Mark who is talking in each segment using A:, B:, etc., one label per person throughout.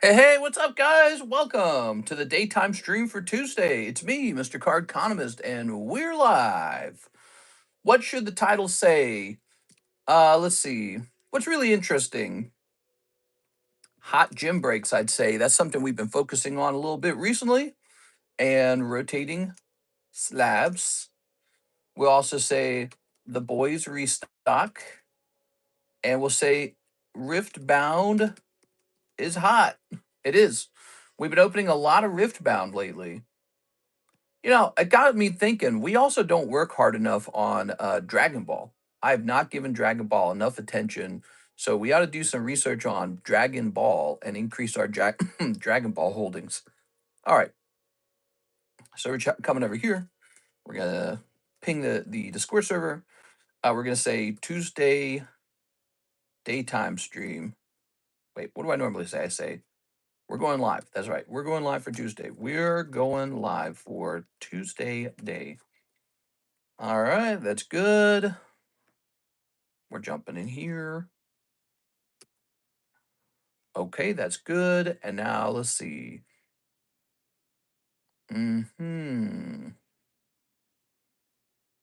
A: Hey, what's up, guys? Welcome to the daytime stream for Tuesday. It's me, Mr. Cardconomist, and we're live. What should the title say? Let's see. What's really interesting? Hot gym breaks, I'd say. That's something we've been focusing on a little bit recently, and rotating slabs. We'll also say the boys restock, and we'll say Riftbound is hot. It is. We've been opening a lot of Riftbound lately. It got me thinking. We also don't work hard enough on Dragon Ball. I have not given Dragon Ball enough attention, so we ought to do some research on Dragon Ball and increase our Dragon Ball holdings. All right, so we're coming over here. We're gonna ping the Discord server. We're gonna say Tuesday daytime stream. Wait, what do I normally say? I say we're going live. That's right. We're going live for Tuesday. We're going live for Tuesday day. All right, that's good. We're jumping in here. Okay, that's good. And now let's see.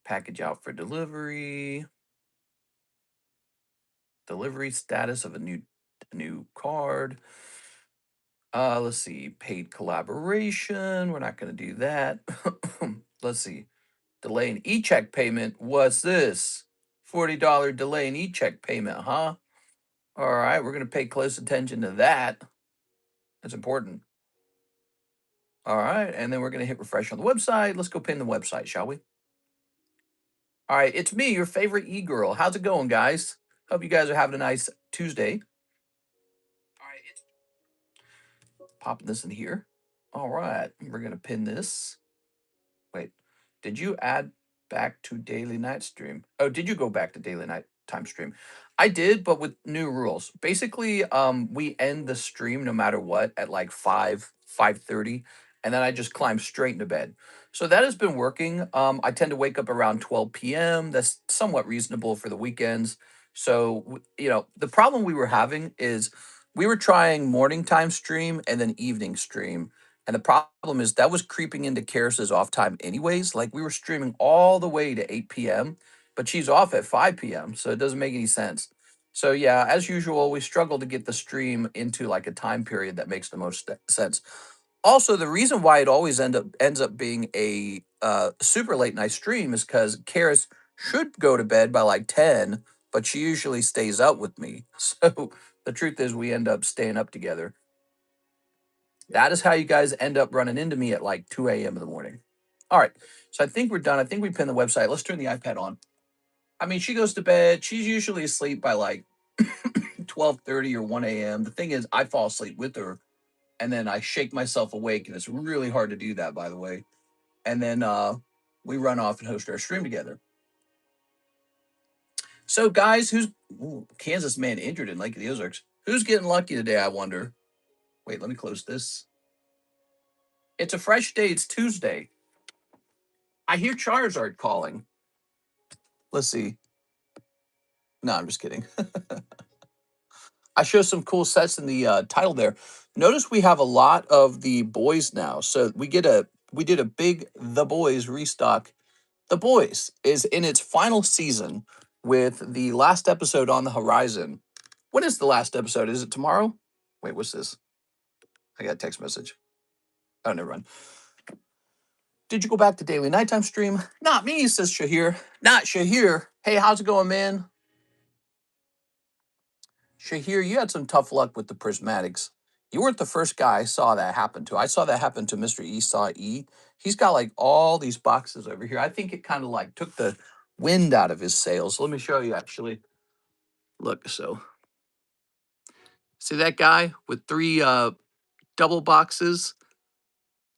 A: Package out for delivery. Delivery status of a new card. Let's see. Paid collaboration. We're not going to do that. Let's see. Delay in e-check payment. What's this? $40 delay in e-check payment, huh? All right, we're going to pay close attention to that. That's important. All right, and then we're going to hit refresh on the website. Let's go pin the website, shall we? All right, it's me, your favorite e-girl. How's it going, guys? Hope you guys are having a nice Tuesday. All right, it's popping this in here. All right, we're going to pin this. Wait, did you add back to daily night stream? Oh, did you go back to daily night time stream? I did, but with new rules. Basically, we end the stream no matter what at like 5:30, and then I just climb straight into bed. So that has been working. I tend to wake up around 12 p.m. That's somewhat reasonable for the weekends. So, the problem we were having is we were trying morning time stream and then evening stream, and the problem is that was creeping into Karis's off time anyways. Like we were streaming all the way to 8 p.m., but she's off at 5 p.m., so it doesn't make any sense. So yeah, as usual, we struggle to get the stream into like a time period that makes the most sense. Also, the reason why it always ends up being a super late night stream is because Karis should go to bed by like 10, but she usually stays up with me. So the truth is we end up staying up together. That is how you guys end up running into me at like 2 a.m. in the morning. All right. So I think we're done. I think we pinned the website. Let's turn the iPad on. I mean, she goes to bed. She's usually asleep by like 12:30 or 1 a.m. The thing is, I fall asleep with her and then I shake myself awake. And it's really hard to do that, by the way. And then we run off and host our stream together. So, guys, Kansas man injured in Lake of the Ozarks? Who's getting lucky today, I wonder? Wait, let me close this. It's a fresh day. It's Tuesday. I hear Charizard calling. Let's see. No, I'm just kidding. I show some cool sets in the title there. Notice we have a lot of the boys now. So we did a big The Boys restock. The Boys is in its final season with the last episode on the horizon. When is the last episode? Is it tomorrow? Wait, what's this? I got a text message. Oh, never mind. Did you go back to daily nighttime stream? Not me, says Shahir. Not Shahir. Hey, how's it going, man? Shahir, you had some tough luck with the prismatics. You weren't the first guy I saw that happen to. I saw that happen to Mr. Esau E. He's got like all these boxes over here. I think it kind of like took the wind out of his sails. Let me show you actually. Look, so see that guy with three double boxes?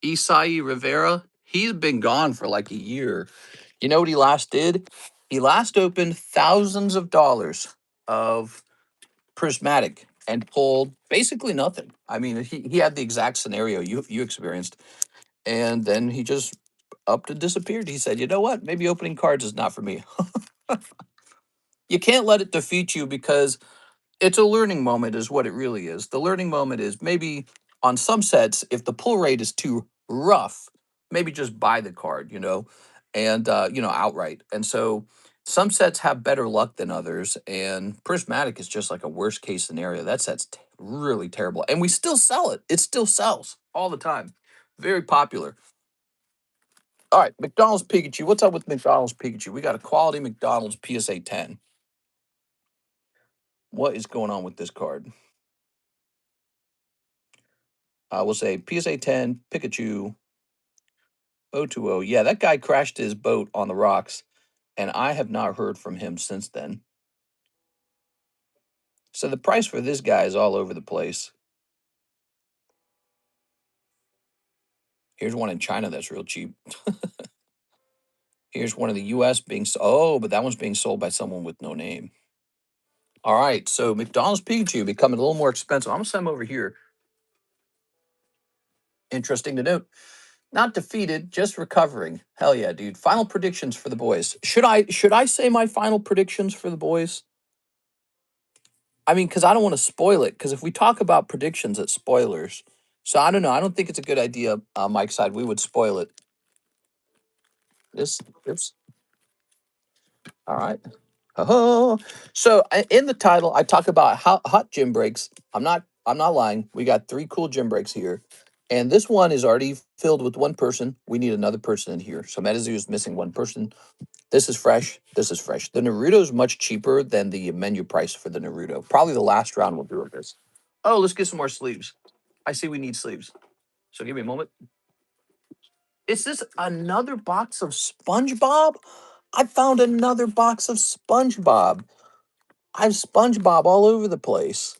A: Isai Rivera. He's been gone for like a year. You know what he last did? He last opened thousands of dollars of prismatic and pulled basically nothing. I mean, he had the exact scenario you experienced, and then he just upped and disappeared. He said, "You know what? Maybe opening cards is not for me." You can't let it defeat you because It's a learning moment is what it really is. The learning moment is maybe on some sets, if the pull rate is too rough, maybe just buy the card, and outright. And so some sets have better luck than others, and Prismatic is just like a worst case scenario. That set's really terrible, and we still sell it. It still sells all the time. Very popular. All right, McDonald's Pikachu. What's up with McDonald's Pikachu? We got a quality McDonald's PSA 10. What is going on with this card? We'll say PSA 10, Pikachu, 020. Yeah, that guy crashed his boat on the rocks, and I have not heard from him since then. So the price for this guy is all over the place. Here's one in China that's real cheap. Here's one in the US being but that one's being sold by someone with no name. All right, so McDonald's Pikachu becoming a little more expensive. I'm gonna send him over here. Interesting to note. Not defeated, just recovering. Hell yeah, dude. Final predictions for the boys. Should I say my final predictions for the boys? I mean, because I don't want to spoil it. Because if we talk about predictions, it's spoilers. So I don't know. I don't think it's a good idea on Mike's side. We would spoil it. This. All right. Oh, so in the title, I talk about hot gym breaks. I'm not lying. We got 3 cool gym breaks here, and this one is already filled with 1 person. We need another person in here. So Metazu is missing 1 person. This is fresh. This is fresh. The Naruto is much cheaper than the menu price for the Naruto. Probably the last round we'll do of this. Oh, let's get some more sleeves. I see we need sleeves. So give me a moment. Is this another box of SpongeBob? I found another box of SpongeBob. I have SpongeBob all over the place.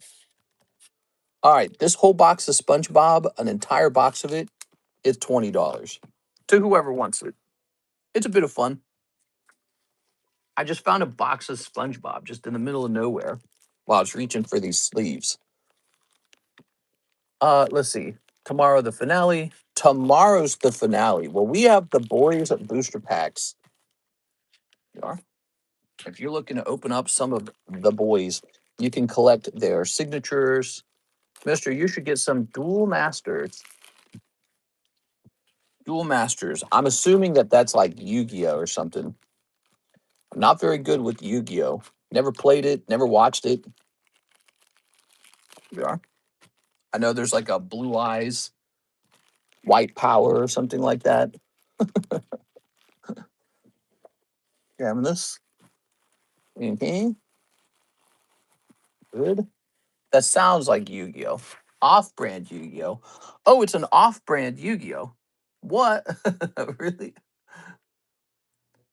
A: All right, this whole box of SpongeBob, an entire box of it, is $20 to whoever wants it. It's a bit of fun. I just found a box of SpongeBob just in the middle of nowhere while I was reaching for these sleeves. Let's see. Tomorrow the finale. Tomorrow's the finale. Well, we have the boys booster packs. You are. If you're looking to open up some of the boys, you can collect their signatures. Mister, you should get some dual masters. Dual masters. I'm assuming that that's like Yu-Gi-Oh or something. I'm not very good with Yu-Gi-Oh. Never played it, never watched it. We are. I know there's like a Blue Eyes, White Power or something like that. Grabbing this. Mm-hmm. Good. That sounds like Yu-Gi-Oh. Off-brand Yu-Gi-Oh. Oh, it's an off-brand Yu-Gi-Oh. What? Really?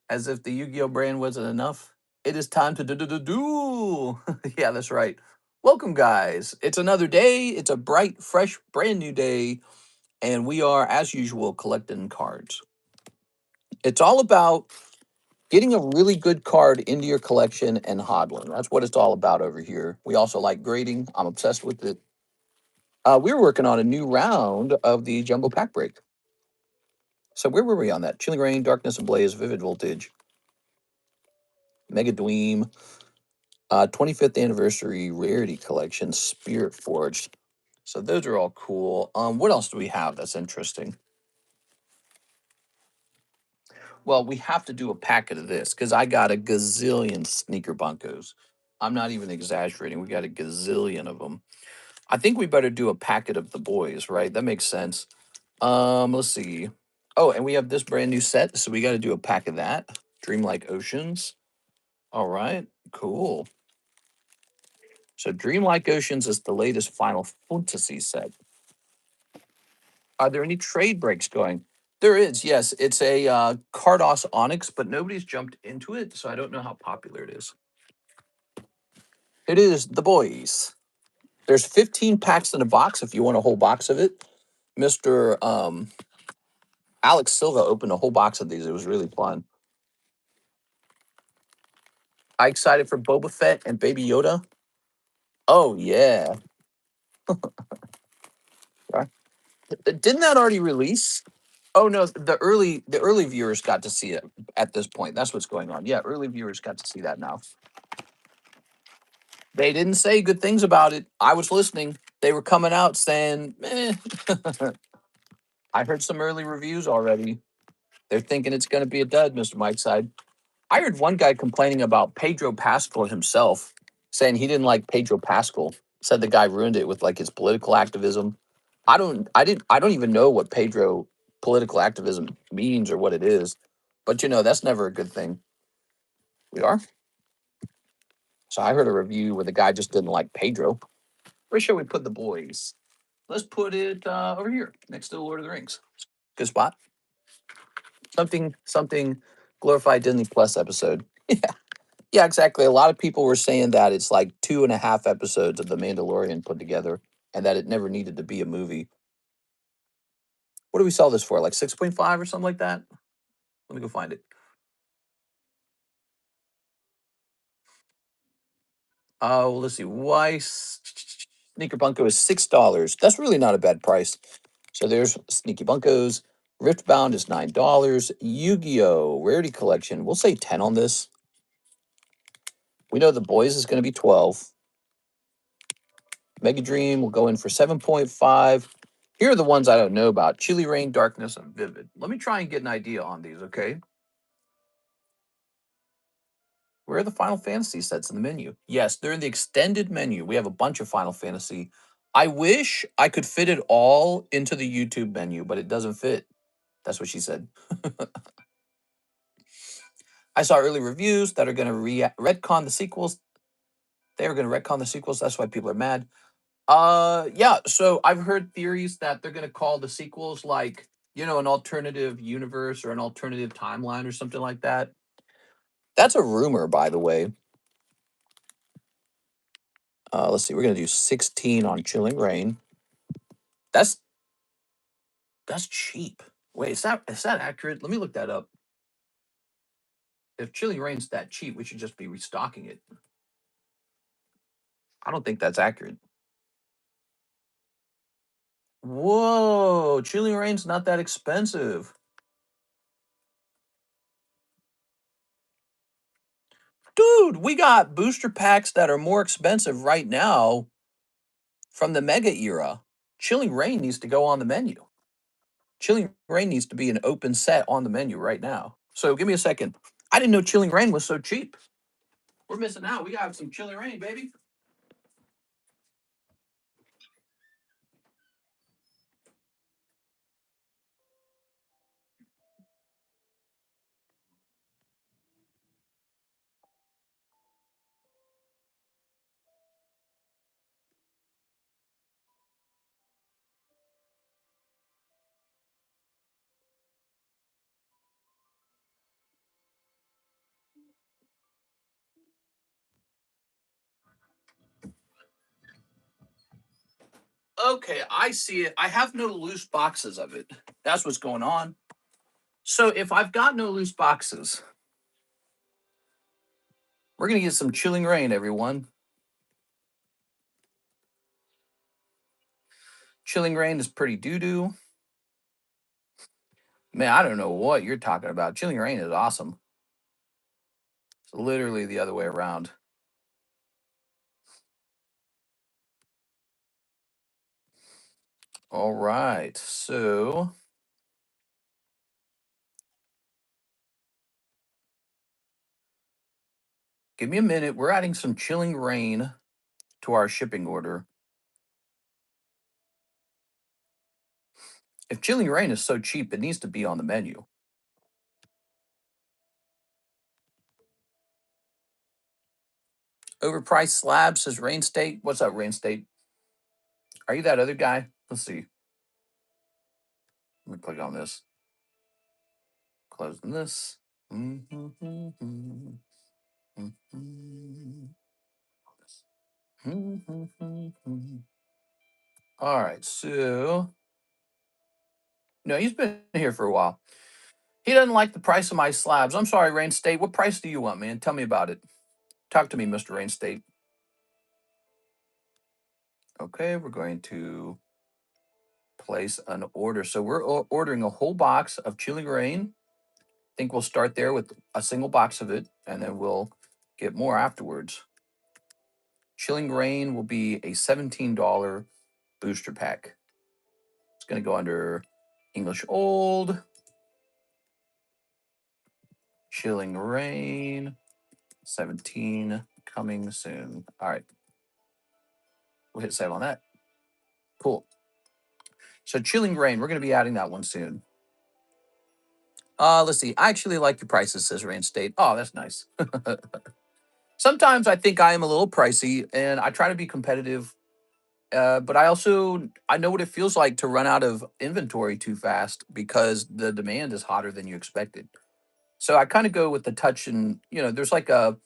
A: As if the Yu-Gi-Oh brand wasn't enough. It is time to do. Yeah, that's right. Welcome, guys. It's another day. It's a bright, fresh, brand new day. And we are, as usual, collecting cards. It's all about getting a really good card into your collection and hodling. That's what it's all about over here. We also like grading. I'm obsessed with it. We're working on a new round of the Jumbo Pack Break. So where were we on that? Chilling Rain, Darkness Ablaze, Vivid Voltage, Mega Dweem, 25th Anniversary Rarity Collection, Spirit Forged. So those are all cool. What else do we have that's interesting? Well, we have to do a packet of this because I got a gazillion sneaker bunkos. I'm not even exaggerating. We got a gazillion of them. I think we better do a packet of the boys, right? That makes sense. Let's see. Oh, and we have this brand new set, so we got to do a pack of that. Dreamlike Oceans. All right, cool. So Dreamlike Oceans is the latest Final Fantasy set. Are there any trade breaks going? There is, yes. It's a Cardos Onyx, but nobody's jumped into it, so I don't know how popular it is. It is the boys. There's 15 packs in a box if you want a whole box of it. Mr. Alex Silva opened a whole box of these. It was really fun. I excited for Boba Fett and Baby Yoda. Oh yeah. Didn't that already release? Oh no, the early viewers got to see it at this point. That's what's going on. Yeah, early viewers got to see that now. They didn't say good things about it. I was listening. They were coming out saying, "Eh." I heard some early reviews already. They're thinking it's going to be a dud, Mr. Mike side. I heard one guy complaining about Pedro Pascal himself, saying he didn't like Pedro Pascal. Said the guy ruined it with like his political activism. I don't even know what Pedro political activism means or what it is. But that's never a good thing. We are. So I heard a review where the guy just didn't like Pedro. Where should we put the boys? Let's put it over here next to the Lord of the Rings. Good spot. Something glorified Disney Plus episode. Yeah, exactly. A lot of people were saying that it's like 2.5 episodes of The Mandalorian put together and that it never needed to be a movie. What do we sell this for? Like 6.5 or something like that? Let me go find it. Oh, let's see. Weiss Sneaker Bunko is $6. That's really not a bad price. So there's Sneaky Bunkos. Riftbound is $9. Yu-Gi-Oh! Rarity Collection. We'll say 10 on this. We know the boys is going to be 12. Mega Dream will go in for 7.5. Here are the ones I don't know about. Chili Rain, Darkness, and Vivid. Let me try and get an idea on these, okay? Where are the Final Fantasy sets in the menu? Yes, they're in the extended menu. We have a bunch of Final Fantasy. I wish I could fit it all into the YouTube menu, but it doesn't fit. That's what she said. I saw early reviews that are going to retcon the sequels. They are going to retcon the sequels. That's why people are mad. Yeah. So I've heard theories that they're going to call the sequels like an alternative universe or an alternative timeline or something like that. That's a rumor, by the way. Let's see. We're going to do 16 on Chilling Reign. That's cheap. Wait, is that accurate? Let me look that up. If Chilling Reign's that cheap, we should just be restocking it. I don't think that's accurate. Whoa, Chilling Reign's not that expensive. Dude, we got booster packs that are more expensive right now from the Mega era. Chilling Reign needs to go on the menu. Chilling Reign needs to be an open set on the menu right now. So give me a second. I didn't know Chilling Reign was so cheap. We're missing out. We got some Chilling Reign, baby. Okay, I see it. I have no loose boxes of it. That's what's going on. So if I've got no loose boxes, we're gonna get some Chilling Reign, everyone. Chilling Reign is pretty doo-doo. Man, I don't know what you're talking about. Chilling Reign is awesome. It's literally the other way around. All right, so give me a minute. We're adding some Chilling Reign to our shipping order. If Chilling Reign is so cheap, it needs to be on the menu. Overpriced slabs says Rain State. What's up, Rain State? Are you that other guy? Let's see. Let me click on this. Closing this. All right, so no, he's been here for a while. He doesn't like the price of my slabs. I'm sorry, Rain State. What price do you want, man? Tell me about it. Talk to me, Mr. Rain State. Okay, we're going to place an order. So we're ordering a whole box of Chilling Reign. I think we'll start there with a single box of it, and then we'll get more afterwards. Chilling Rain will be a $17 booster pack. It's going to go under English Old. Chilling Rain, 17, coming soon. All right. We'll hit save on that. Cool. So Chilling Rain, we're going to be adding that one soon. Let's see. I actually like your prices, says Rain State. Oh, that's nice. Sometimes I think I am a little pricey, and I try to be competitive. But I know what it feels like to run out of inventory too fast because the demand is hotter than you expected. So I kind of go with the touch, and there's like a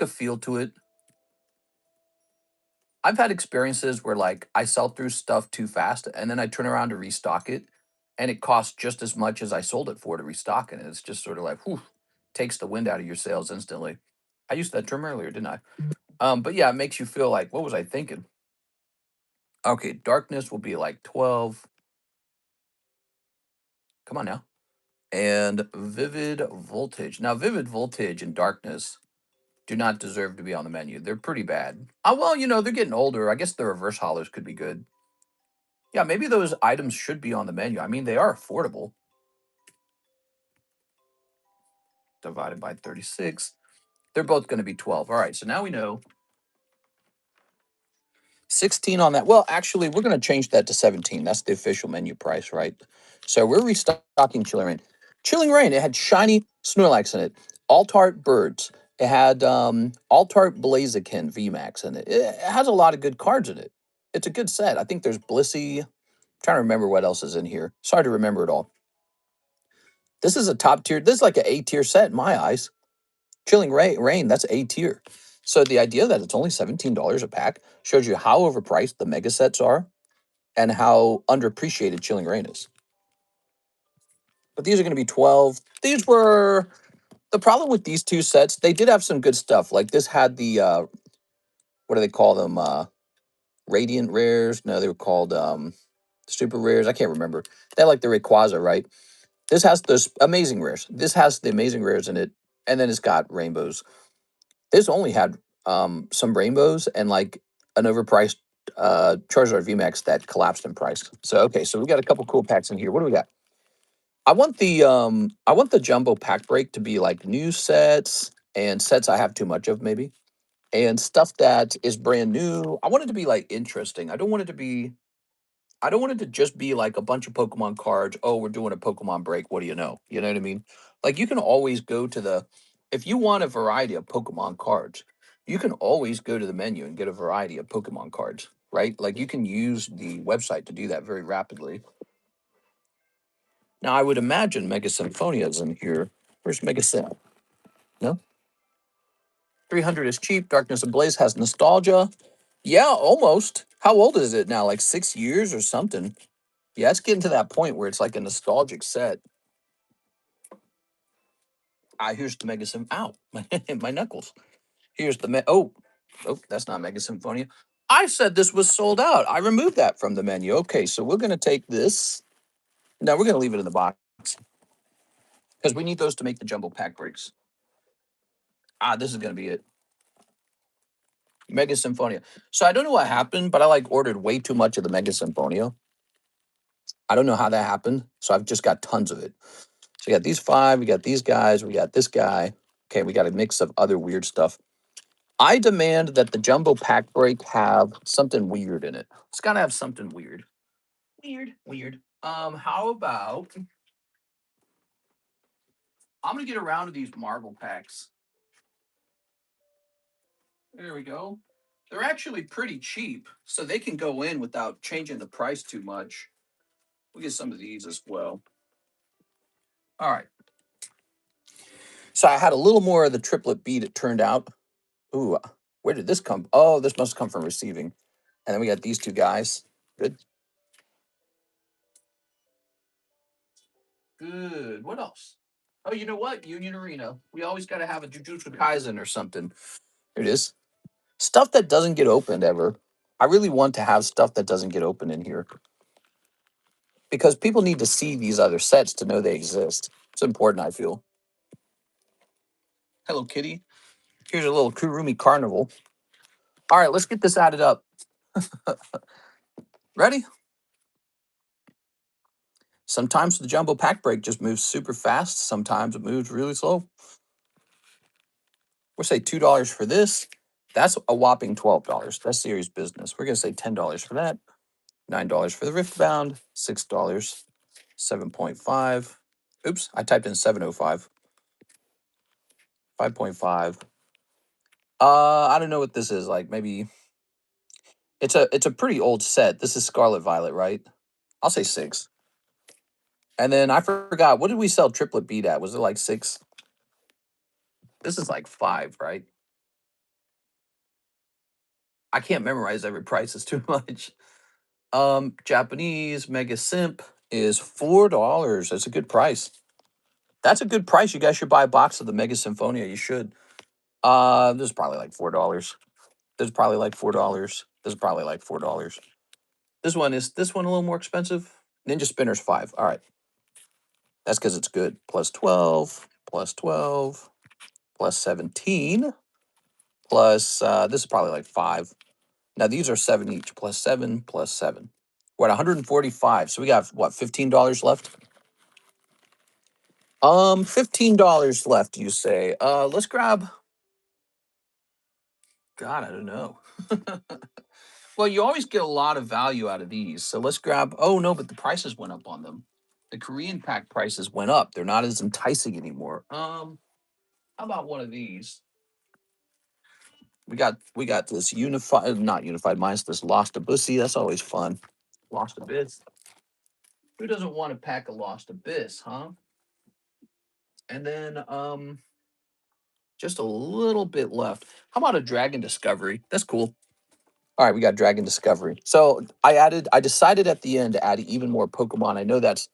A: feel to it. I've had experiences where like I sell through stuff too fast and then I turn around to restock it and it costs just as much as I sold it for to restock it. And it's just sort of like, whew, takes the wind out of your sails instantly. I used that term earlier, didn't I? But yeah, it makes you feel like, what was I thinking? Okay, darkness will be like 12. Come on now. And vivid voltage. Now, vivid voltage and darkness do not deserve to be on the menu. They're pretty bad. Oh, well, they're getting older. I guess the reverse hollers could be good. Yeah, maybe those items should be on the menu. I mean, they are affordable. Divided by 36. They're both going to be 12. All right, so now we know 16 on that. Well, actually, we're going to change that to 17. That's the official menu price, right? So we're restocking Chilling Rain. Chilling Rain, it had shiny Snorlax in it, Altart Birds. It had Altart Blaziken VMAX in it. It has a lot of good cards in it. It's a good set. I think there's Blissey. I'm trying to remember what else is in here. Sorry to remember it all. This is a top tier. This is like an A tier set in my eyes. Chilling Rain, that's A tier. So the idea that it's only $17 a pack shows you how overpriced the mega sets are and how underappreciated Chilling Rain is. But these are going to be 12. These were the problem with these two sets. They did have some good stuff. Like this had the what do they call them? Radiant rares? No, they were called super rares. I can't remember. They had like the Rayquaza, right? This has those amazing rares. This has the amazing rares in it, and then it's got rainbows. This only had some rainbows and like an overpriced Charizard VMAX that collapsed in price. So okay, so we got a couple cool packs in here. What do we got? I want the jumbo pack break to be like new sets and sets I have too much of maybe. And stuff that is brand new. I want it to be like interesting. I don't want it to just be like a bunch of Pokemon cards. Oh, we're doing a Pokemon break. What do you know? You know what I mean? Like you can always go to if you want a variety of Pokemon cards, you can always go to the menu and get a variety of Pokemon cards, right? Like you can use the website to do that very rapidly. Now, I would imagine Mega Symphonia is in here. Where's Mega Sim? No? 300 is cheap. Darkness Ablaze has nostalgia. Yeah, almost. How old is it now? Like 6 years or something? Yeah, it's getting to that point where it's like a nostalgic set. Here's the Mega Sim. Ow, my knuckles. Here's the oh, that's not Mega Symphonia. I said this was sold out. I removed that from the menu. Okay, so we're gonna take this. No, we're gonna leave it in the box because we need those to make the jumbo pack breaks. This is gonna be it. Mega Symphonia. So I don't know what happened, but I like ordered way too much of the Mega Symphonia. I don't know how that happened. So I've just got tons of it. So we got these five, we got these guys, we got this guy. Okay, we got a mix of other weird stuff. I demand that the jumbo pack break have something weird in it. It's gotta have something weird. Weird. How about I'm gonna get around to these marble packs. There we go. They're actually pretty cheap, so they can go in without changing the price too much. We'll get some of these as well. All right. So I had a little more of the triplet bead, it turned out. Ooh, where did this come? Oh, this must come from receiving. And then we got these two guys. Good. Good. What else? Oh, you know what? Union Arena. We always got to have a Jujutsu Kaisen or something. Here it is. Stuff that doesn't get opened ever. I really want to have stuff that doesn't get opened in here because people need to see these other sets to know they exist. It's important, I feel. Hello, Kitty. Here's a little Kurumi Carnival. All right, let's get this added up. Ready? Sometimes the jumbo pack break just moves super fast. Sometimes it moves really slow. We'll say $2 for this. That's a whopping $12. That's serious business. We're going to say $10 for that. $9 for the Riftbound. $6. 7.5. Oops, I typed in 705. 5.5. I don't know what this is. Like maybe it's a pretty old set. This is Scarlet Violet, right? I'll say 6. And then I forgot, what did we sell Triplet Beat at? Was it like 6? This is like 5, right? I can't memorize every price. It's too much. Japanese Mega Simp is $4. That's a good price. That's a good price. You guys should buy a box of the Mega Symphonia. You should. This is probably like $4. This is probably like $4. This is probably like $4. This one a little more expensive? Ninja Spinner's 5. All right. That's because it's good. Plus 12, plus 12, plus 17, plus this is probably like 5. Now these are 7 each, plus 7, plus 7. We're at 145. So we got what, $15 left? $15 left, you say. Let's grab. God, I don't know. Well, you always get a lot of value out of these. So let's grab. Oh no, but the prices went up on them. The Korean pack prices went up. They're not as enticing anymore. How about one of these? We got this unified, not unified minds. This Lost Abyssy. That's always fun. Lost Abyss. Who doesn't want to pack a Lost Abyss, huh? And then just a little bit left. How about a Dragon Discovery? That's cool. All right, we got Dragon Discovery. So I decided at the end to add even more Pokemon. I know that's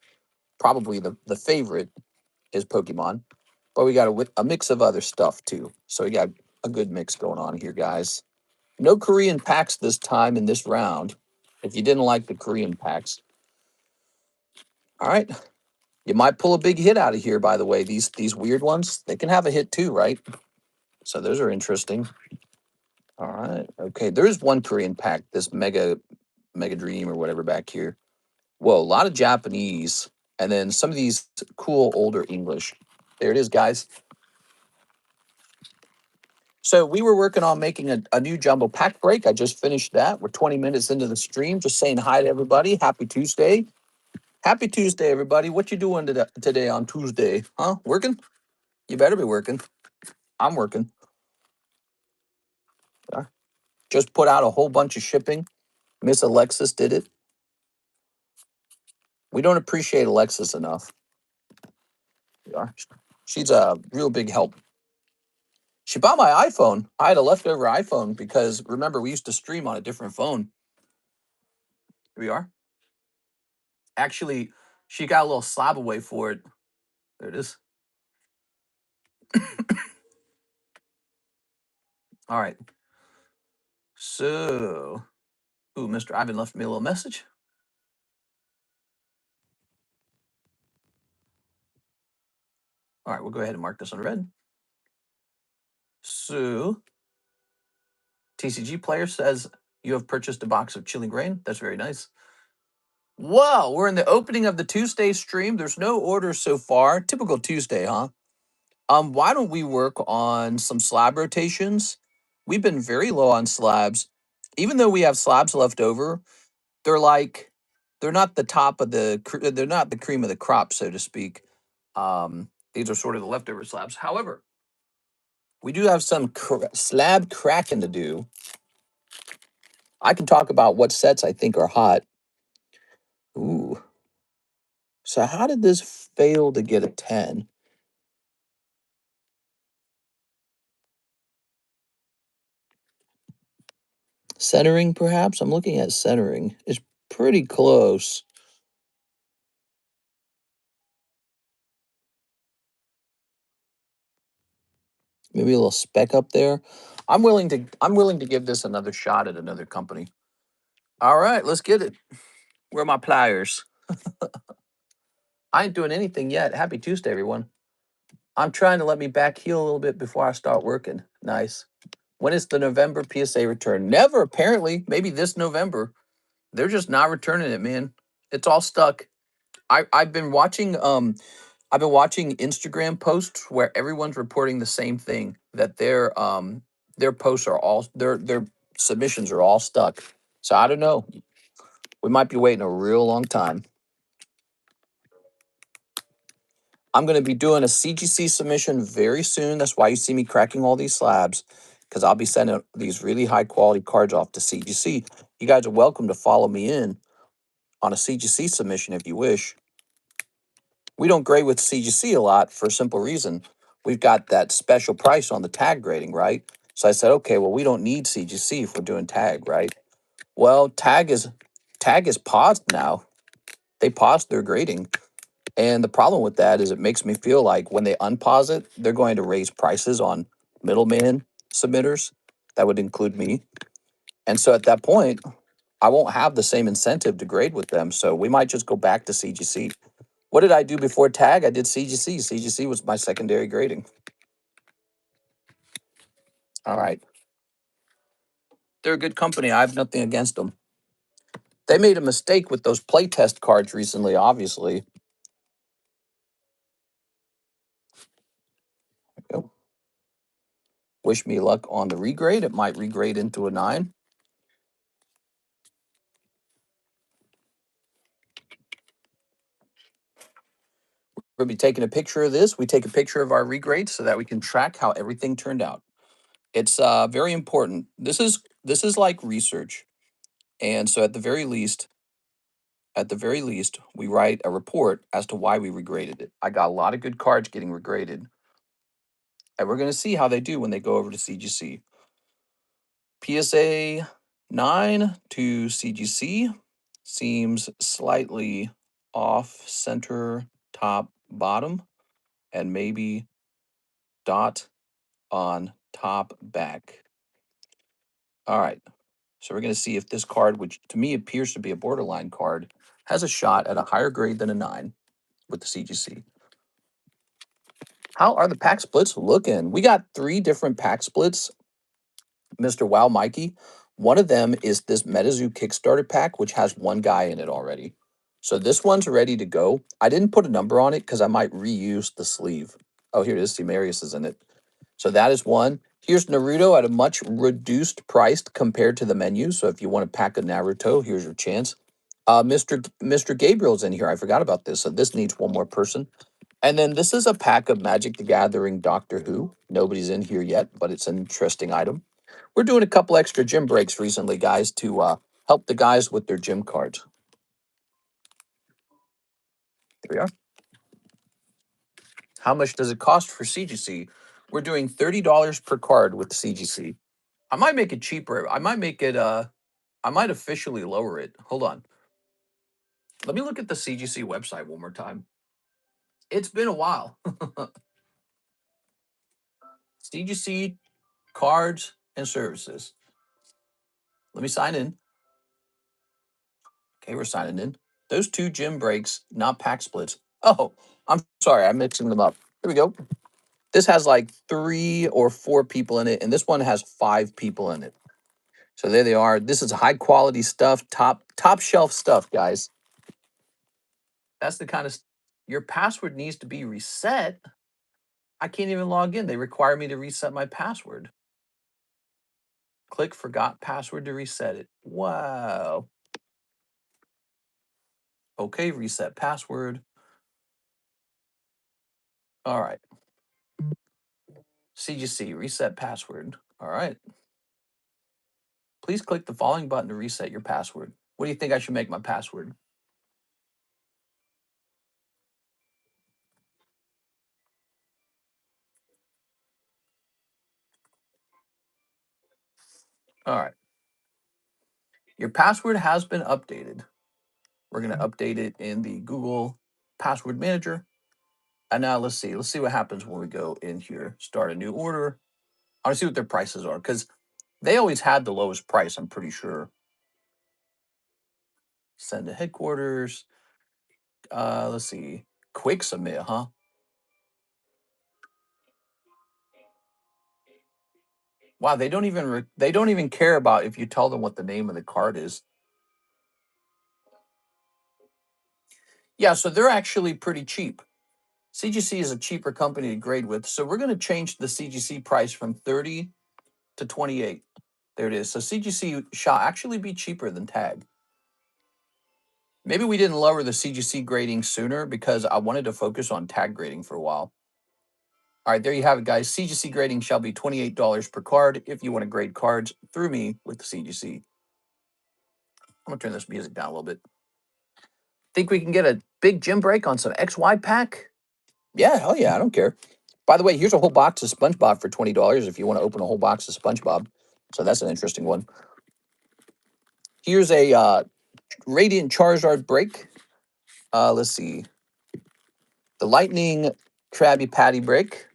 A: probably the favorite is Pokemon, but we got a mix of other stuff too. So we got a good mix going on here, guys. No Korean packs this time in this round. If you didn't like the Korean packs, all right, you might pull a big hit out of here. By the way, these weird ones, they can have a hit too, right? So those are interesting. All right, okay. There is one Korean pack, this Mega Dream or whatever back here. Whoa, a lot of Japanese, and then some of these cool older English. There it is, guys. So we were working on making a new jumbo pack break. I just finished that. We're 20 minutes into the stream. Just saying hi to everybody. Happy Tuesday. Happy Tuesday, everybody. What you doing today on Tuesday? Huh? Working? You better be working. I'm working. Just put out a whole bunch of shipping. Miss Alexis did it. We don't appreciate Alexis enough. Yeah. She's a real big help. She bought my iPhone. I had a leftover iPhone because remember, we used to stream on a different phone. Here we are. Actually, she got a little slab away for it. There it is. All right. So, ooh, Mr. Ivan left me a little message. All right, we'll go ahead and mark this on red. So, TCG player says you have purchased a box of chilling grain. That's very nice. Whoa, we're in the opening of the Tuesday stream. There's no orders so far. Typical Tuesday, huh? Why don't we work on some slab rotations? We've been very low on slabs. Even though we have slabs left over, they're like they're not the top of they're not the cream of the crop, so to speak. These are sort of the leftover slabs. However, we do have some slab cracking to do. I can talk about what sets I think are hot. Ooh. So how did this fail to get a 10? Centering, perhaps? I'm looking at centering. It's pretty close. Maybe a little speck up there. I'm willing to give this another shot at another company. All right, let's get it. Where are my pliers? I ain't doing anything yet. Happy Tuesday, everyone. I'm trying to let me back heal a little bit before I start working. Nice. When is the November PSA return? Never, apparently. Maybe this November. They're just not returning it, man. It's all stuck. I've been watching Instagram posts where everyone's reporting the same thing, that their posts are all their submissions are all stuck. So I don't know. We might be waiting a real long time. I'm going to be doing a CGC submission very soon. That's why you see me cracking all these slabs, because I'll be sending these really high quality cards off to CGC. You guys are welcome to follow me in on a CGC submission if you wish. We don't grade with CGC a lot for a simple reason. We've got that special price on the tag grading, right? So I said, okay, well, we don't need CGC if we're doing tag, right? Well, tag is paused now. They paused their grading. And the problem with that is it makes me feel like when they unpause it, they're going to raise prices on middleman submitters. That would include me. And so at that point, I won't have the same incentive to grade with them. So we might just go back to CGC. What did I do before tag? I did CGC. CGC was my secondary grading. All right. They're a good company. I have nothing against them. They made a mistake with those playtest cards recently, obviously. Yep. Wish me luck on the regrade. It might regrade into a 9. We'll be taking a picture of this. We take a picture of our regrade so that we can track how everything turned out. It's very important. This is like research. And so at the very least, we write a report as to why we regraded it. I got a lot of good cards getting regraded. And we're going to see how they do when they go over to CGC. PSA 9 to CGC seems slightly off center, top, bottom, and maybe dot on top, back. All right. So we're going to see if this card, which to me appears to be a borderline card, has a shot at a higher grade than a 9 with the CGC. How are the pack splits looking? We got 3 different pack splits, Mr. Wow Mikey. One of them is this MetaZoo Kickstarter pack, which has 1 guy in it already. So this one's ready to go. I didn't put a number on it because I might reuse the sleeve. Oh, here it is. Marius is in it. So that is one. Here's Naruto at a much reduced price compared to the menu. So if you want to pack a Naruto, here's your chance. Mr. Gabriel's in here. I forgot about this. So this needs one more person. And then this is a pack of Magic the Gathering Doctor Who. Nobody's in here yet, but it's an interesting item. We're doing a couple extra gym breaks recently, guys, to help the guys with their gym cards. There we are. How much does it cost for CGC? We're doing $30 per card with the CGC. I might make it cheaper. I might make it I might officially lower it. Hold on. Let me look at the CGC website one more time. It's been a while. CGC cards and services. Let me sign in. Okay, we're signing in. Those 2 gym breaks, not pack splits. Oh, I'm sorry. I'm mixing them up. Here we go. This has like 3 or 4 people in it, and this one has 5 people in it. So there they are. This is high quality stuff, top shelf stuff, guys. That's the kind of your password needs to be reset. I can't even log in. They require me to reset my password. Click forgot password to reset it. Wow. Okay, reset password. All right. CGC, reset password. All right. Please click the following button to reset your password. What do you think I should make my password? All right. Your password has been updated. We're going to update it in the Google Password Manager. And now let's see. Let's see what happens when we go in here. Start a new order. I want to see what their prices are because they always had the lowest price, I'm pretty sure. Send to headquarters. Let's see. Quick submit, huh? Wow, they don't even care about if you tell them what the name of the card is. Yeah, so they're actually pretty cheap. CGC is a cheaper company to grade with, so we're going to change the CGC price from 30 to 28. There it is. So CGC shall actually be cheaper than tag. Maybe we didn't lower the CGC grading sooner because I wanted to focus on tag grading for a while. All right, there you have it, guys. CGC grading shall be $28 per card if you want to grade cards through me with the CGC. I'm going to turn this music down a little bit. Think we can get a big gym break on some XY pack? Yeah, hell yeah, I don't care. By the way, here's a whole box of SpongeBob for $20 if you want to open a whole box of SpongeBob. So that's an interesting one. Here's a Radiant Charizard break. Let's see. The Lightning Krabby Patty break.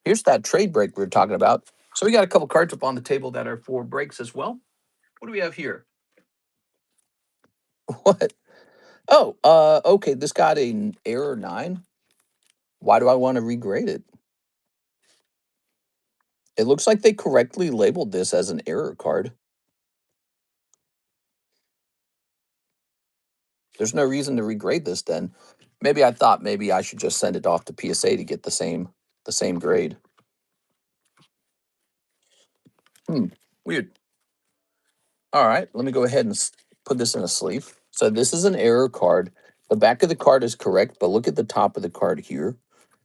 A: Here's that trade break we were talking about. So we got a couple cards up on the table that are for breaks as well. What do we have here? What? Oh, okay. This got an error 9. Why do I want to regrade it? It looks like they correctly labeled this as an error card. There's no reason to regrade this then. Maybe I thought maybe I should just send it off to PSA to get the same grade. Weird. All right, let me go ahead and put this in a sleeve. So this is an error card. The back of the card is correct, but look at the top of the card here.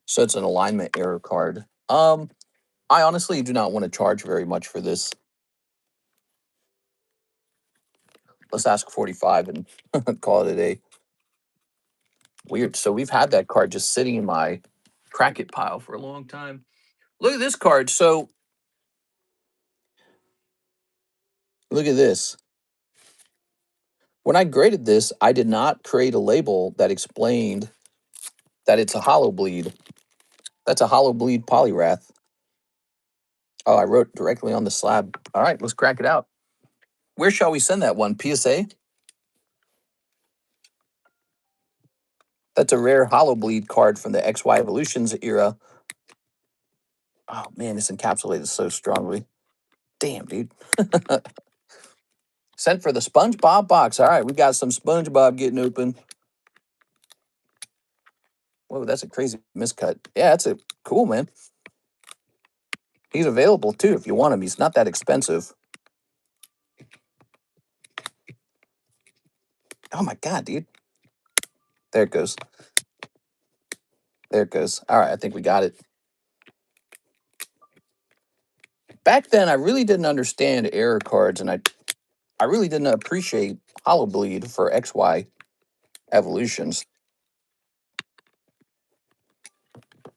A: So it's an alignment error card. I honestly do not want to charge very much for this. Let's ask 45 and call it a day. Weird. So we've had that card just sitting in my crack it pile for a long time. Look at this card. So look at this. When I graded this, I did not create a label that explained that it's a hollow bleed. That's a hollow bleed Polyrath. Oh, I wrote directly on the slab. All right, let's crack it out. Where shall we send that one? PSA? That's a rare hollow bleed card from the XY Evolutions era. Oh man, it's encapsulated so strongly. Damn, dude. Sent for the SpongeBob box. All right, we got some SpongeBob getting open. Whoa, that's a crazy miscut. Yeah, that's a cool, man. He's available too if you want him. He's not that expensive. Oh my god, dude. There it goes. There it goes. All right, I think we got it. Back then, I really didn't understand error cards, and I really didn't appreciate Hollow Bleed for XY evolutions.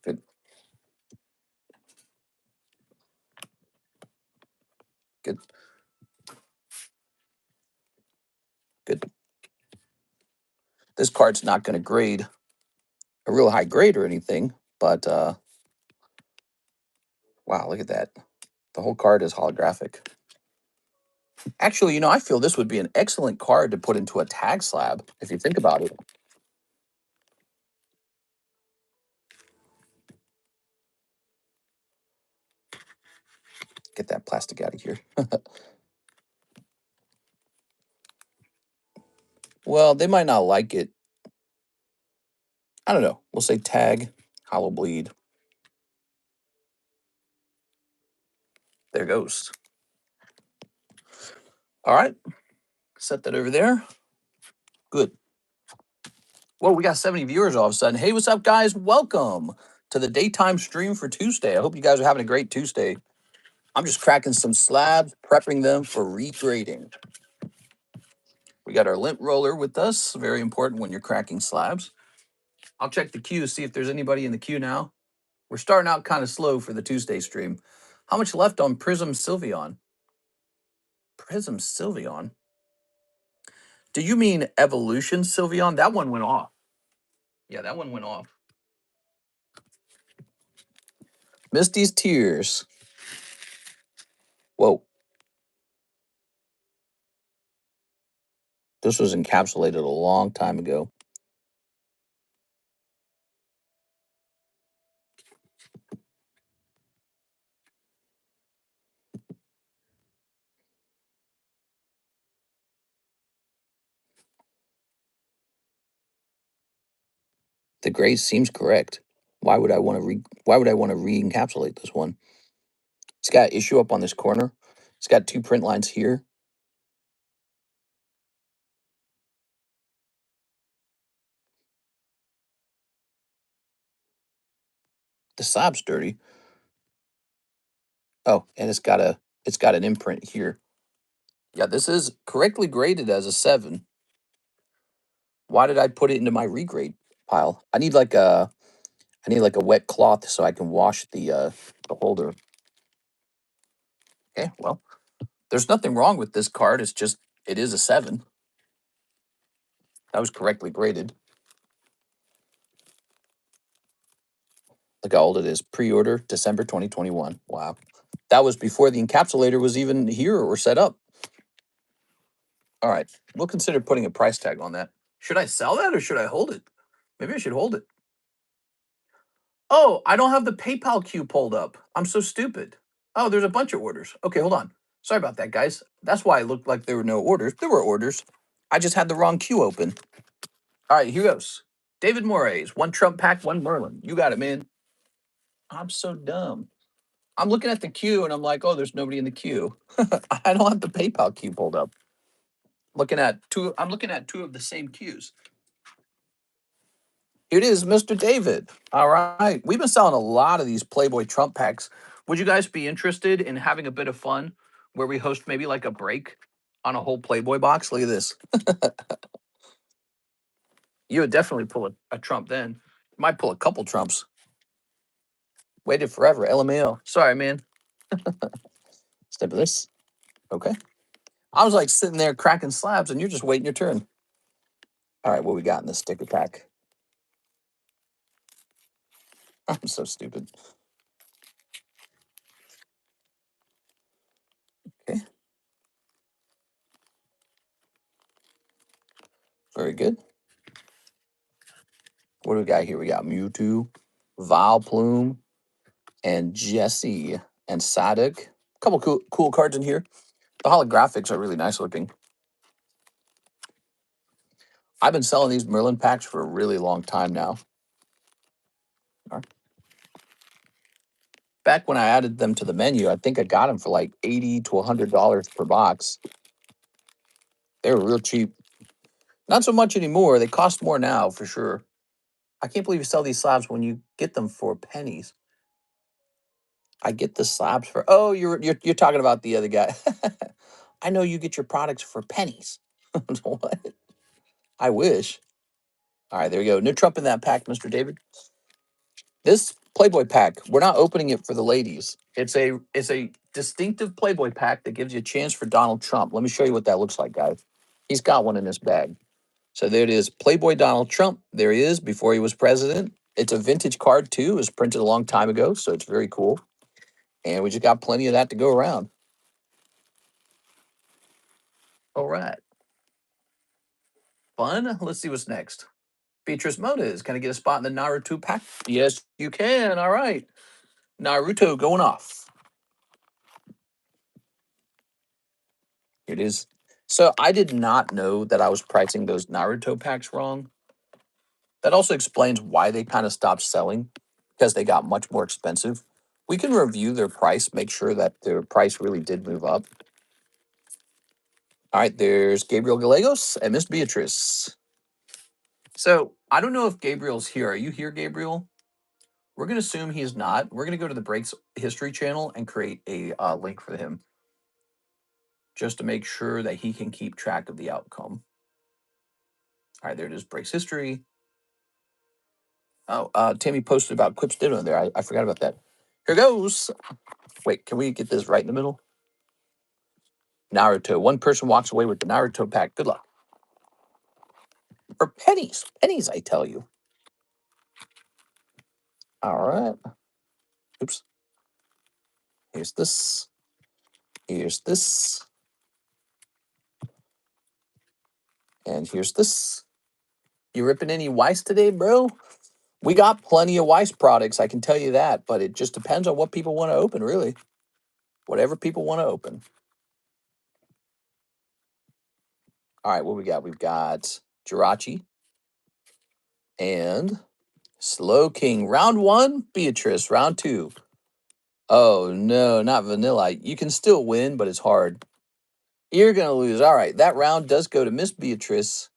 A: Good. Good. Good. This card's not going to grade a real high grade or anything, but wow, look at that. The whole card is holographic. Actually, I feel this would be an excellent card to put into a tag slab, if you think about it. Get that plastic out of here. Well, they might not like it. I don't know. We'll say tag, hollow bleed. There goes. All right. Set that over there. Good. Whoa, we got 70 viewers all of a sudden. Hey, what's up, guys? Welcome to the daytime stream for Tuesday. I hope you guys are having a great Tuesday. I'm just cracking some slabs, prepping them for regrading. We got our lint roller with us. Very important when you're cracking slabs. I'll check the queue, see if there's anybody in the queue now. We're starting out kind of slow for the Tuesday stream. How much left on Prism Sylveon? Prism Sylveon? Do you mean Evolution Sylveon? That one went off. Yeah, that one went off. Misty's Tears. Whoa. This was encapsulated a long time ago. The gray seems correct. Why would I want to re-encapsulate this one? It's got issue up on this corner. It's got 2 print lines here. The slab's dirty. Oh, and it's got an imprint here. Yeah, this is correctly graded as a 7. Why did I put it into my regrade pile? I need like a wet cloth so I can wash the holder. Okay, well, there's nothing wrong with this card. It's just it is a 7. That was correctly graded. Look how old it is. Pre-order December 2021. Wow. That was before the encapsulator was even here or set up. All right. We'll consider putting a price tag on that. Should I sell that or should I hold it? Maybe I should hold it. Oh, I don't have the PayPal queue pulled up. I'm so stupid. Oh, there's a bunch of orders. Okay, hold on. Sorry about that, guys. That's why it looked like there were no orders. There were orders. I just had the wrong queue open. All right, here goes. David Moraes, 1 Trump pack, 1 Merlin. You got it, man. I'm so dumb. I'm looking at the queue and I'm like, oh, there's nobody in the queue. I don't have the PayPal queue pulled up. I'm looking at 2 of the same queues. It is Mr. David. All right. We've been selling a lot of these Playboy Trump packs. Would you guys be interested in having a bit of fun where we host maybe like a break on a whole Playboy box? Look at this. You would definitely pull a Trump then. You might pull a couple Trumps. Waited forever. LMAO. Sorry, man. Step of this. Okay. I was like sitting there cracking slabs and you're just waiting your turn. All right, what we got in this sticker pack? I'm so stupid. Okay. Very good. What do we got here? We got Mewtwo, Vileplume, and Jesse and Sadek. A couple cool cards in here. The holographics are really nice looking. I've been selling these Merlin packs for a really long time now. Back when I added them to the menu, I think I got them for like $80 to $100 per box. They were real cheap. Not so much anymore. They cost more now for sure. I can't believe you sell these slabs when you get them for pennies. I get the slabs for. Oh, you're talking about the other guy. I know you get your products for pennies. What? I wish. All right, there you go. No Trump in that pack, Mr. David. This Playboy pack, we're not opening it for the ladies. It's a distinctive Playboy pack that gives you a chance for Donald Trump. Let me show you what that looks like, guys. He's got one in his bag. So there it is, Playboy Donald Trump. There he is before he was president. It's a vintage card too. It was printed a long time ago, so it's very cool. And we just got plenty of that to go around. All right. Fun. Let's see what's next. Beatrice Moniz, can I get a spot in the Naruto pack? Yes, you can. All right. Naruto going off. Here it is. So I did not know that I was pricing those Naruto packs wrong. That also explains why they kind of stopped selling because they got much more expensive. We can review their price, make sure that their price really did move up. All right, there's Gabriel Gallegos and Miss Beatrice. So I don't know if Gabriel's here. Are you here, Gabriel? We're going to assume he's not. We're going to go to the Breaks History channel and create a link for him just to make sure that he can keep track of the outcome. All right, there it is, Breaks History. Oh, Tammy posted about Quip's dinner there. I forgot about that. Here goes. Wait, can we get this right in the middle? Naruto. One person walks away with the Naruto pack. Good luck. For pennies. Pennies, I tell you. All right. Oops. Here's this. Here's this. And here's this. You ripping any Weiss today, bro? We got plenty of Weiss products, I can tell you that, but it just depends on what people want to open, really. Whatever people want to open. All right, what we got? We've got Jirachi and Slow King. Round 1, Beatrice. Round 2. Oh, no, not Vanilla. You can still win, but it's hard. You're going to lose. All right, that round does go to Miss Beatrice.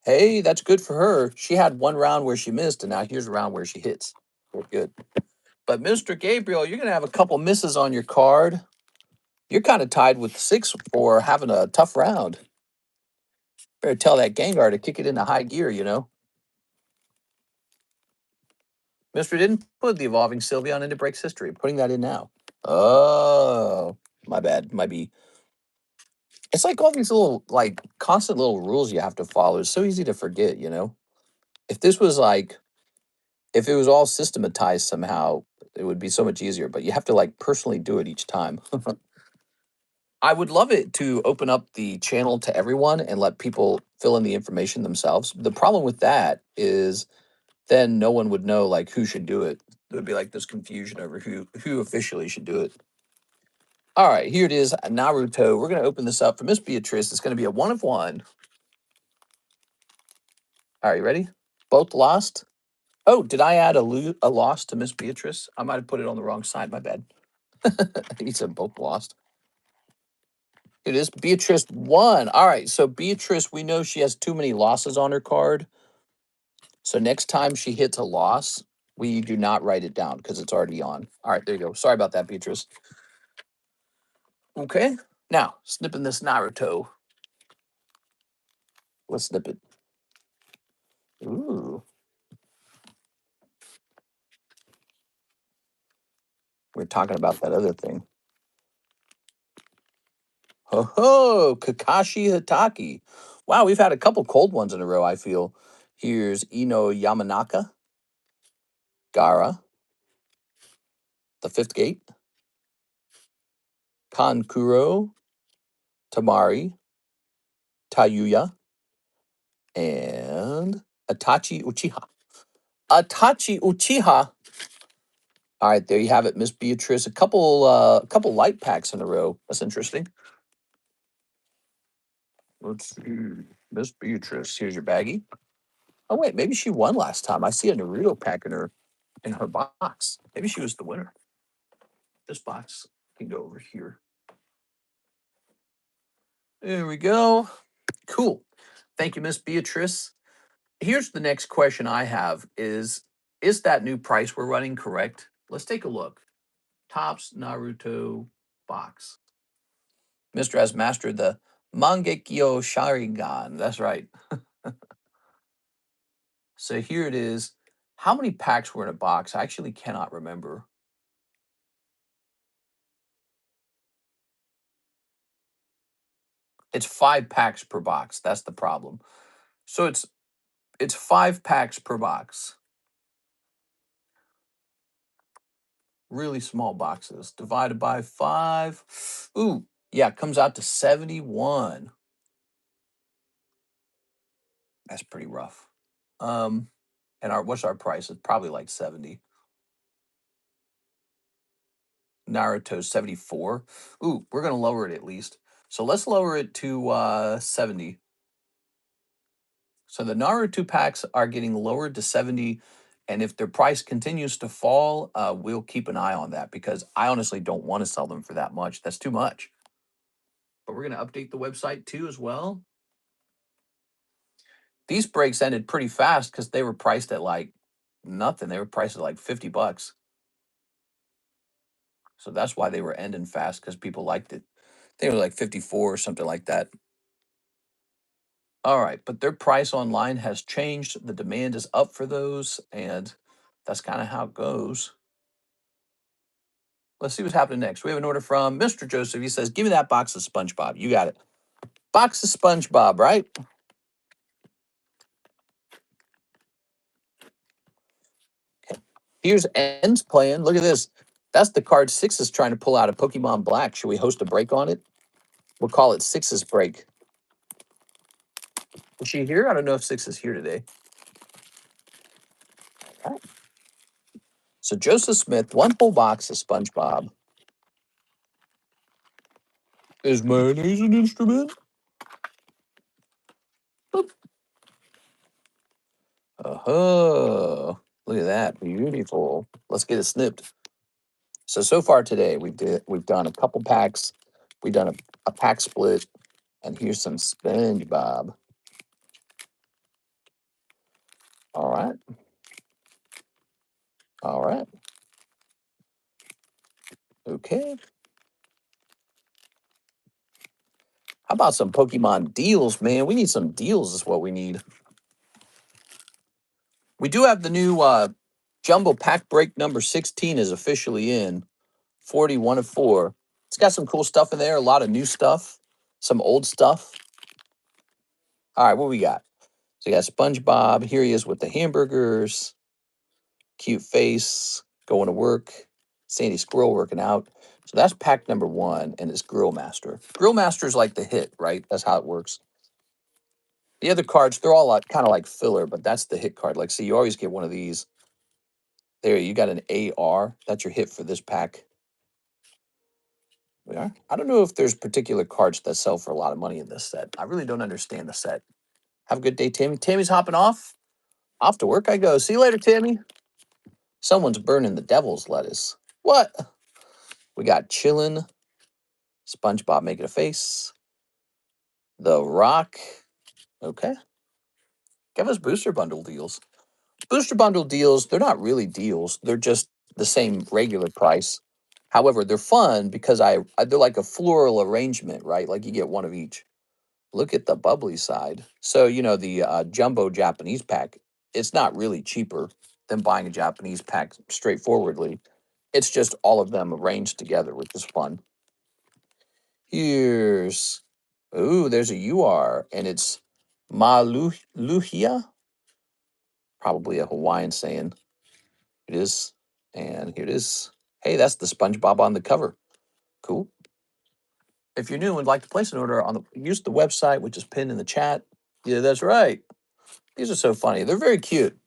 A: Hey, that's good for her. She had one round where she missed, and now here's a round where she hits. We're good. But Mr. Gabriel, you're going to have a couple misses on your card. You're kind of tied with 6 for having a tough round. Better tell that Gengar to kick it into high gear, you know. Mr. didn't put the Evolving Sylveon into Breaks history. Putting that in now. Oh, my bad. Might be. It's like all these little, like, constant little rules you have to follow. It's so easy to forget, you know. If this was like, if it was all systematized somehow, it would be so much easier. But you have to like personally do it each time. I would love it to open up the channel to everyone and let people fill in the information themselves. The problem with that is then no one would know like who should do it. There would be like this confusion over who officially should do it. All right, here it is, Naruto. We're going to open this up for Miss Beatrice. It's going to be a 1 of 1. All right, you ready? Both lost. Oh, did I add a loss to Miss Beatrice? I might have put it on the wrong side. My bad. He said both lost. It is Beatrice 1. All right, so Beatrice, we know she has too many losses on her card. So next time she hits a loss, we do not write it down because it's already on. All right, there you go. Sorry about that, Beatrice. Okay, now snipping this Naruto. Let's snip it. Ooh. We're talking about that other thing. Ho ho, Kakashi Hatake. Wow, we've had a couple cold ones in a row, I feel. Here's Ino Yamanaka, Gara, the Fifth Gate, Kankuro, Tamari, Tayuya, and Itachi Uchiha. Itachi Uchiha. All right, there you have it, Miss Beatrice. A couple light packs in a row. That's interesting. Let's see. Miss Beatrice. Here's your baggie. Oh wait, maybe she won last time. I see a Naruto pack in her box. Maybe she was the winner. This box can go over here. There we go. Cool. Thank you, Miss Beatrice. Here's the next question I have is that new price we're running correct? Let's take a look. Tops Naruto box. Mr. has mastered the Mangekyo Sharingan. That's right. So here it is. How many packs were in a box? I actually cannot remember. It's 5 packs per box. That's the problem. So it's 5 packs per box. Really small boxes divided by 5. Ooh, yeah, it comes out to 71. That's pretty rough. And what's our price? It's probably like 70. Naruto's 74. Ooh, we're gonna lower it at least. So let's lower it to 70. So the Naruto packs are getting lowered to 70. And if their price continues to fall, we'll keep an eye on that because I honestly don't want to sell them for that much. That's too much. But we're going to update the website too as well. These breaks ended pretty fast because they were priced at like nothing. They were priced at like $50. So that's why they were ending fast because people liked it. They were like 54 or something like that. All right, but their price online has changed. The demand is up for those, and that's kind of how it goes. Let's see what's happening next. We have an order from Mr. Joseph. He says, give me that box of SpongeBob. You got it. Box of SpongeBob, right? Here's Ends playing. Look at this. That's the card Six is trying to pull out of Pokemon Black. Should we host a break on it? We'll call it Six's break. Is she here? I don't know if Six is here today. All right. So Joseph Smith, one whole box of SpongeBob. Is mayonnaise an instrument? Uh-huh. Look at that. full. Let's get it snipped. So far today we've done a couple packs. We've done a pack split, and here's some Spongebob. All right. All right. Okay. How about some Pokemon deals, man? We need some deals is what we need. We do have the new Jumbo Pack Break number 16 is officially in. 41 of 4. It's got some cool stuff in there, a lot of new stuff, some old stuff. All right, what we got? So we got SpongeBob. Here he is with the hamburgers. Cute face, going to work. Sandy Squirrel working out. So that's pack number 1, and it's Grill Master. Grill Master is like the hit, right? That's how it works. The other cards, they're all like, kind of like filler, but that's the hit card. Like, see, you always get one of these. There, you got an AR. That's your hit for this pack. We are. I don't know if there's particular cards that sell for a lot of money in this set. I really don't understand the set. Have a good day, Tammy. Tammy's hopping off. Off to work I go. See you later, Tammy. Someone's burning the devil's lettuce. What? We got Chillin', SpongeBob making a face, The Rock. Okay. Give us booster bundle deals. Booster bundle deals, they're not really deals. They're just the same regular price. However, they're fun because they're like a floral arrangement, right? Like you get one of each. Look at the bubbly side. So, you know, the jumbo Japanese pack, it's not really cheaper than buying a Japanese pack straightforwardly. It's just all of them arranged together, which is fun. Here's, ooh, there's a UR, and it's Maluhia, probably a Hawaiian saying. It is, and here it is. Hey, that's the SpongeBob on the cover. Cool. If you're new and would like to place an order use the website, which is pinned in the chat. Yeah, that's right. These are so funny. They're very cute.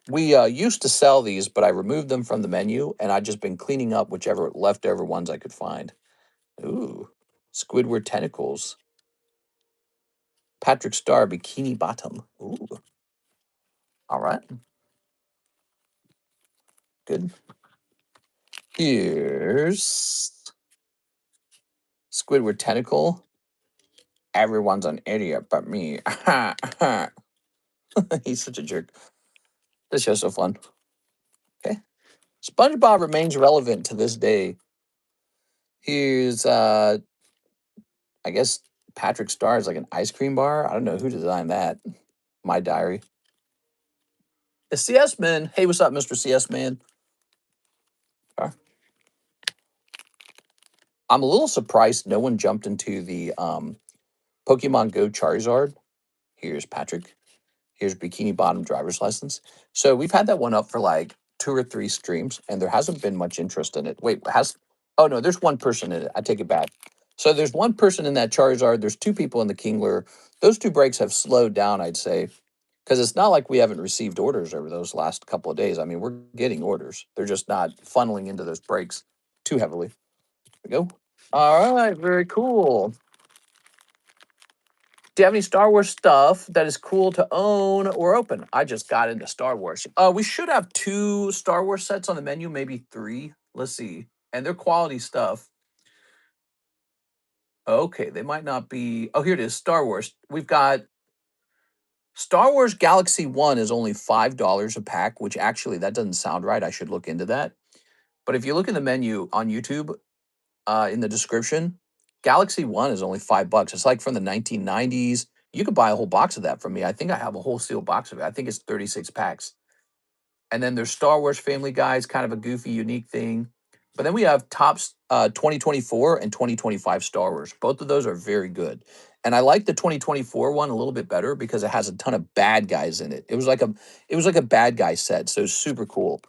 A: We used to sell these, but I removed them from the menu, and I've just been cleaning up whichever leftover ones I could find. Ooh, Squidward tentacles. Patrick Star bikini bottom. Ooh. All right. Good. Here's Squidward tentacle. Everyone's an idiot but me. He's such a jerk. This show's so fun. Okay. SpongeBob remains relevant to this day. Here's I guess Patrick Star is like an ice cream bar. I don't know who designed that. My diary. The CS Man. Hey, what's up, Mr. CS Man? Okay. I'm a little surprised no one jumped into the Pokemon Go Charizard. Here's Patrick. Here's Bikini Bottom driver's license. So we've had that one up for like 2 or 3 streams, and there hasn't been much interest in it. Wait, oh no, there's one person in it. I take it back. So there's one person in that Charizard. There's 2 people in the Kingler. Those 2 breaks have slowed down, I'd say, because it's not like we haven't received orders over those last couple of days. I mean, we're getting orders. They're just not funneling into those breaks too heavily. There we go. All right, very cool. Do you have any Star Wars stuff that is cool to own or open? I just got into Star Wars. We should have 2 Star Wars sets on the menu, maybe 3. Let's see. And they're quality stuff. Okay, they might not be. Oh, here it is. Star Wars. We've got Star Wars Galaxy 1 is only $5 a pack, which actually that doesn't sound right. I should look into that. But if you look in the menu on YouTube, in the description, Galaxy 1 is only $5. It's like from the 1990s. You could buy a whole box of that from me. I think I have a whole sealed box of it. I think it's 36 packs. And then there's Star Wars Family Guys, kind of a goofy, unique thing. But then we have Topps 2024 and 2025 Star Wars. Both of those are very good. And I like the 2024 one a little bit better because it has a ton of bad guys in it. It was like a bad guy set, so super cool.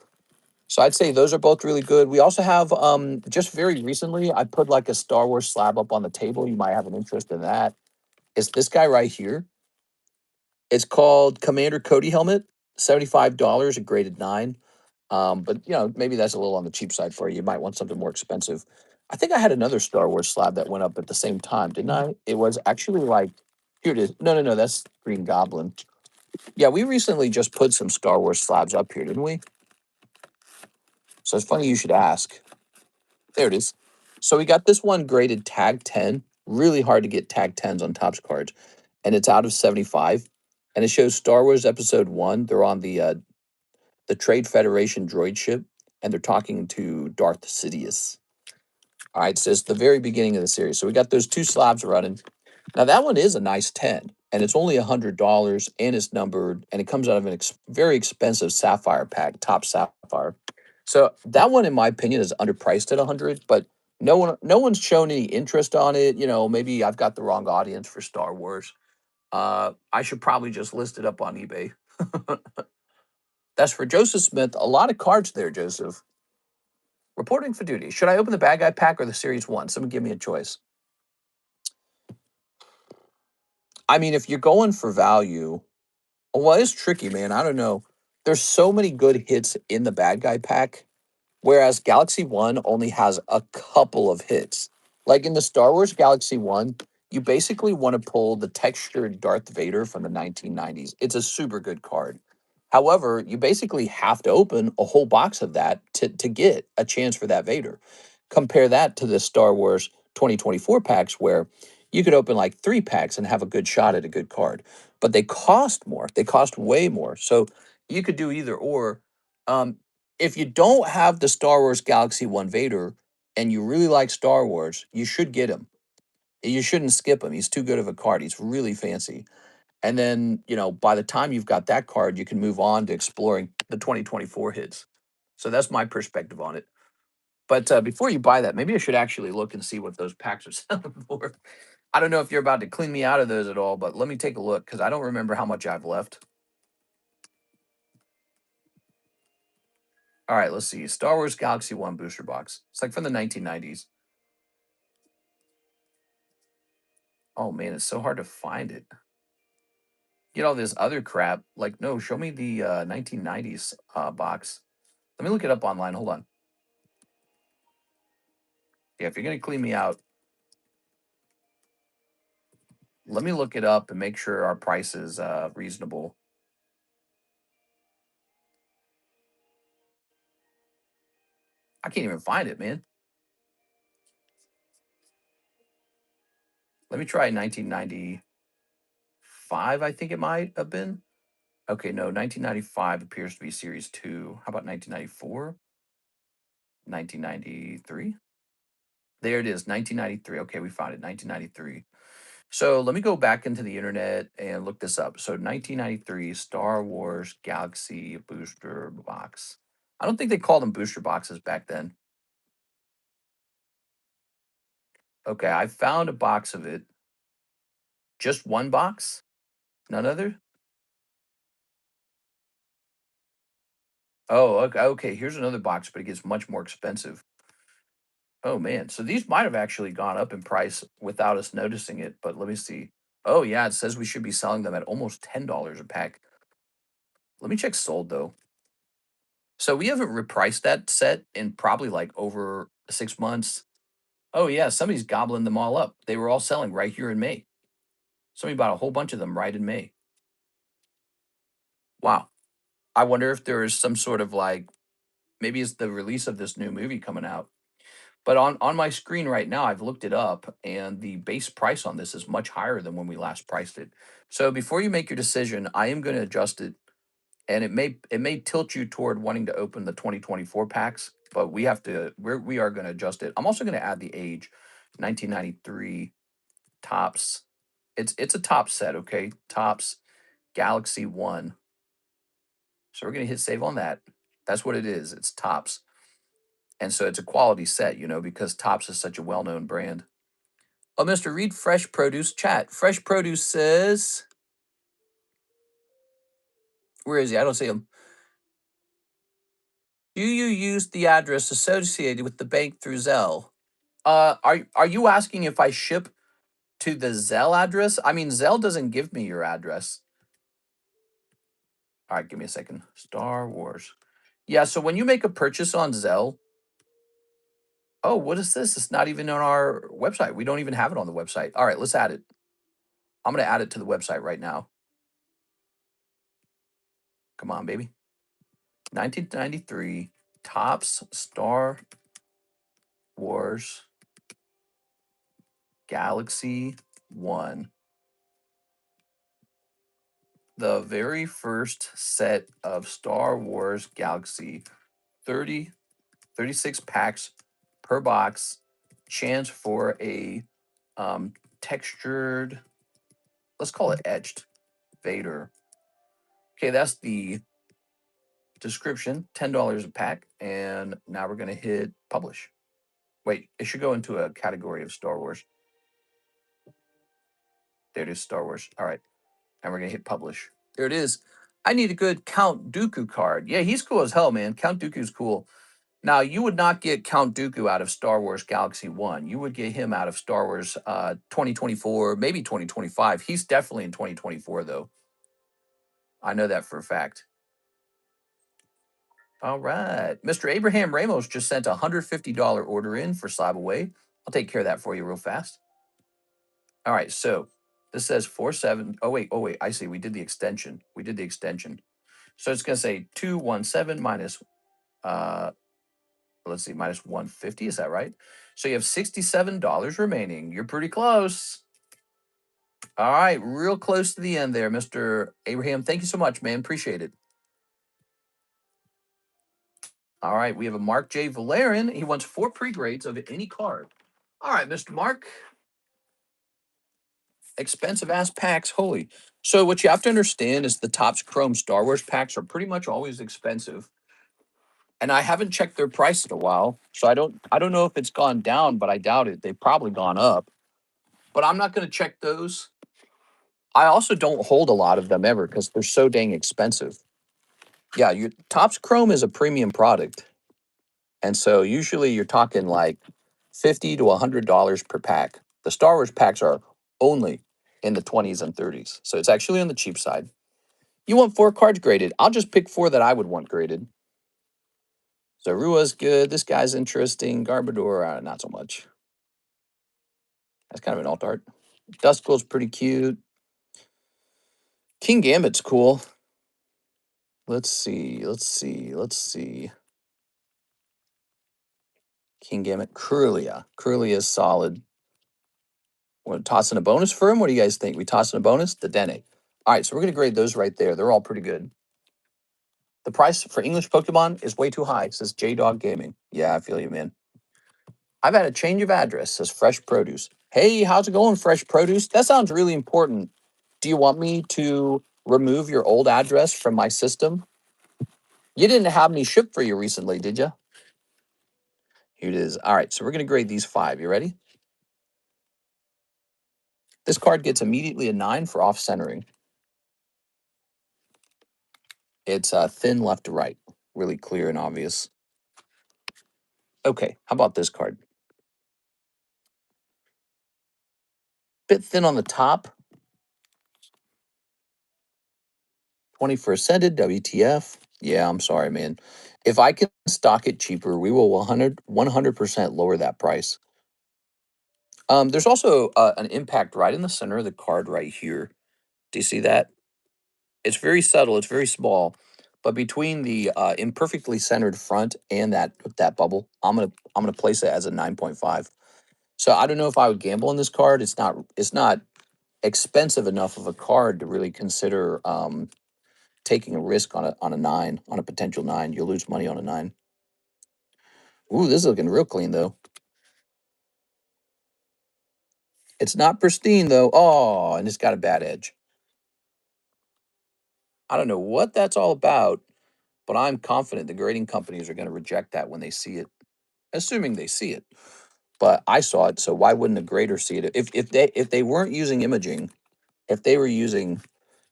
A: So I'd say those are both really good. We also have just very recently, I put like a Star Wars slab up on the table. You might have an interest in that. It's this guy right here. It's called Commander Cody helmet, $75, a graded 9. But you know, maybe that's a little on the cheap side for you. You might want something more expensive. I think I had another Star Wars slab that went up at the same time, didn't I? It was actually like, here it is. No, that's Green Goblin. Yeah, we recently just put some Star Wars slabs up here, didn't we? So it's funny you should ask. There it is. So we got this one graded tag 10. Really hard to get tag 10s on Topps cards. And it's out of 75. And it shows Star Wars Episode 1. They're on the Trade Federation droid ship, and they're talking to Darth Sidious. All right, so it's the very beginning of the series. So we got those two slabs running. Now that one is a nice 10, and it's only $100, and it's numbered, and it comes out of an very expensive sapphire pack, top sapphire. So that one, in my opinion, is underpriced at 100, but no one's shown any interest on it. You know, maybe I've got the wrong audience for Star Wars. I should probably just list it up on eBay. That's for Joseph Smith. A lot of cards there, Joseph. Reporting for duty. Should I open the bad guy pack or the series one? Someone give me a choice. I mean, if you're going for value, well, it's tricky, man. I don't know. There's so many good hits in the bad guy pack, whereas Galaxy One only has a couple of hits. Like in the Star Wars Galaxy One, you basically want to pull the textured Darth Vader from the 1990s. It's a super good card. However, you basically have to open a whole box of that to get a chance for that Vader. Compare that to the Star Wars 2024 packs where you could open like 3 packs and have a good shot at a good card. But they cost more. They cost way more. So you could do either or. If you don't have the Star Wars Galaxy One Vader and you really like Star Wars, you should get him. You shouldn't skip him. He's too good of a card. He's really fancy. And then, you know, by the time you've got that card, you can move on to exploring the 2024 hits. So that's my perspective on it. But before you buy that, maybe I should actually look and see what those packs are selling for. I don't know if you're about to clean me out of those at all, but let me take a look because I don't remember how much I've left. All right, let's see. Star Wars Galaxy One booster box. It's like from the 1990s. Oh man, it's so hard to find it. Get all this other crap. Like, no, show me the 1990s box. Let me look it up online. Hold on. Yeah, if you're gonna clean me out, let me look it up and make sure our price is reasonable. I can't even find it, man. Let me try 1995. I think it might have been. Okay, no, 1995 appears to be Series 2. How about 1994? 1993? There it is, 1993. Okay, we found it, 1993. So let me go back into the internet and look this up. So 1993 Star Wars Galaxy booster box. I don't think they called them booster boxes back then. Okay, I found a box of it. Just one box? None other? Oh, okay, okay. Here's another box, but it gets much more expensive. Oh man, so these might have actually gone up in price without us noticing it, but let me see. Oh yeah, it says we should be selling them at almost $10 a pack. Let me check sold though. So we haven't repriced that set in probably like over 6 months. Oh yeah, somebody's gobbling them all up. They were all selling right here in May. Somebody bought a whole bunch of them right in May. Wow. I wonder if there is some sort of like maybe it's the release of this new movie coming out. But on my screen right now, I've looked it up, and the base price on this is much higher than when we last priced it. So before you make your decision, I am going to adjust it, and it may tilt you toward wanting to open the 2024 packs, but we are going to adjust it. I'm also going to add the age, 1993 tops. It's a top set, okay? Tops Galaxy One. So we're going to hit save on that. That's what it is. It's tops. And so it's a quality set, you know, because Tops is such a well-known brand. Oh, Mr. Reed, Fresh Produce chat. Fresh Produce says, where is he? I don't see him. Do you use the address associated with the bank through Zelle? Are you asking if I ship to the Zelle address? I mean, Zelle doesn't give me your address. All right, give me a second. Star Wars. Yeah, so when you make a purchase on Zelle, oh, what is this? It's not even on our website. We don't even have it on the website. All right, let's add it. I'm going to add it to the website right now. Come on, baby. 1993 Topps Star Wars Galaxy 1. The very first set of Star Wars Galaxy 36 packs per box. Chance for a textured, let's call it etched Vader. Okay, that's the description. $10 a pack. And now we're going to hit publish. Wait, it should go into a category of Star Wars. There it is, Star Wars. All right. And we're going to hit publish. There it is. I need a good Count Dooku card. Yeah, he's cool as hell, man. Count Dooku's cool. Now, you would not get Count Dooku out of Star Wars Galaxy 1. You would get him out of Star Wars 2024, maybe 2025. He's definitely in 2024, though. I know that for a fact. All right. Mr. Abraham Ramos just sent a $150 order in for Slab Away. I'll take care of that for you real fast. All right, so this says 47. Oh, wait. I see. We did the extension. So it's going to say 217 minus let's see, minus 150. Is that right? So you have $67 remaining. You're pretty close. All right, real close to the end there, Mr. Abraham. Thank you so much, man. Appreciate it. All right, we have a Mark J. Valerian. He wants 4 pre-grades of any card. All right, Mr. Mark. Expensive ass packs, holy. So what you have to understand is the Topps Chrome Star Wars packs are pretty much always expensive. And I haven't checked their price in a while, so I don't know if it's gone down, but I doubt it. They've probably gone up. But I'm not going to check those. I also don't hold a lot of them ever because they're so dang expensive. Yeah, your Topps Chrome is a premium product. And so usually you're talking like $50 to $100 per pack. The Star Wars packs are only in the 20s and 30s. So it's actually on the cheap side. You want 4 cards graded. I'll just pick 4 that I would want graded. So Rua's good. This guy's interesting. Garbador, not so much. That's kind of an alt art. Duskull's pretty cute. King Gambit's cool. Let's see. King Gambit. Corellia. Corellia is solid. Want to toss in a bonus for him? What do you guys think? We toss in a bonus? The Dene. All right, so we're going to grade those right there. They're all pretty good. The price for English Pokemon is way too high, says J-Dog Gaming. Yeah, I feel you, man. I've had a change of address, says Fresh Produce. Hey, how's it going, Fresh Produce? That sounds really important. Do you want me to remove your old address from my system? You didn't have me ship for you recently, did you? Here it is. All right, so we're going to grade these 5. You ready? This card gets immediately a 9 for off-centering. It's thin left to right. Really clear and obvious. Okay, how about this card? Bit thin on the top. 20 for Ascended, WTF. Yeah, I'm sorry, man. If I can stock it cheaper, we will 100% lower that price. There's also an impact right in the center of the card right here. Do you see that? It's very subtle. It's very small. But between the imperfectly centered front and that bubble, I'm gonna place it as a 9.5. So I don't know if I would gamble on this card. It's not expensive enough of a card to really consider taking a risk on a 9, on a potential 9. You'll lose money on a 9. Ooh, this is looking real clean though. It's not pristine though. Oh, and it's got a bad edge. I don't know what that's all about, but I'm confident the grading companies are going to reject that when they see it, assuming they see it. But I saw it, so why wouldn't a grader see it? If they weren't using imaging, if they were using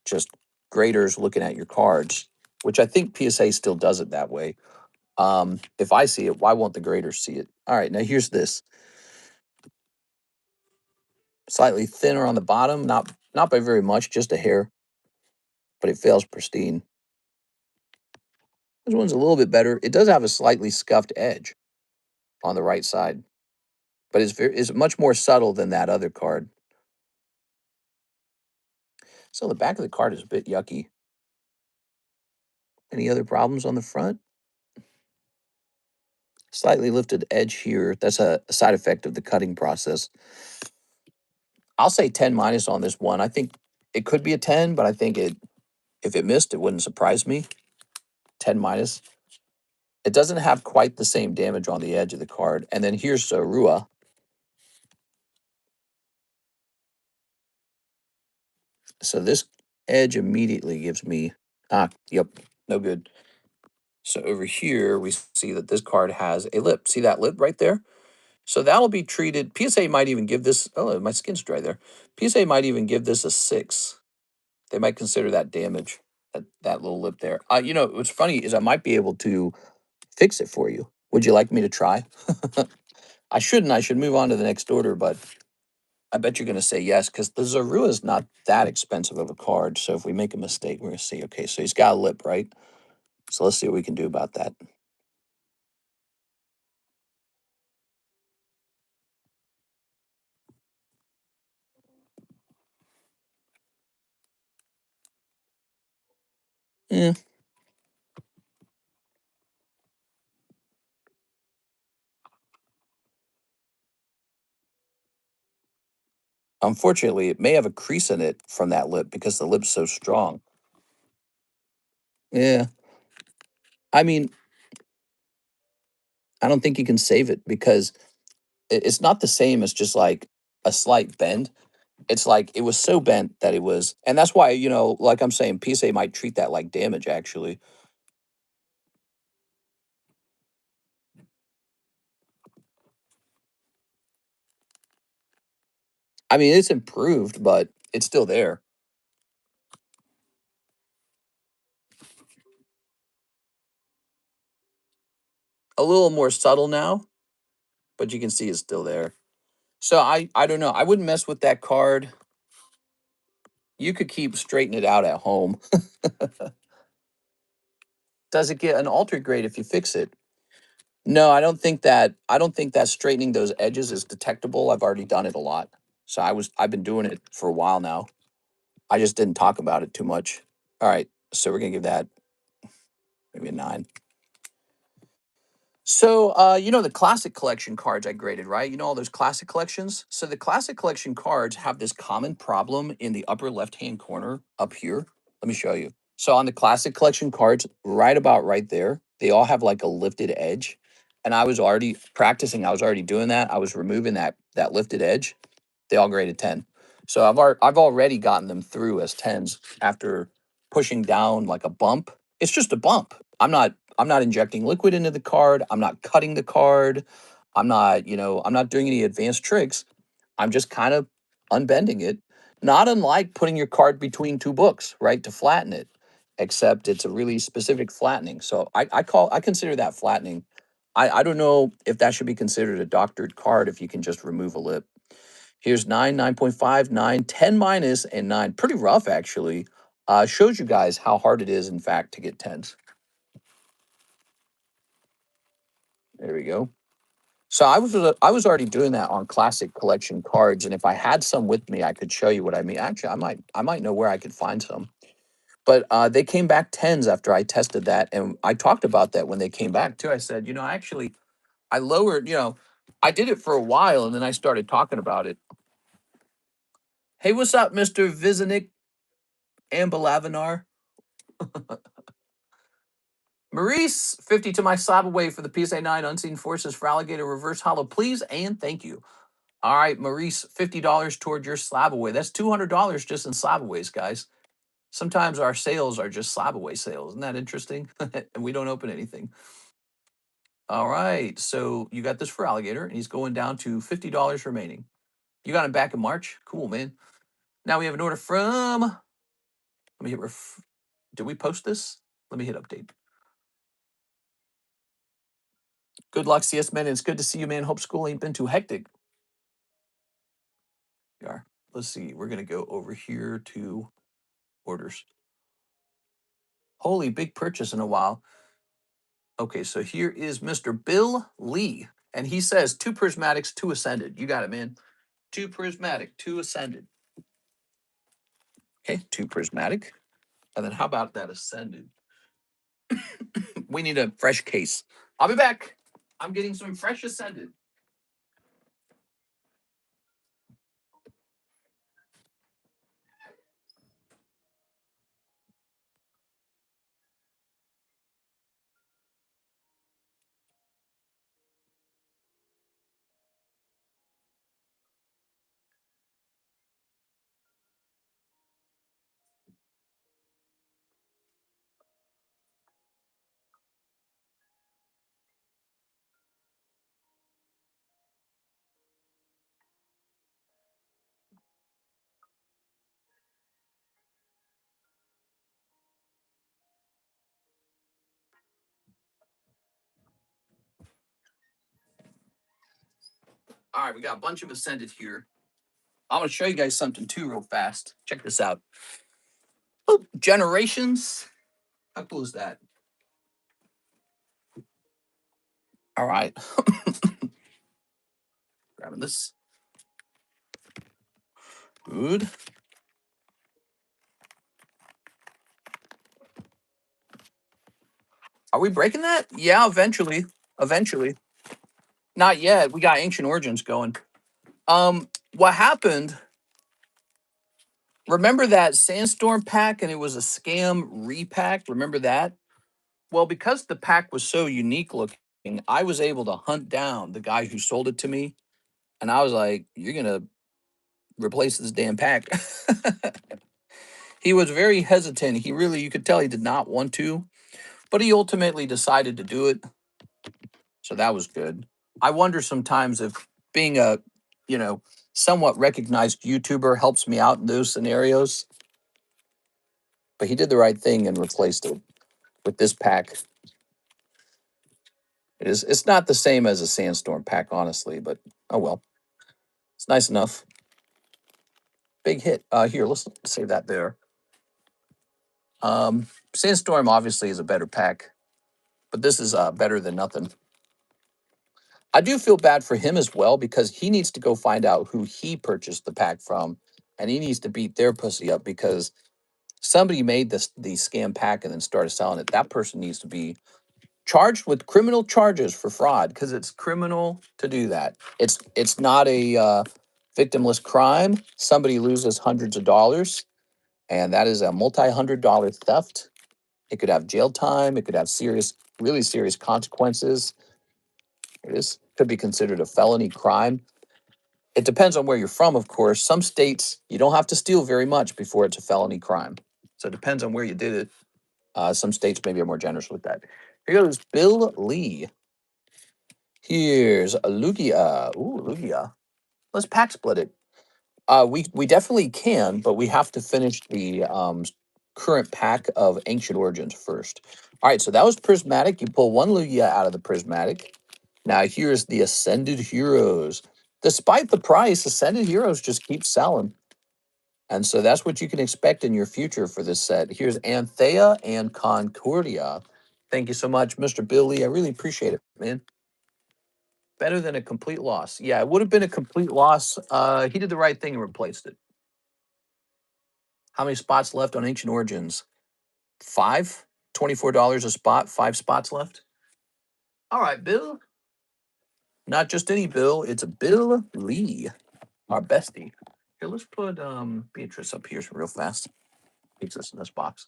A: just graders looking at your cards, which I think PSA still does it that way. If I see it, why won't the graders see it? All right, now here's this. Slightly thinner on the bottom, not by very much, just a hair, but it fails pristine. This one's a little bit better. It does have a slightly scuffed edge on the right side, but it's much more subtle than that other card. So the back of the card is a bit yucky. Any other problems on the front? Slightly lifted edge here. That's a side effect of the cutting process. I'll say 10 minus on this one. I think it could be a 10, but I think if it missed, it wouldn't surprise me. 10 minus. It doesn't have quite the same damage on the edge of the card. And then here's Rua. So this edge immediately gives me, yep, no good. So over here, we see that this card has a lip. See that lip right there? So that'll be treated. PSA might even give this, oh, my skin's dry there. PSA might even give this a 6. They might consider that damage, that little lip there. You know, what's funny is I might be able to fix it for you. Would you like me to try? I shouldn't. I should move on to the next order, but I bet you're going to say yes because the Zorua is not that expensive of a card. So if we make a mistake, we're going to see, okay, so he's got a lip, right? So let's see what we can do about that. Yeah. Unfortunately, it may have a crease in it from that lip because the lip's so strong. Yeah. I mean, I don't think you can save it because it's not the same as just like a slight bend. It's like it was so bent that it was, and that's why, you know, like I'm saying, PSA might treat that like damage actually. I mean, it's improved, but it's still there. A little more subtle now, but you can see it's still there. So I don't know. I wouldn't mess with that card. You could keep straightening it out at home. Does it get an altered grade if you fix it? No, I don't think that straightening those edges is detectable. I've already done it a lot. So I've been doing it for a while now. I just didn't talk about it too much. All right. So we're gonna give that maybe a 9. So, you know, the classic collection cards I graded, right? You know, all those classic collections. So, the classic collection cards have this common problem in the upper left hand corner up here. Let me show you. So, on the classic collection cards, right about right there, they all have like a lifted edge. And I was already practicing, I was already doing that. I was removing that lifted edge. They all graded 10. So, I've already gotten them through as 10s after pushing down like a bump. It's just a bump. I'm not injecting liquid into the card. I'm not cutting the card. I'm not, you know, I'm not doing any advanced tricks. I'm just kind of unbending it. Not unlike putting your card between two books, right, to flatten it, except it's a really specific flattening. So I consider that flattening. I don't know if that should be considered a doctored card if you can just remove a lip. Here's 9, 9.5, 9, 10 minus, and 9. Pretty rough, actually. Shows you guys how hard it is, in fact, to get 10s. There we go. So I was already doing that on classic collection cards, and if I had some with me, I could show you what I mean. Actually, I might know where I could find some. But they came back 10s after I tested that, and I talked about that when they came back too. I said, you know, actually, I lowered, you know, I did it for a while, and then I started talking about it. Hey, what's up, Mister Vizanik Ambalavinar? Maurice, 50 to my slab away for the PSA 9 Unseen Forces for Alligator Reverse Hollow. Please and thank you. All right, Maurice, $50 toward your slab away. That's $200 just in slab aways, guys. Sometimes our sales are just slab away sales. Isn't that interesting? And we don't open anything. All right, so you got this for alligator, and he's going down to $50 remaining. You got him back in March. Cool, man. Now we have an order from. Let me hit. Did we post this? Let me hit update. Good luck, CS man. It's good to see you, man. Hope school ain't been too hectic. We are. Let's see. We're gonna go over here to orders. Holy big purchase in a while. Okay, so here is Mr. Bill Lee, and he says 2 prismatics, 2 ascended. You got it, man. 2 prismatic, 2 ascended. Okay, 2 prismatic. And then how about that ascended? We need a fresh case. I'll be back. I'm getting some fresh Ascended. All right, we got a bunch of Ascended here. I'm gonna show you guys something too, real fast. Check this out. Oh, Generations. How cool is that? All right. Grabbing this. Good. Are we breaking that? Yeah, eventually. Eventually. Not yet. We got Ancient Origins going. What happened? Remember that Sandstorm pack and it was a scam repack? Remember that? Well, because the pack was so unique looking, I was able to hunt down the guy who sold it to me. And I was like, you're going to replace this damn pack. He was very hesitant. He really, you could tell he did not want to, but he ultimately decided to do it. So that was good. I wonder sometimes if being a, you know, somewhat recognized YouTuber helps me out in those scenarios. But he did the right thing and replaced it with this pack. It's not the same as a Sandstorm pack, honestly, but oh well. It's nice enough. Big hit. Here, let's save that there. Sandstorm obviously is a better pack, but this is better than nothing. I do feel bad for him as well because he needs to go find out who he purchased the pack from, and he needs to beat their pussy up because somebody made the scam pack and then started selling it. That person needs to be charged with criminal charges for fraud because it's criminal to do that. It's not a victimless crime. Somebody loses hundreds of dollars, and that is a multi-$100 theft. It could have jail time. It could have serious, really serious consequences. It is could be considered a felony crime. It depends on where you're from, of course. Some states you don't have to steal very much before it's a felony crime. So it depends on where you did it. Some states maybe are more generous with that. Here goes Bill Lee. Here's a Lugia. Ooh, Lugia. Let's pack split it. We definitely can, but we have to finish the current pack of Ancient Origins first. All right, so that was Prismatic. You pull one Lugia out of the Prismatic. Now here's the Ascended Heroes. Despite the price, Ascended Heroes just keep selling. And so that's what you can expect in your future for this set. Here's Anthea and Concordia. Thank you so much, Mr. Billy. I really appreciate it, man. Better than a complete loss. Yeah, it would have been a complete loss. He did the right thing and replaced it. How many spots left on Ancient Origins? 5? $24 a spot, 5 spots left. All right, Bill. Not just any Bill, it's a Bill Lee, our bestie. Here, let's put Beatrice up here real fast. Takes us in this box.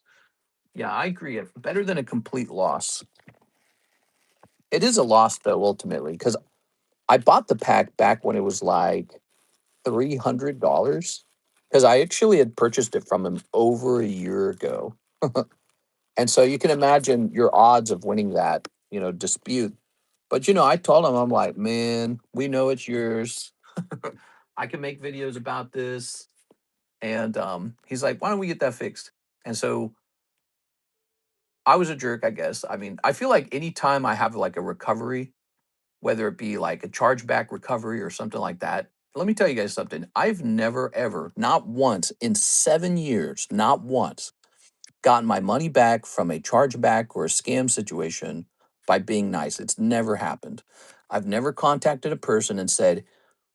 A: Yeah, I agree. Better than a complete loss. It is a loss, though, ultimately, because I bought the pack back when it was like $300 because I actually had purchased it from him over a year ago. And so you can imagine your odds of winning that, dispute. But, I told him, I'm like, man, we know it's yours. I can make videos about this. And he's like, why don't we get that fixed? And so I was a jerk, I guess. I mean, I feel like anytime I have like a recovery, whether it be like a chargeback recovery or something like that, let me tell you guys something. I've never, ever, not once in 7 years, not once, gotten my money back from a chargeback or a scam situation by being nice. It's never happened. I've never contacted a person and said,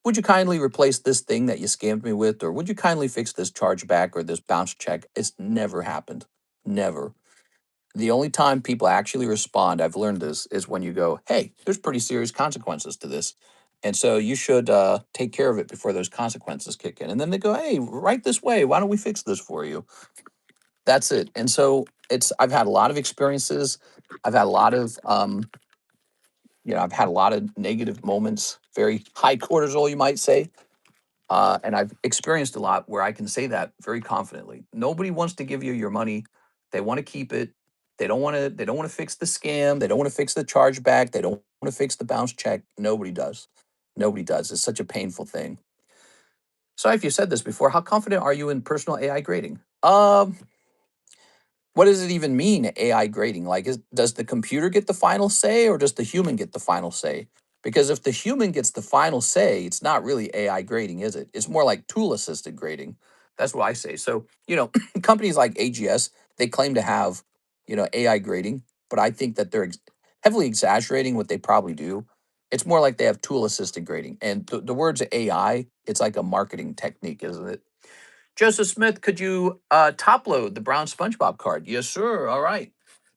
A: would you kindly replace this thing that you scammed me with? Or would you kindly fix this chargeback or this bounce check? It's never happened. Never. the only time people actually respond, I've learned this, is when you go, hey, there's pretty serious consequences to this. And so you should take care of it before those consequences kick in. And then they go, hey, right this way. Why don't we fix this for you? That's it. And so I've had a lot of experiences. I've had a lot of, I've had a lot of negative moments, very high cortisol, you might say. And I've experienced a lot where I can say that very confidently. Nobody wants to give you your money. They want to keep it. They don't want to. They don't want to fix the scam. They don't want to fix the chargeback. They don't want to fix the bounce check. Nobody does. Nobody does. It's such a painful thing. So, if you said this before, how confident are you in personal AI grading? What does it even mean, AI grading? Like, does the computer get the final say or does the human get the final say? Because if the human gets the final say, it's not really AI grading, is it? It's more like tool assisted grading. That's what I say. So, companies like AGS, they claim to have, AI grading, but I think that they're heavily exaggerating what they probably do. It's more like they have tool assisted grading. And the words AI, it's like a marketing technique, isn't it? Joseph Smith, could you top load the brown SpongeBob card? Yes, sir. All right.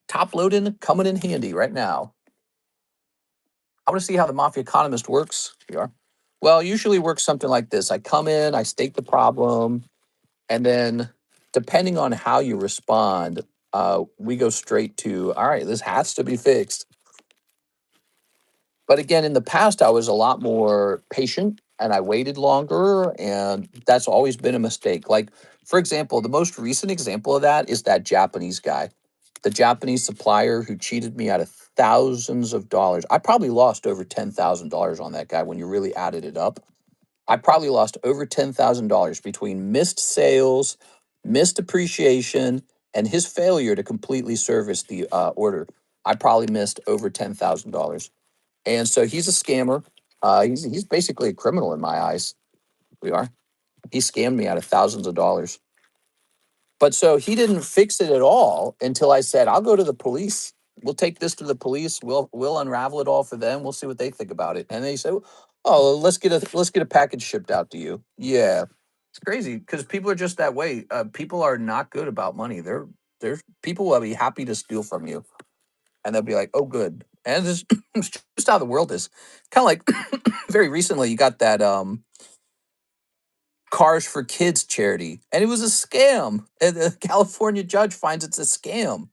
A: Top loading, coming in handy right now. I want to see how the Mafia Economist works. Here we are. Well, usually works something like this. I come in, I state the problem, and then depending on how you respond, we go straight to, all right, this has to be fixed. But again, in the past, I was a lot more patient and I waited longer, and that's always been a mistake. Like, for example, the most recent example of that is that Japanese guy, the Japanese supplier who cheated me out of thousands of dollars. I probably lost over $10,000 on that guy when you really added it up. I probably lost over $10,000 between missed sales, missed appreciation, and his failure to completely service the order. I probably missed over $10,000. And so he's a scammer. He's basically a criminal in my eyes. We are. He scammed me out of thousands of dollars. But so he didn't fix it at all until I said, "I'll go to the police. We'll take this to the police. We'll unravel it all for them. We'll see what they think about it." And they said, "Oh, let's get a package shipped out to you." Yeah, it's crazy because people are just that way. People are not good about money. They're people will be happy to steal from you, and they'll be like, "Oh, good." And it's just how the world is. Kind of like very recently, you got that Cars for Kids charity, and it was a scam. And the California judge finds it's a scam.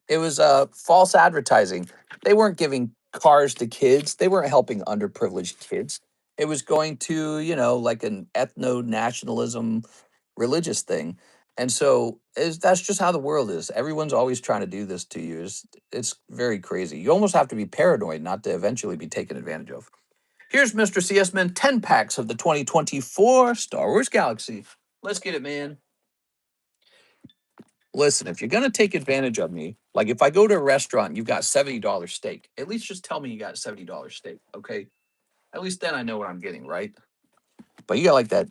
A: It was false advertising. They weren't giving cars to kids. They weren't helping underprivileged kids. It was going to, like an ethno nationalism religious thing. And so that's just how the world is. Everyone's always trying to do this to you. It's very crazy. You almost have to be paranoid not to eventually be taken advantage of. Here's Mr. CS Man 10 packs of the 2024 Star Wars Galaxy. Let's get it, man. Listen, if you're going to take advantage of me, like if I go to a restaurant and you've got $70 steak, at least just tell me you got $70 steak, okay? At least then I know what I'm getting, right? But you got like that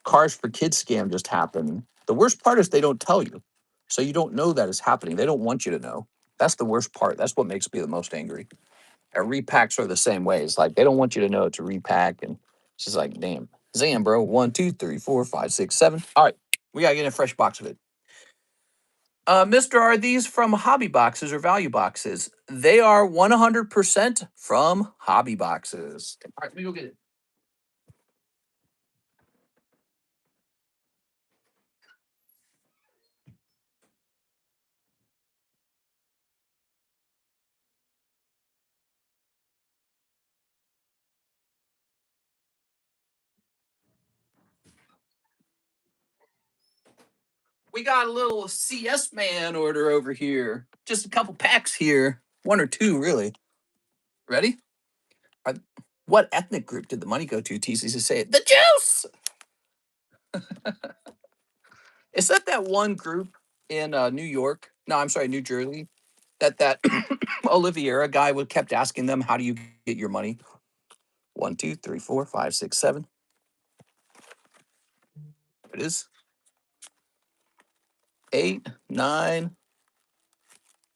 A: Cars for Kids scam just happened. The worst part is they don't tell you. So you don't know that it's happening. They don't want you to know. That's the worst part. That's what makes me the most angry. Repacks are the same way. It's like they don't want you to know it's a repack, and it's just like, damn, Zam, bro. 1, 2, 3, 4, 5, 6, 7. All right, we gotta get a fresh box of it. Mister, are these from hobby boxes or value boxes? They are 100% from hobby boxes. All right, let me go get it. We got a little CS man order over here. Just a couple packs here, one or two, really. Ready? Are- what ethnic group did the money go to? TCC say it. The juice. Is that one group in New York? No, I'm sorry, New Jersey. That Oliviera guy would kept asking them, "How do you get your money?" 1, 2, 3, 4, 5, 6, 7. It is 8, 9,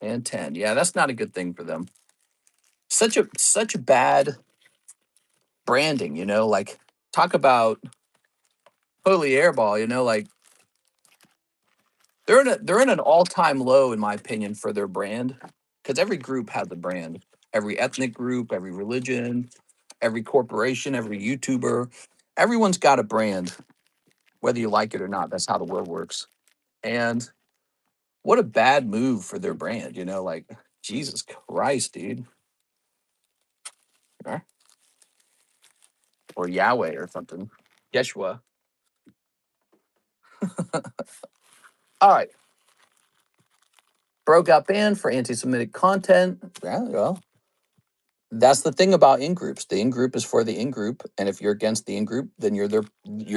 A: and 10. Yeah, that's not a good thing for them. Such a bad branding. Like talk about totally airball. Like they're in an all-time low, in my opinion, for their brand. Because every group has a brand. Every ethnic group, every religion, every corporation, every YouTuber, everyone's got a brand, whether you like it or not. That's how the world works. And what a bad move for their brand, you know, like Jesus Christ, dude. Huh? Or Yahweh or something. Yeshua. All right. Broke out banned for anti-Semitic content. Yeah, well, that's the thing about in groups. The in group is for the in group, and if you're against the in group, then you're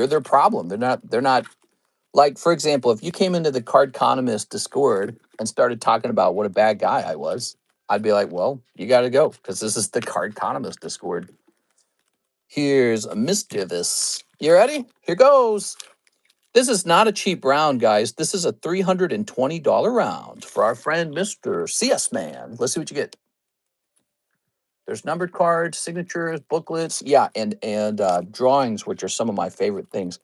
A: their problem. They're not like, for example, if you came into the Cardconomist Discord and started talking about what a bad guy I was, I'd be like, well, you got to go because this is the Cardconomist Discord. Here's a mischievous. You ready? Here goes. This is not a cheap round, guys. This is a $320 round for our friend Mr. CS Man. Let's see what you get. There's numbered cards, signatures, booklets, yeah, and drawings, which are some of my favorite things.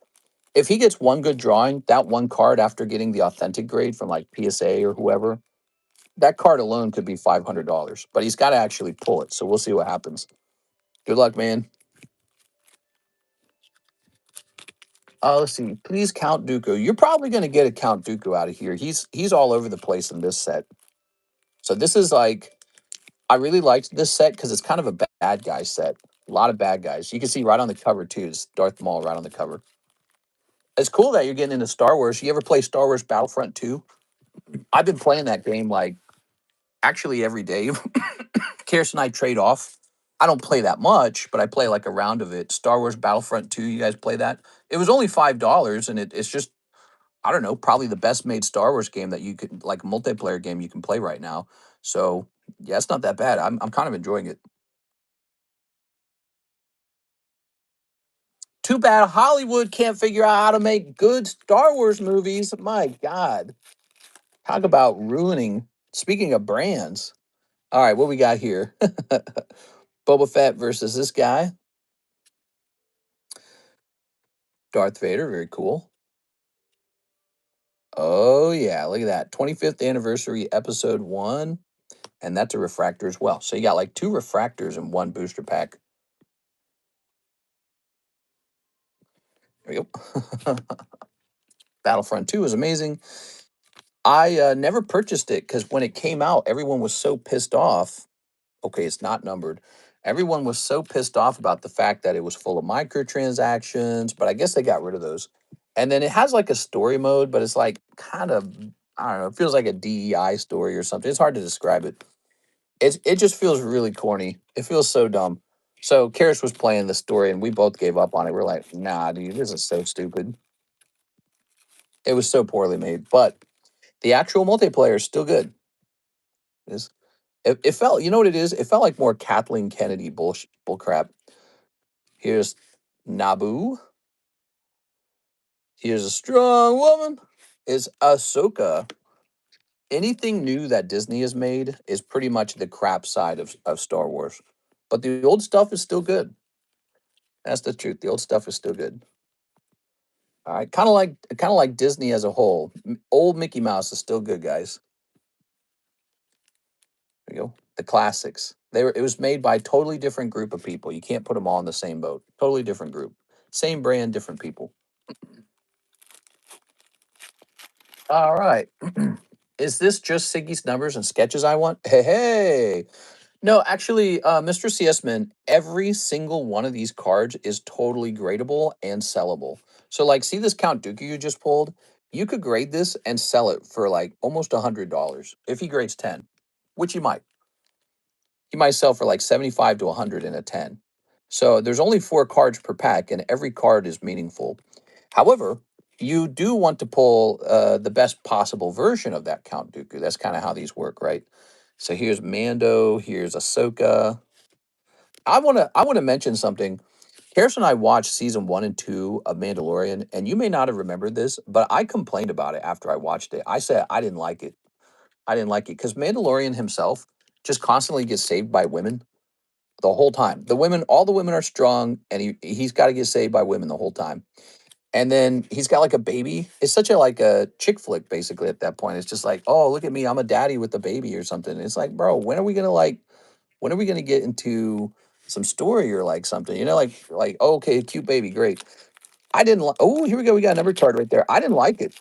A: If he gets one good drawing, that one card after getting the authentic grade from like PSA or whoever, that card alone could be $500. But he's got to actually pull it, so we'll see what happens. Good luck, man. Let's see. Please Count Dooku. You're probably going to get a Count Dooku out of here. He's all over the place in this set. So this is like, I really liked this set because it's kind of a bad guy set. A lot of bad guys. You can see right on the cover too. It's Darth Maul right on the cover. It's cool that you're getting into Star Wars. You ever play Star Wars Battlefront 2? I've been playing that game like actually every day. Karis and I trade off. I don't play that much, but I play like a round of it. Star Wars Battlefront 2, you guys play that? It was only $5 and it's just, I don't know, probably the best made Star Wars game that you could, like a multiplayer game you can play right now. So yeah, it's not that bad. I'm kind of enjoying it. Too bad Hollywood can't figure out how to make good Star Wars movies. My God. Talk about ruining. Speaking of brands. All right, what we got here? Boba Fett versus this guy. Darth Vader, very cool. Oh, yeah, look at that. 25th anniversary, episode 1. And that's a refractor as well. So you got like 2 refractors in one booster pack. There we go. Battlefront 2 is amazing. I never purchased it because when it came out, everyone was so pissed off. Okay, it's not numbered. Everyone was so pissed off about the fact that it was full of microtransactions, but I guess they got rid of those. And then it has like a story mode, but it's like kind of, I don't know, it feels like a DEI story or something. It's hard to describe it. It just feels really corny. It feels so dumb. So Karis was playing the story and we both gave up on it. We're like, nah, dude, this is so stupid. It was so poorly made. But the actual multiplayer is still good. It felt, you know what it is? It felt like more Kathleen Kennedy bull crap. Here's Naboo. Here's a strong woman. Is Ahsoka. Anything new that Disney has made is pretty much the crap side of Star Wars. But the old stuff is still good. That's the truth. The old stuff is still good. All right, kind of like Disney as a whole. Old Mickey Mouse is still good, guys. There you go. The classics. It was made by a totally different group of people. You can't put them all in the same boat. Totally different group. Same brand, different people. All right. Is this just Siggy's numbers and sketches I want? Hey, hey. No, actually, Mr. CSman, every single one of these cards is totally gradable and sellable. So, like, see this Count Dooku you just pulled? You could grade this and sell it for like almost $100 if he grades 10, which he might. He might sell for like 75 to 100 in a 10. So there's only 4 cards per pack, and every card is meaningful. However, you do want to pull the best possible version of that Count Dooku. That's kind of how these work, right? So here's Mando, here's Ahsoka. I want to mention something. Harrison and I watched season 1 and 2 of Mandalorian, and you may not have remembered this, but I complained about it after I watched it. I said I didn't like it. I didn't like it because Mandalorian himself just constantly gets saved by women the whole time. All the women are strong, and he's got to get saved by women the whole time. And then he's got like a baby. It's such a like a chick flick basically at that point. It's just like, oh, look at me, I'm a daddy with a baby or something. It's like, bro, when are we gonna get into some story or like something? You know, like oh, okay, cute baby, great. I didn't like. Oh, here we go. We got a number card right there. I didn't like it.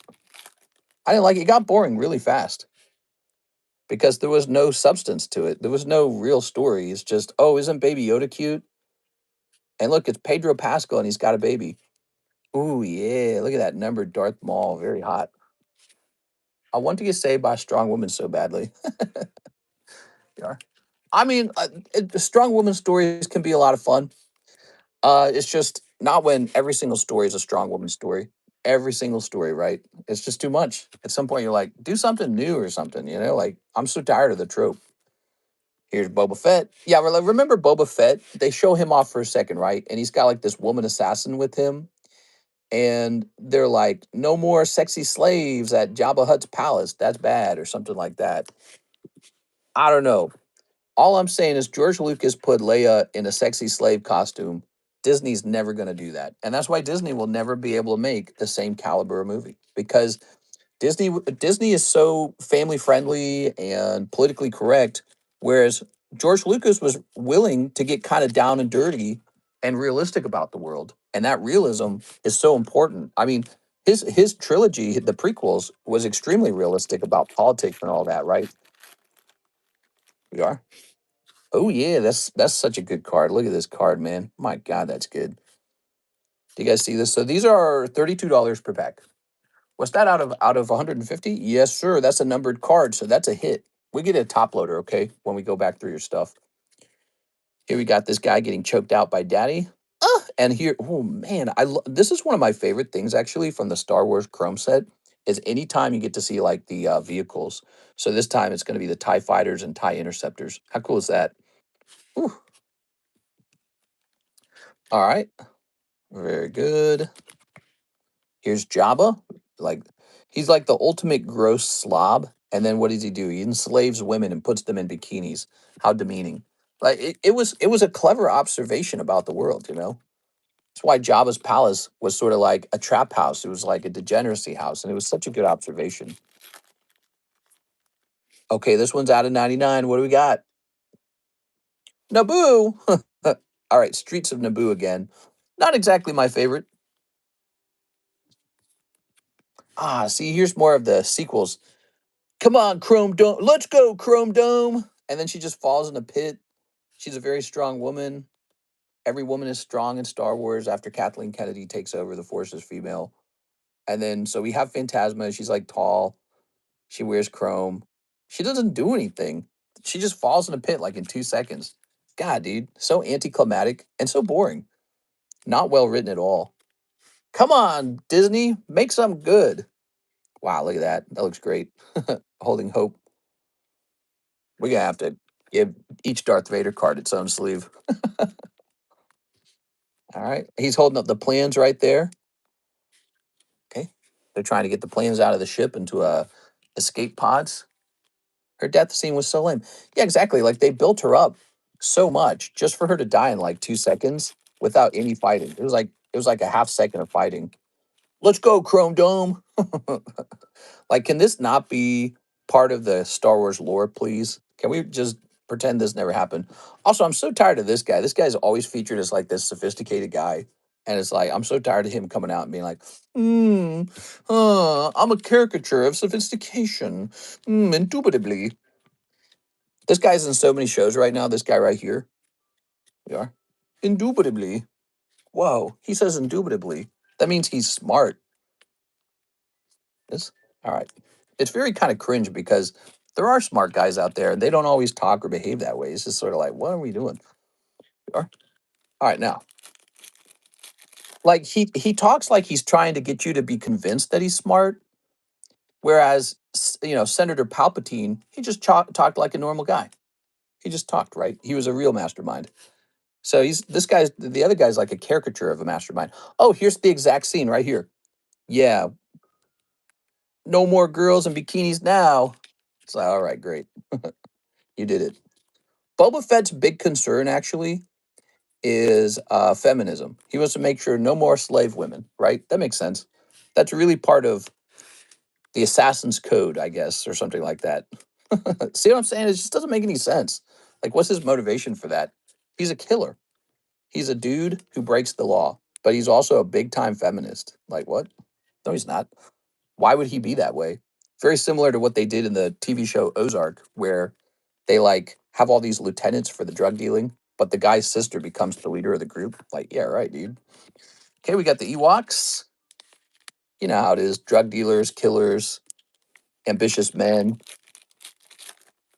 A: I didn't like it. It got boring really fast because there was no substance to it. There was no real story. It's just, oh, isn't Baby Yoda cute? And look, it's Pedro Pascal and he's got a baby. Ooh, yeah. Look at that number, Darth Maul. Very hot. I want to get saved by a strong woman so badly. Yeah. I mean, strong woman stories can be a lot of fun. It's just not when every single story is a strong woman story. Every single story, right? It's just too much. At some point, you're like, do something new or something, you know? Like, I'm so tired of the trope. Here's Boba Fett. Yeah, remember Boba Fett? They show him off for a second, right? And he's got like this woman assassin with him. And they're like, no more sexy slaves at Jabba Hutt's palace. That's bad, or something like that. I don't know. All I'm saying is George Lucas put Leia in a sexy slave costume. Disney's never going to do that. And that's why Disney will never be able to make the same caliber of movie because Disney is so family friendly and politically correct, whereas George Lucas was willing to get kind of down and dirty and realistic about the world. And that realism is so important. I mean, his trilogy, the prequels, was extremely realistic about politics and all that, right? We are. Oh yeah, that's such a good card. Look at this card, man. My God, that's good. Do you guys see this? So these are $32 per pack. What's that out of 150? Yes, sir. That's a numbered card, so that's a hit. We get a top loader, okay, when we go back through your stuff. Here we got this guy getting choked out by daddy. And here, oh man, this is one of my favorite things actually from the Star Wars Chrome set is anytime you get to see like the vehicles. So this time it's going to be the TIE fighters and TIE interceptors. How cool is that? Whew. All right, very good. Here's Jabba. Like he's like the ultimate gross slob. And then what does he do? He enslaves women and puts them in bikinis. How demeaning. Like it was a clever observation about the world, you know? That's why Jabba's palace was sort of like a trap house. It was like a degeneracy house. And it was such a good observation. Okay, this one's out of 99. What do we got? Naboo. All right, Streets of Naboo again. Not exactly my favorite. Ah, see, here's more of the sequels. Come on, Chrome Dome. Let's go, Chrome Dome. And then she just falls in a pit. She's a very strong woman. Every woman is strong in Star Wars after Kathleen Kennedy takes over. The Force is female. And then, so we have Phantasma. She's like tall. She wears chrome. She doesn't do anything. She just falls in a pit like in 2 seconds. God, dude. So anticlimactic and so boring. Not well written at all. Come on, Disney. Make something good. Wow, look at that. That looks great. Holding hope. We're gonna have to give each Darth Vader card its own sleeve. All right. He's holding up the plans right there. Okay. They're trying to get the plans out of the ship into escape pods. Her death scene was so lame. Yeah, exactly. Like they built her up so much just for her to die in like 2 seconds without any fighting. It was like a half second of fighting. Let's go, Chrome Dome. Like, can this not be part of the Star Wars lore, please? Can we just pretend this never happened? Also, I'm so tired of this guy. This guy's always featured as like this sophisticated guy. And it's like, I'm so tired of him coming out and being like, I'm a caricature of sophistication. Indubitably. This guy's in so many shows right now. This guy right here. We are. Indubitably. Whoa. He says indubitably. That means he's smart. This. All right. It's very kind of cringe because there are smart guys out there and they don't always talk or behave that way. It's just sort of like, what are we doing? We are. All right, now. Like he talks like he's trying to get you to be convinced that he's smart, whereas Senator Palpatine, he just talked like a normal guy. He just talked, right? He was a real mastermind. So the other guy's like a caricature of a mastermind. Oh, here's the exact scene right here. Yeah, no more girls in bikinis now. It's like, all right, great. You did it. Boba Fett's big concern actually is feminism. He wants to make sure no more slave women, right? That makes sense. That's really part of the Assassin's Code, I guess, or something like that. See what I'm saying? It just doesn't make any sense. Like, what's his motivation for that? He's a killer. He's a dude who breaks the law, but he's also a big time feminist. Like, what? No, he's not. Why would he be that way? Very similar to what they did in the TV show Ozark, where they like have all these lieutenants for the drug dealing, but the guy's sister becomes the leader of the group. Like, yeah, right, dude. Okay, we got the Ewoks. You know how it is: drug dealers, killers, ambitious men.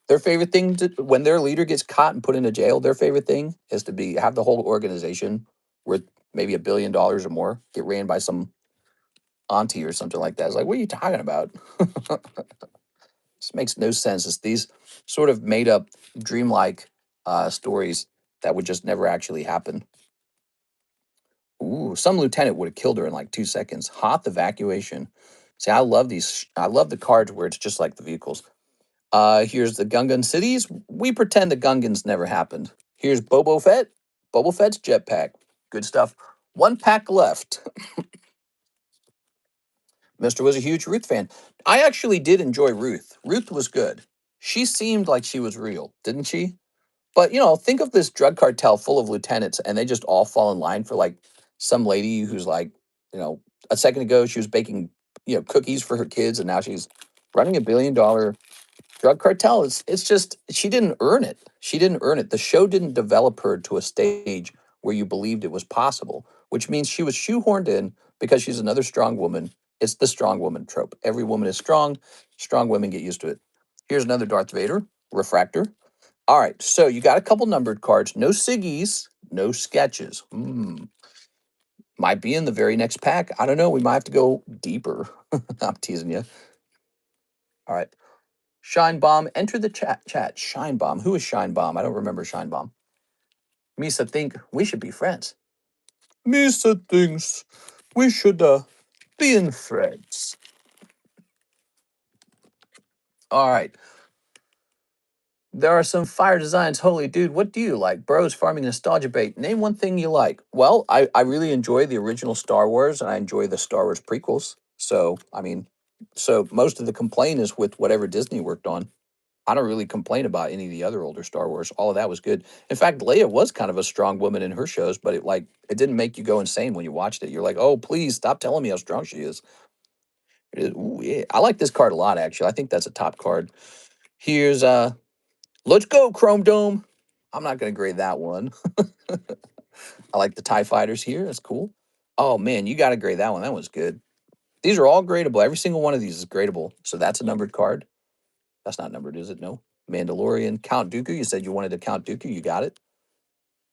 A: Their favorite thing to, when their leader gets caught and put into jail, their favorite thing is to be have the whole organization worth maybe $1 billion or more get ran by some auntie or something like that. It's like, what are you talking about? This makes no sense. It's these sort of made up, dreamlike stories that would just never actually happen. Ooh, some lieutenant would have killed her in like 2 seconds. Hoth evacuation. See, I love these. I love the cards where it's just like the vehicles. Here's the Gungan cities. We pretend the Gungans never happened. Here's Boba Fett. Boba Fett's jetpack. Good stuff. One pack left. Mister was a huge Ruth fan. I actually did enjoy Ruth. Ruth was good. She seemed like she was real, didn't she? But think of this drug cartel full of lieutenants, and they just all fall in line for like some lady who's like, you know, a second ago she was baking, cookies for her kids, and now she's running $1 billion drug cartel. It's just she didn't earn it. She didn't earn it. The show didn't develop her to a stage where you believed it was possible, which means she was shoehorned in because she's another strong woman. It's the strong woman trope. Every woman is strong. Strong women get used to it. Here's another Darth Vader refractor. All right, so you got a couple numbered cards. No Siggies, no sketches. Might be in the very next pack. I don't know. We might have to go deeper. I'm teasing you. All right. Shine Bomb, enter the chat. Shine Bomb. Who is Shine Bomb? I don't remember Shine Bomb. Misa think we should be friends. Misa thinks we should be in friends. All right. There are some fire designs. Holy dude, what do you like? Bros farming nostalgia bait. Name one thing you like. Well, I really enjoy the original Star Wars, and I enjoy the Star Wars prequels. So, so most of the complaint is with whatever Disney worked on. I don't really complain about any of the other older Star Wars. All of that was good. In fact, Leia was kind of a strong woman in her shows, but it didn't make you go insane when you watched it. You're like, oh, please stop telling me how strong she is. Ooh, yeah. I like this card a lot, actually. I think that's a top card. Here's let's go, Chrome Dome. I'm not gonna grade that one. I like the TIE fighters here. That's cool. Oh man, you gotta grade that one. That one's good. These are all gradable. Every single one of these is gradable. So that's a numbered card. That's not numbered, is it? No. Mandalorian, Count Dooku. You said you wanted to Count Dooku. You got it.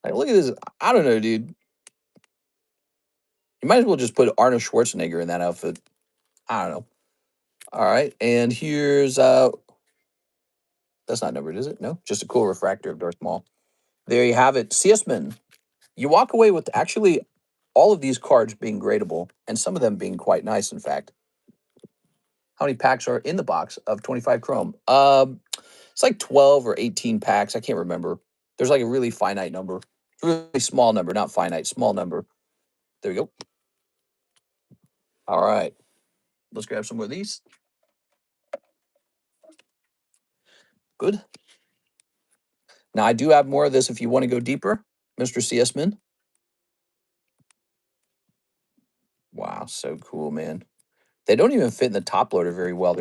A: Like, look at this. I don't know, dude. You might as well just put Arnold Schwarzenegger in that outfit. I don't know. All right. And here's that's not numbered, is it? No. Just a cool refractor of Darth Maul. There you have it. CSman. You walk away with actually all of these cards being gradable and some of them being quite nice, in fact. How many packs are in the box of 25 Chrome? It's like 12 or 18 packs. I can't remember. There's like a really finite number. It's a really small number, not finite, small number. There we go. All right. Let's grab some more of these. Good. Now, I do have more of this if you want to go deeper, Mr. CSman. Wow, so cool, man. They don't even fit in the top loader very well.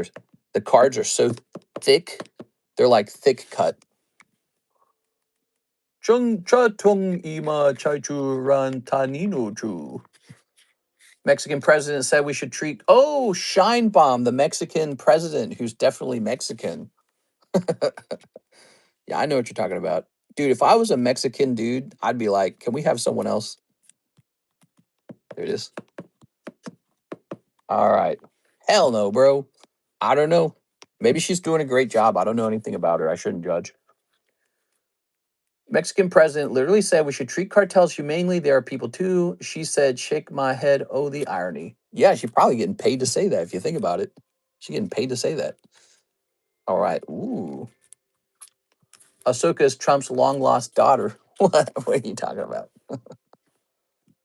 A: The cards are so thick. They're like thick cut. Chung cha tung ima chai chu ran tanino chu. Mexican president said we should treat. Oh, Shine Bomb, the Mexican president who's definitely Mexican. Yeah, I know what you're talking about. Dude, if I was a Mexican dude, I'd be like, can we have someone else? There it is. All right. Hell no, bro. I don't know. Maybe she's doing a great job. I don't know anything about her. I shouldn't judge. Mexican president literally said we should treat cartels humanely. There are people too. She said, shake my head. Oh, the irony. Yeah, she's probably getting paid to say that if you think about it. She's getting paid to say that. All right. Ooh. Ahsoka is Trump's long lost daughter. What are you talking about?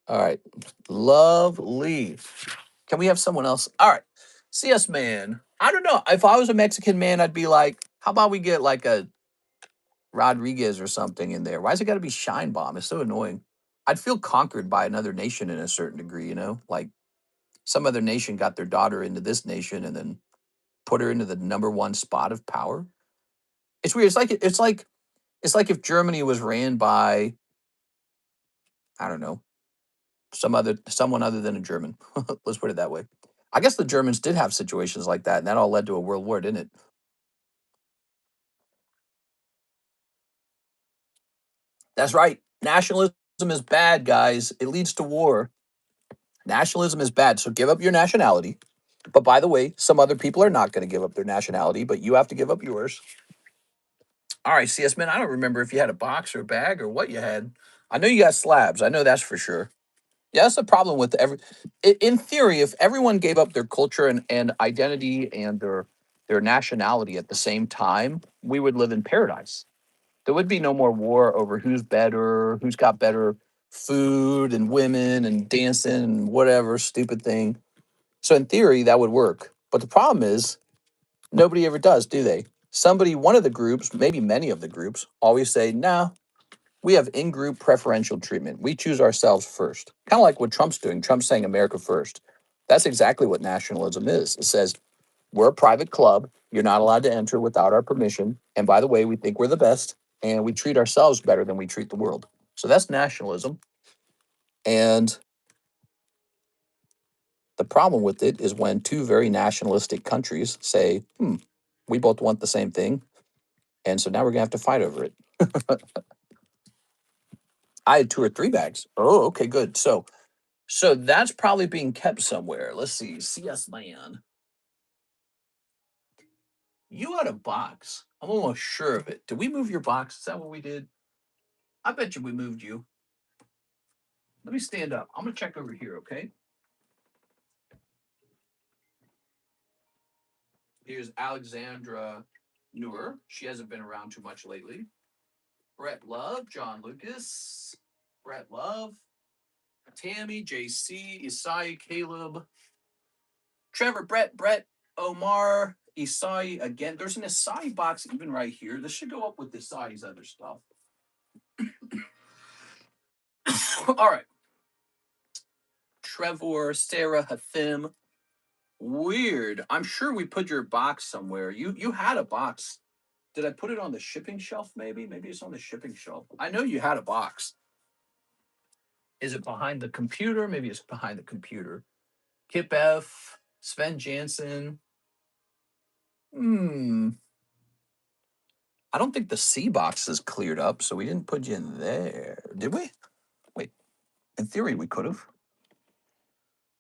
A: All right. Lovely. Can we have someone else? All right. CS man. I don't know. If I was a Mexican man, I'd be like, how about we get like a Rodriguez or something in there? Why's it got to be Shine Bomb? It's so annoying. I'd feel conquered by another nation in a certain degree, you know? Like some other nation got their daughter into this nation and then put her into the number one spot of power. It's weird. It's like if Germany was ran by, I don't know, someone other than a German. Let's put it that way. I guess the Germans did have situations like that, and that all led to a world war, didn't it? That's right. Nationalism is bad, guys. It leads to war. Nationalism is bad. So give up your nationality. But by the way, some other people are not going to give up their nationality, but you have to give up yours. All right, CS man, I don't remember if you had a box or a bag or what you had. I know you got slabs. I know that's for sure. Yeah, that's the problem with in theory, if everyone gave up their culture and identity and their nationality at the same time, we would live in paradise. There would be no more war over who's better, who's got better food and women and dancing and whatever stupid thing. So in theory, that would work. But the problem is nobody ever does, do they? One of the groups, maybe many of the groups, always say, "No, we have in-group preferential treatment. We choose ourselves first." Kind of like what Trump's doing. Trump's saying America first. That's exactly what nationalism is. It says we're a private club. You're not allowed to enter without our permission. And by the way, we think we're the best and we treat ourselves better than we treat the world. So that's nationalism. And the problem with it is when two very nationalistic countries say, we both want the same thing. And so now we're going to have to fight over it. I had 2 or 3 bags. Oh, okay, good. So that's probably being kept somewhere. Let's see. CS man. You had a box. I'm almost sure of it. Did we move your box? Is that what we did? I bet you we moved you. Let me stand up. I'm gonna check over here, okay? Here's Alexandra Newer. She hasn't been around too much lately. Brett Love, John Lucas, Brett Love, Tammy, JC, Isai, Caleb, Trevor, Brett, Omar, Isai again. There's an Isai box even right here. This should go up with Isai's other stuff. All right. Trevor, Sarah, Hathim. Weird. I'm sure we put your box somewhere. You had a box. Did I put it on the shipping shelf? Maybe it's on the shipping shelf. I know you had a box. Is it behind the computer? Maybe it's behind the computer. Kip F, Sven Jansen. Hmm. I don't think the C box is cleared up, so we didn't put you in there, did we? Wait. In theory, we could have.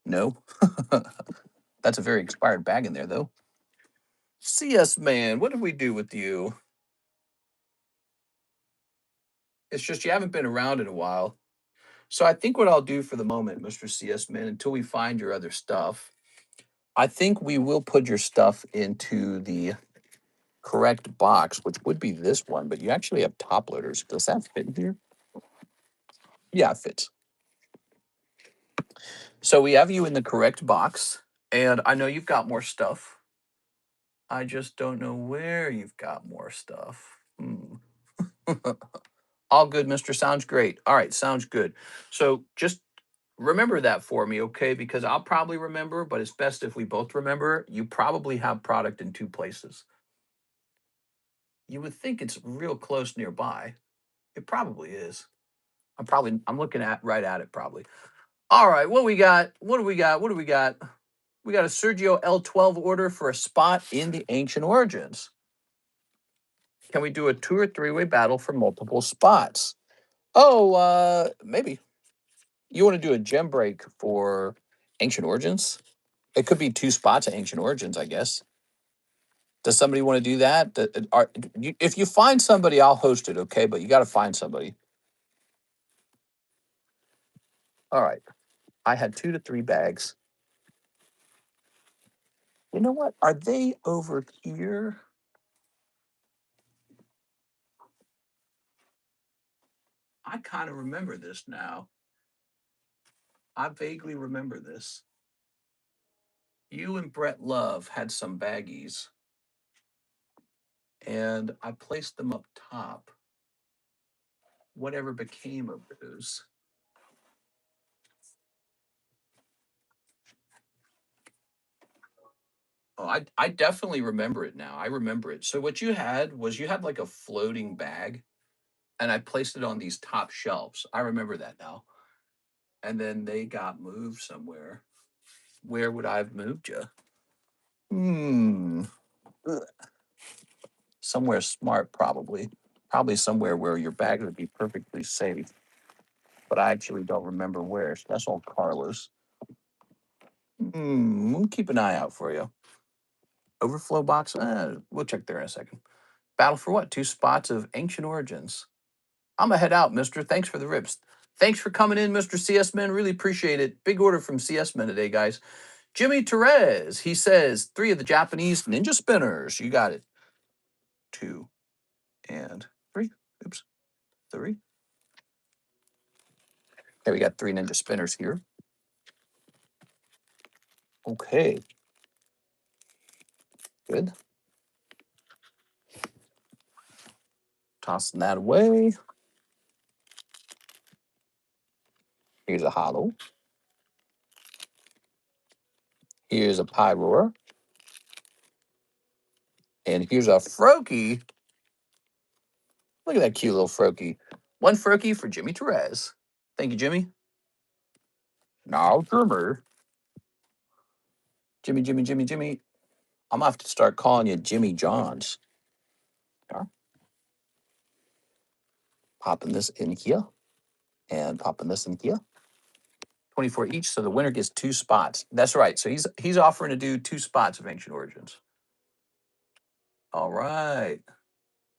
A: No. That's a very expired bag in there, though. CS man, what did we do with you? It's just you haven't been around in a while. So I think what I'll do for the moment, Mr. CS man, until we find your other stuff, I think we will put your stuff into the correct box, which would be this one, but you actually have top loaders. Does that fit in here? Yeah, it fits. So we have you in the correct box, and I know you've got more stuff. I just don't know where you've got more stuff. All good, Mister. Sounds great. All right, sounds good. So just remember that for me, okay? Because I'll probably remember, but it's best if we both remember. You probably have product in 2 places. You would think it's real close nearby. It probably is. I'm looking at right at it probably. All right, what we got? What do we got? What do we got? We got a Sergio L12 order for a spot in the Ancient Origins. Can we do a 2 or 3 way battle for multiple spots? Oh, maybe. You want to do a gem break for Ancient Origins? It could be 2 spots at Ancient Origins, I guess. Does somebody want to do that? If you find somebody, I'll host it, okay? But you got to find somebody. All right. I had 2 to 3 bags. You know what? Are they over here? I kind of remember this now. I vaguely remember this. You and Brett Love had some baggies, and I placed them up top. Whatever became of those? Oh, I definitely remember it now. I remember it. So what you had was you had like a floating bag, and I placed it on these top shelves. I remember that now. And then they got moved somewhere. Where would I have moved you? Hmm. Ugh. Somewhere smart, probably. Probably somewhere where your bag would be perfectly safe. But I actually don't remember where. So that's all Carlos. We'll keep an eye out for you. Overflow box. We'll check there in a second. Battle for what? 2 spots of ancient origins. I'm gonna head out, mister. Thanks for the rips. Thanks for coming in, Mr. CS Man. Really appreciate it. Big order from CS Man today, guys. Jimmy Therese, he says 3 of the Japanese ninja spinners. You got it. 2 and 3. Oops. 3. Okay, we got 3 ninja spinners here. Okay. Good. Tossing that away. Here's a hollow. Here's a pyroar. And here's a Froakie. Look at that cute little Froakie. 1 Froakie for Jimmy Therese. Thank you, Jimmy. Now, Drummer. Jimmy, Jimmy, Jimmy, Jimmy. I'm gonna have to start calling you Jimmy Johns. Yeah. Popping this in here and popping this in here. 24 each, so the winner gets 2 spots. That's right. So he's offering to do 2 spots of Ancient Origins. All right.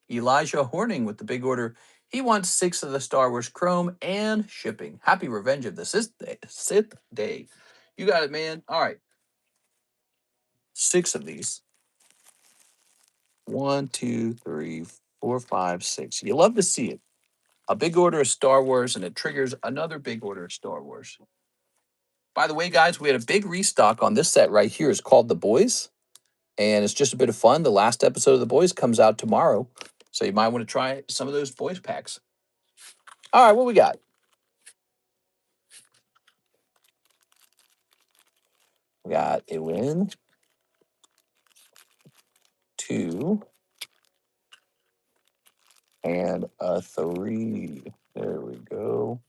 A: Elijah Horning with the big order. He wants 6 of the Star Wars Chrome and shipping. Happy Revenge of the Sith Day. You got it, man. All right. 6 of these. 1, 2, 3, 4, 5, 6. You love to see it. A big order of Star Wars, and it triggers another big order of Star Wars. By the way, guys, we had a big restock on this set right here. It's called The Boys, and it's just a bit of fun. The last episode of The Boys comes out tomorrow, so you might want to try some of those Boys packs. All right, what we got? We got a win, 2, and a 3. There we go.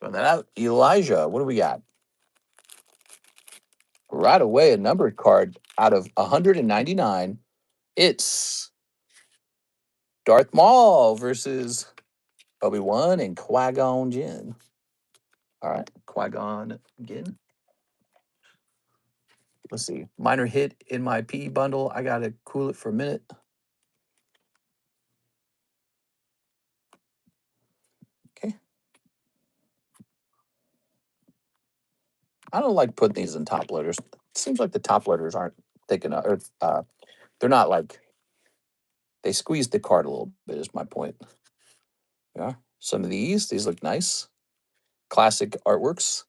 A: Run that out. Elijah, what do we got? Right away, a numbered card out of 199. It's Darth Maul versus Obi-Wan and Qui-Gon Jinn. All right, Qui-Gon Jinn. Let's see. Minor hit in my PE bundle. I got to cool it for a minute. Okay. I don't like putting these in top loaders. It seems like the top loaders aren't thick enough. Or, they're not like, they squeeze the card a little bit is my point. Yeah. Some of these look nice. Classic artworks.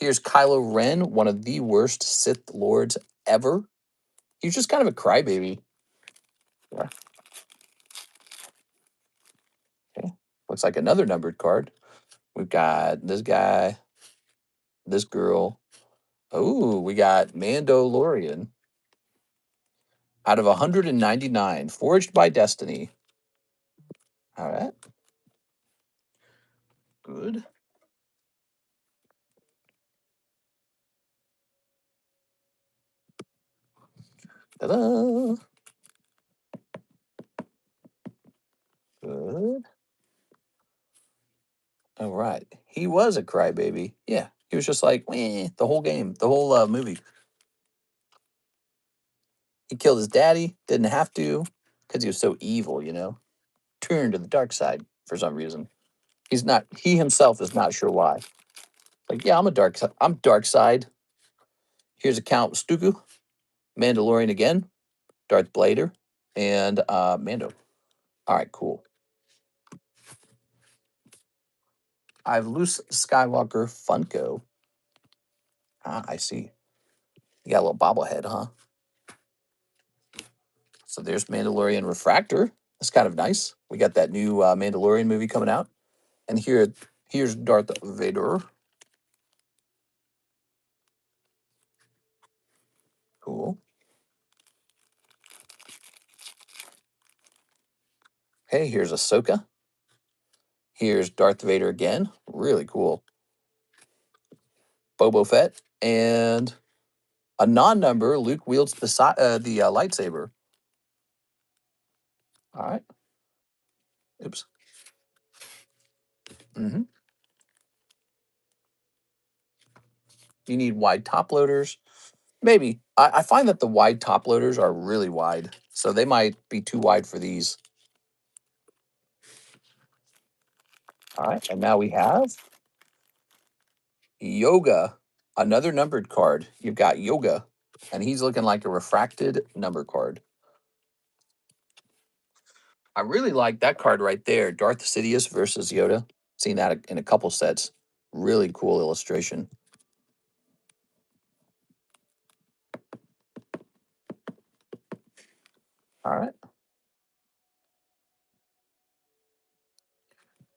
A: Here's Kylo Ren, one of the worst Sith Lords ever. He's just kind of a crybaby. Yeah. Okay. Looks like another numbered card. We've got this guy, this girl. Oh, we got Mandalorian. Out of 199, Forged by Destiny. All right. Good. Ta-da. Good. All right. He was a crybaby. Yeah. He was just like, the whole game, the whole movie. He killed his daddy, didn't have to, because he was so evil, turned to the dark side for some reason. He himself is not sure why. Like, yeah, I'm dark side. Here's a Count Stuku, Mandalorian again, Darth Blader, and Mando. All right, cool. I have Luke Skywalker Funko. Ah, I see. You got a little bobblehead, huh? So there's Mandalorian Refractor. That's kind of nice. We got that new Mandalorian movie coming out. And here's Darth Vader. Cool. Hey, here's Ahsoka. Here's Darth Vader again. Really cool. Boba Fett. And a non-number, Luke wields the lightsaber. All right. Oops. Mm-hmm. You need wide top loaders. Maybe. I find that the wide top loaders are really wide. So they might be too wide for these. All right. And now we have Yoga, another numbered card. You've got Yoga, and he's looking like a refracted number card. I really like that card right there, Darth Sidious versus Yoda. Seen that in a couple sets. Really cool illustration. All right.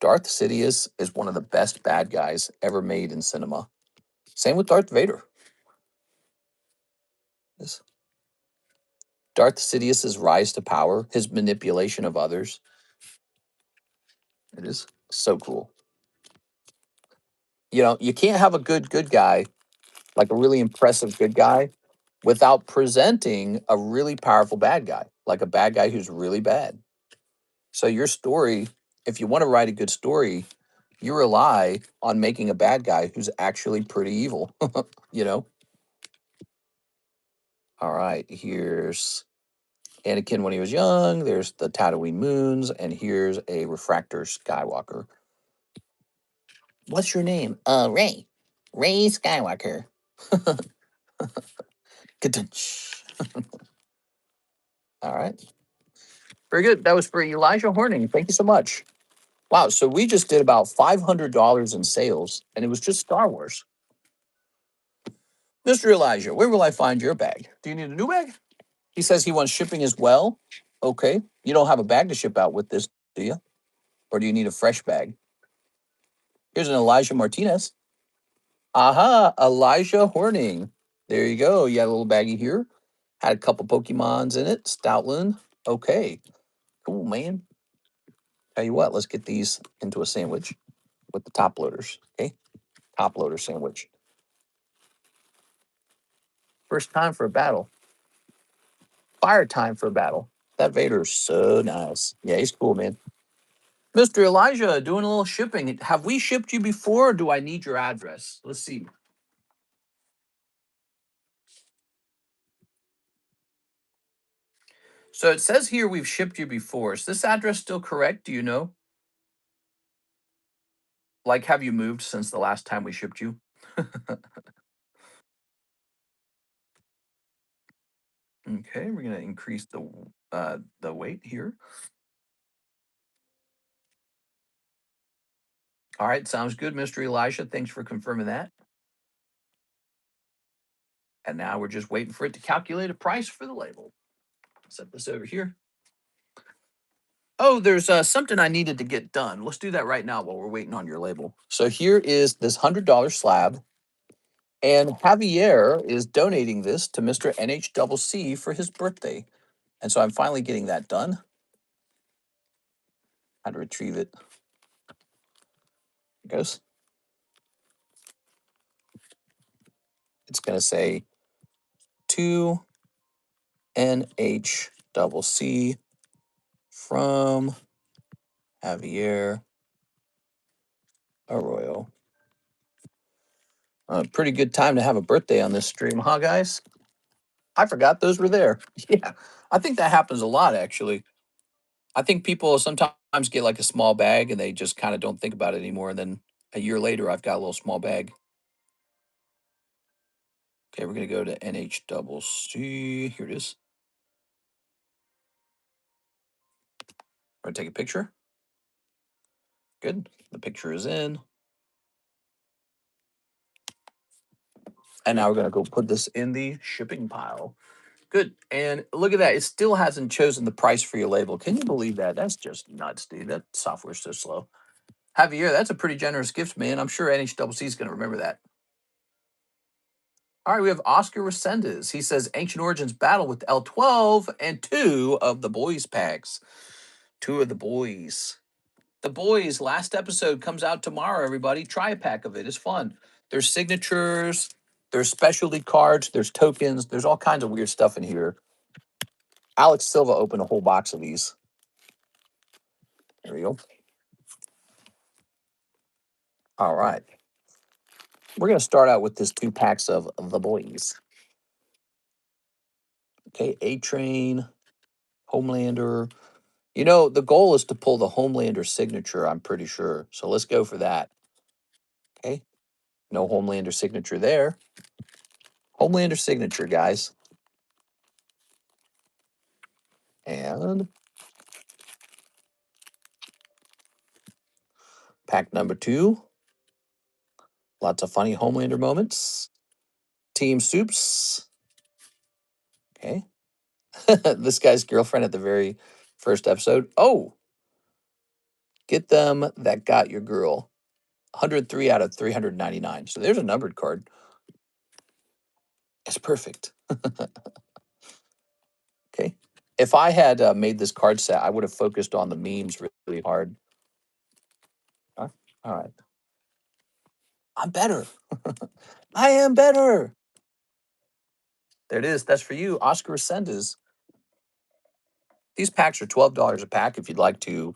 A: Darth Sidious is one of the best bad guys ever made in cinema. Same with Darth Vader. This Darth Sidious's rise to power, his manipulation of others. It is so cool. You know, you can't have a good guy, like a really impressive good guy, without presenting a really powerful bad guy, like a bad guy who's really bad. So your story, if you want to write a good story, you rely on making a bad guy who's actually pretty evil, you know? All right, here's Anakin when he was young. There's the Tatooine moons, and here's a refractor Skywalker. What's your name? Ray. Ray Skywalker. Ka-dunch. All right. Very good. That was for Elijah Horning. Thank you so much. Wow. So we just did about $500 in sales, and it was just Star Wars. Mr. Elijah, where will I find your bag? Do you need a new bag? He says he wants shipping as well. Okay. You don't have a bag to ship out with this, do you? Or do you need a fresh bag? Here's an Elijah Martinez. Aha, Elijah Horning. There you go. You got a little baggie here. Had a couple Pokemons in it. Stoutland. Okay. Cool, man. Tell you what, let's get these into a sandwich with the top loaders. Okay. Top loader sandwich. First time for a battle. Fire time for a battle. That Vader's so nice. Yeah, he's cool, man. Mr. Elijah, doing a little shipping. Have we shipped you before, or do I need your address? Let's see. So it says here we've shipped you before. Is this address still correct? Do you know? Like, have you moved since the last time we shipped you? Okay, we're gonna increase the weight here. All right, sounds good, Mr. Elijah. Thanks for confirming that. And now we're just waiting for it to calculate a price for the label. Set this over here. Oh, there's something I needed to get done. Let's do that right now while we're waiting on your label. So here is this $100 slab, and Javier is donating this to Mr. NHCC for his birthday. And so I'm finally getting that done. How to retrieve it. It goes. It's going to say to NHCC from Javier Arroyo. A pretty good time to have a birthday on this stream, huh, guys? I forgot those were there. Yeah, I think that happens a lot, actually. I think people sometimes get like a small bag and they just kind of don't think about it anymore. And then a year later, I've got a little small bag. Okay, we're going to go to NHCC. Here it is. We're going to take a picture. Good. The picture is in. And now we're going to go put this in the shipping pile. Good. And look at that. It still hasn't chosen the price for your label. Can you believe that? That's just nuts, dude. That software's so slow. Javier, that's a pretty generous gift, man. I'm sure NHCC is going to remember that. All right, we have Oscar Resendez. He says Ancient Origins battle with L12 and 2 of the boys packs. 2 of the boys. The boys, last episode comes out tomorrow, everybody. Try a pack of it. It's fun. There's signatures, there's specialty cards, there's tokens, there's all kinds of weird stuff in here. Alex Silva opened a whole box of these. There we go. All right. We're going to start out with this 2 packs of the boys. Okay, A-Train, Homelander. You know, the goal is to pull the Homelander signature, I'm pretty sure. So let's go for that. Okay. No Homelander signature there. Homelander signature, guys. And pack number 2. Lots of funny Homelander moments. Team Soups. Okay. This guy's girlfriend at the very first episode. Oh, get them that got your girl. 103 out of 399. So there's a numbered card. It's perfect. Okay. If I had made this card set, I would have focused on the memes really hard. All right. I'm better. I am better. There it is. That's for you, Oscar Resendez. These packs are $12 a pack if you'd like to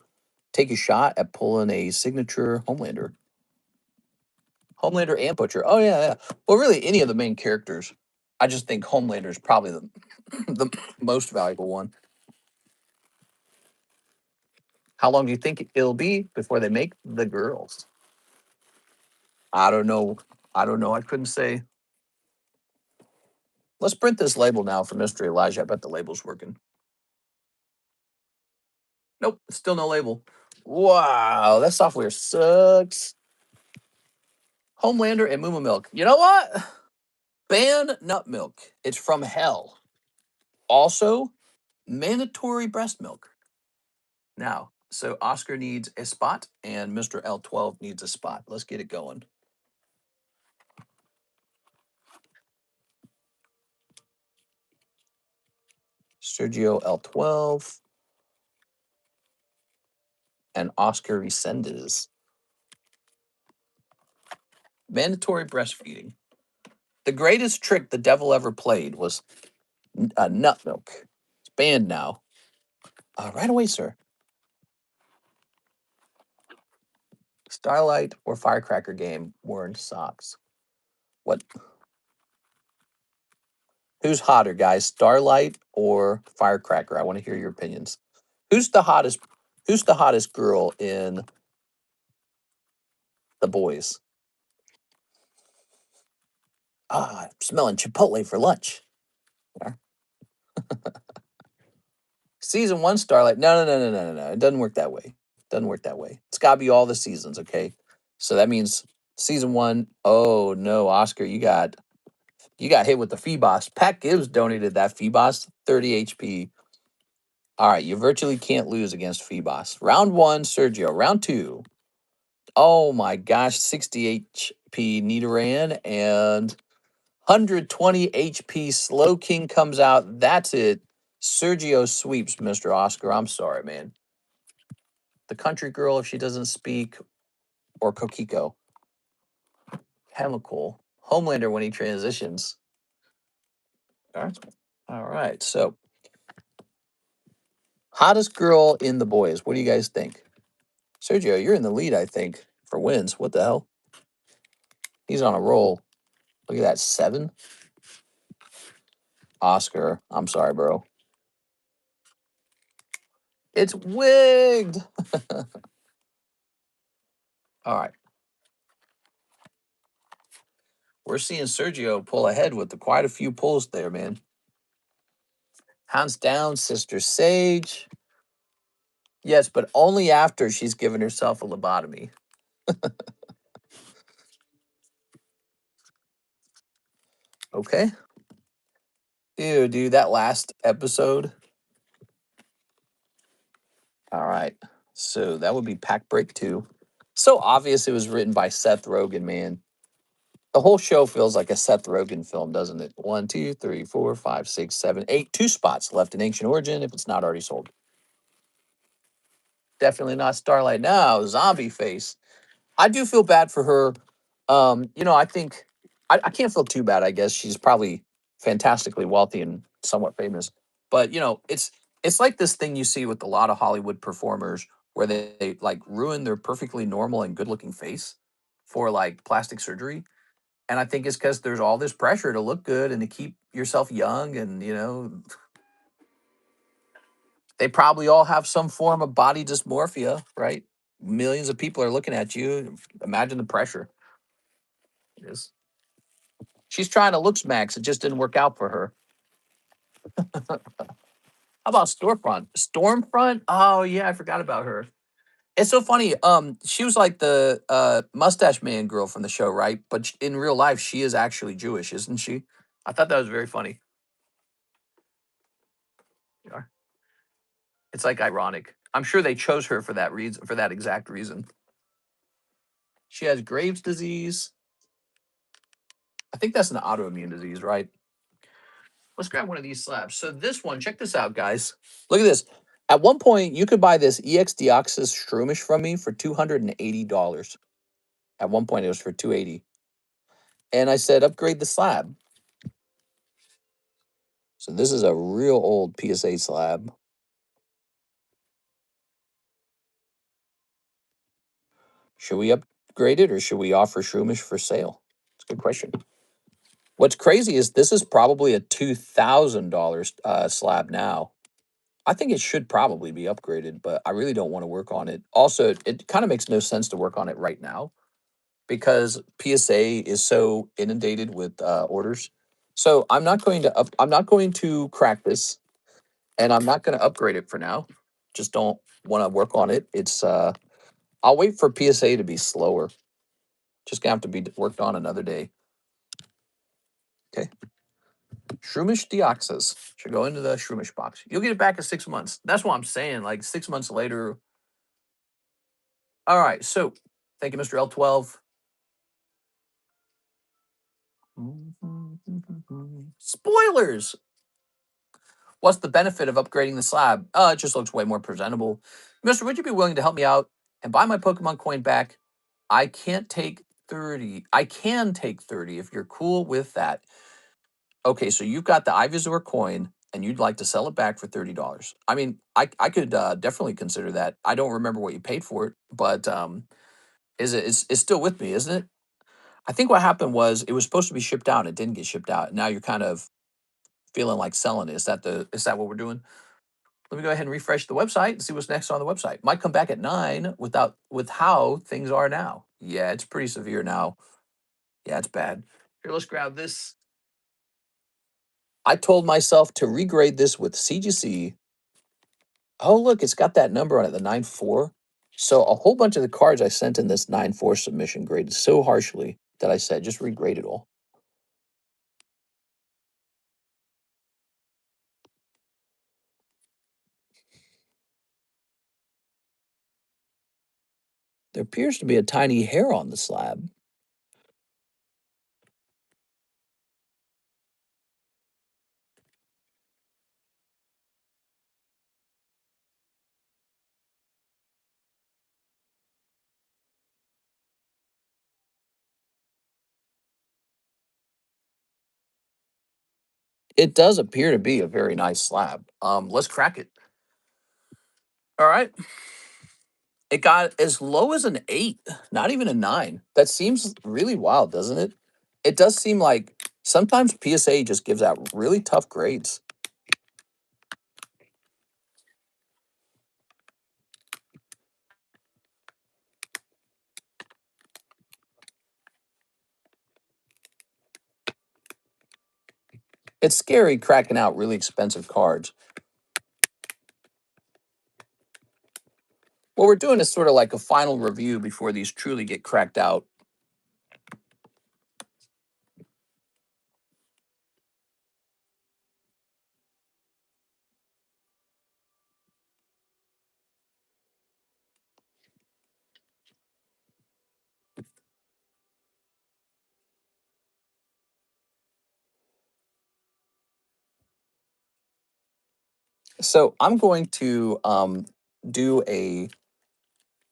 A: take a shot at pulling a signature Homelander. Homelander and Butcher. Oh, yeah. Well, really, any of the main characters. I just think Homelander is probably the most valuable one. How long do you think it'll be before they make the girls? I don't know. I couldn't say. Let's print this label now for Mystery Elijah. I bet the label's working. Nope, still no label. Wow, that software sucks. Homelander and Moo Milk. You know what? Ban nut milk. It's from hell. Also, mandatory breast milk. Now, so Oscar needs a spot and Mr. L12 needs a spot. Let's get it going. Sergio L12 and Oscar Resendez. Mandatory breastfeeding. The greatest trick the devil ever played was nut milk. It's banned now. Right away, sir. Starlight or Firecracker game worn socks. What? Who's hotter, guys? Starlight or Firecracker? I want to hear your opinions. Who's the hottest? Who's the hottest girl in the boys? I'm smelling Chipotle for lunch. Yeah. Season 1 Starlight. No. It doesn't work that way. Doesn't work that way. It's got to be all the seasons, okay? So that means season 1. Oh no, Oscar, you got hit with the Phoebos. Pat Gibbs donated that Phoebos 30 HP. All right, you virtually can't lose against Phoebos. Round 1, Sergio. Round 2. Oh my gosh, 60 HP Nidoran and 120 HP Slow King comes out. That's it. Sergio sweeps Mr. Oscar. I'm sorry, man. The country girl, if she doesn't speak, or Kokiko. Chemical. Homelander when he transitions. All right. So, hottest girl in the boys. What do you guys think? Sergio, you're in the lead, I think, for wins. What the hell? He's on a roll. Look at that. 7. Oscar. I'm sorry, bro. It's wigged. All right. We're seeing Sergio pull ahead with quite a few pulls there, man. Hands down, Sister Sage. Yes, but only after she's given herself a lobotomy. Okay. Ew, dude, that last episode. All right. So that would be Pack Break 2. So obvious it was written by Seth Rogen, man. The whole show feels like a Seth Rogen film, doesn't it? 1, 2, 3, 4, 5, 6, 7, 8. 2 spots left in Ancient Origin if it's not already sold. Definitely not Starlight now. Zombie Face. I do feel bad for her. I think I can't feel too bad, I guess. She's probably fantastically wealthy and somewhat famous. But it's like this thing you see with a lot of Hollywood performers where they like ruin their perfectly normal and good looking face for like plastic surgery. And I think it's because there's all this pressure to look good and to keep yourself young. And, they probably all have some form of body dysmorphia, right? Millions of people are looking at you. Imagine the pressure. It is. She's trying to look smacks. It just didn't work out for her. How about Storefront? Stormfront? Oh yeah, I forgot about her. It's so funny. She was like the mustache man girl from the show, right? But in real life, she is actually Jewish, isn't she? I thought that was very funny. Yeah. It's like ironic. I'm sure they chose her for that reason, for that exact reason. She has Graves' disease. I think that's an autoimmune disease, right? Let's grab one of these slabs. So this one, check this out, guys. Look at this. At one point, you could buy this EX Deoxys Shroomish from me for $280. At one point, it was for $280. And I said, upgrade the slab. So this is a real old PSA slab. Should we upgrade it or should we offer Shroomish for sale? It's a good question. What's crazy is this is probably a $2,000 slab now. I think it should probably be upgraded, but I really don't want to work on it. Also, it kind of makes no sense to work on it right now because PSA is so inundated with orders. So I'm not going to crack this, and I'm not going to upgrade it for now. Just don't want to work on it. I'll wait for PSA to be slower. Just gonna have to be worked on another day. Okay. Shroomish Deoxys should go into the Shroomish box. You'll get it back in 6 months. That's what I'm saying. Like 6 months later. All right. So thank you, Mr. L12. Spoilers. What's the benefit of upgrading the slab? It just looks way more presentable. Mister, would you be willing to help me out and buy my Pokemon coin back? I can't take 30. I can take 30 if you're cool with that. Okay, so you've got the Ivysaur coin and you'd like to sell it back for $30. I mean, I could definitely consider that. I don't remember what you paid for it, but it's still with me, isn't it? I think what happened was it was supposed to be shipped out and it didn't get shipped out. Now you're kind of feeling like selling it. Is that what we're doing? Let me go ahead and refresh the website and see what's next on the website. Might come back at 9 with how things are now. Yeah, it's pretty severe now. Yeah, it's bad. Here, let's grab this. I told myself to regrade this with CGC. Oh, look, it's got that number on it, the 9.4. So a whole bunch of the cards I sent in this 9.4 submission graded so harshly that I said just regrade it all. There appears to be a tiny hair on the slab. It does appear to be a very nice slab. Let's crack it. All right. It got as low as an 8, not even a 9. That seems really wild, doesn't it? It does seem like sometimes PSA just gives out really tough grades. It's scary cracking out really expensive cards. we're doing is sort of like a final review before these truly get cracked out. So I'm going to do a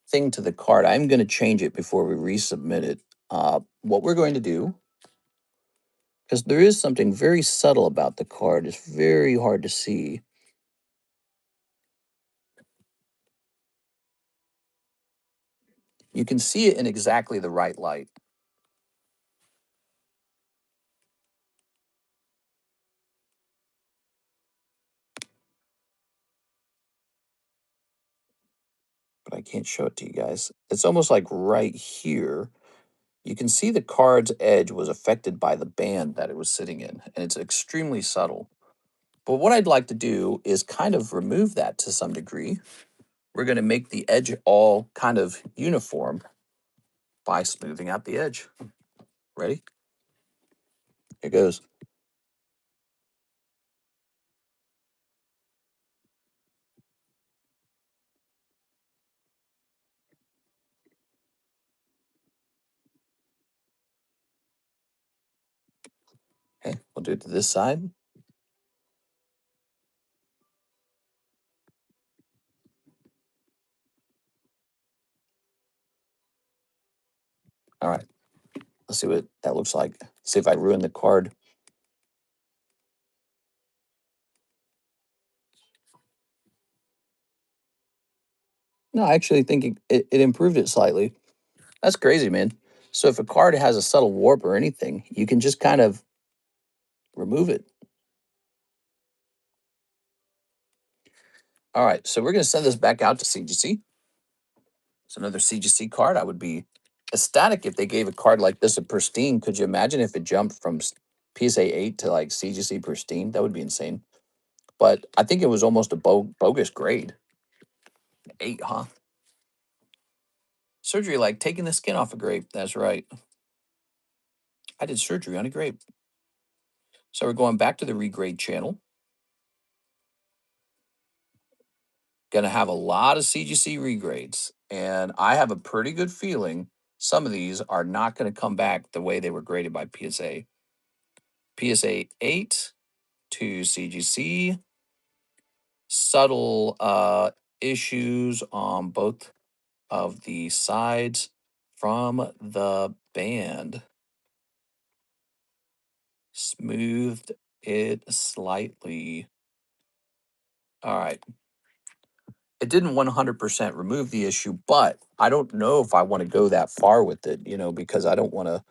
A: thing to the card. I'm going to change it before we resubmit it. What we're going to do, because there is something very subtle about the card, it's very hard to see. You can see it in exactly the right light. But I can't show it to you guys. It's almost like right here. You can see the card's edge was affected by the band that it was sitting in, and it's extremely subtle. But what I'd like to do is kind of remove that to some degree. We're going to make the edge all kind of uniform by smoothing out the edge. Ready? Here goes. Okay, we'll do it to this side. All right, let's see what that looks like. See if I ruin the card. No, I actually think it improved it slightly. That's crazy, man. So if a card has a subtle warp or anything, you can just kind of remove it. All right, so we're going to send this back out to CGC. It's another CGC card. I would be ecstatic if they gave a card like this a pristine. Could you imagine if it jumped from PSA 8 to like CGC pristine? That would be insane. But I think it was almost a bogus grade. 8, huh? Surgery like taking the skin off a grape. That's right. I did surgery on a grape. So we're going back to the regrade channel. Going to have a lot of CGC regrades. And I have a pretty good feeling some of these are not going to come back the way they were graded by PSA. PSA 8 to CGC. Subtle issues on both of the sides from the band. Smoothed it slightly. All right. It didn't 100% remove the issue, but I don't know if I want to go that far with it, you know, because I don't want to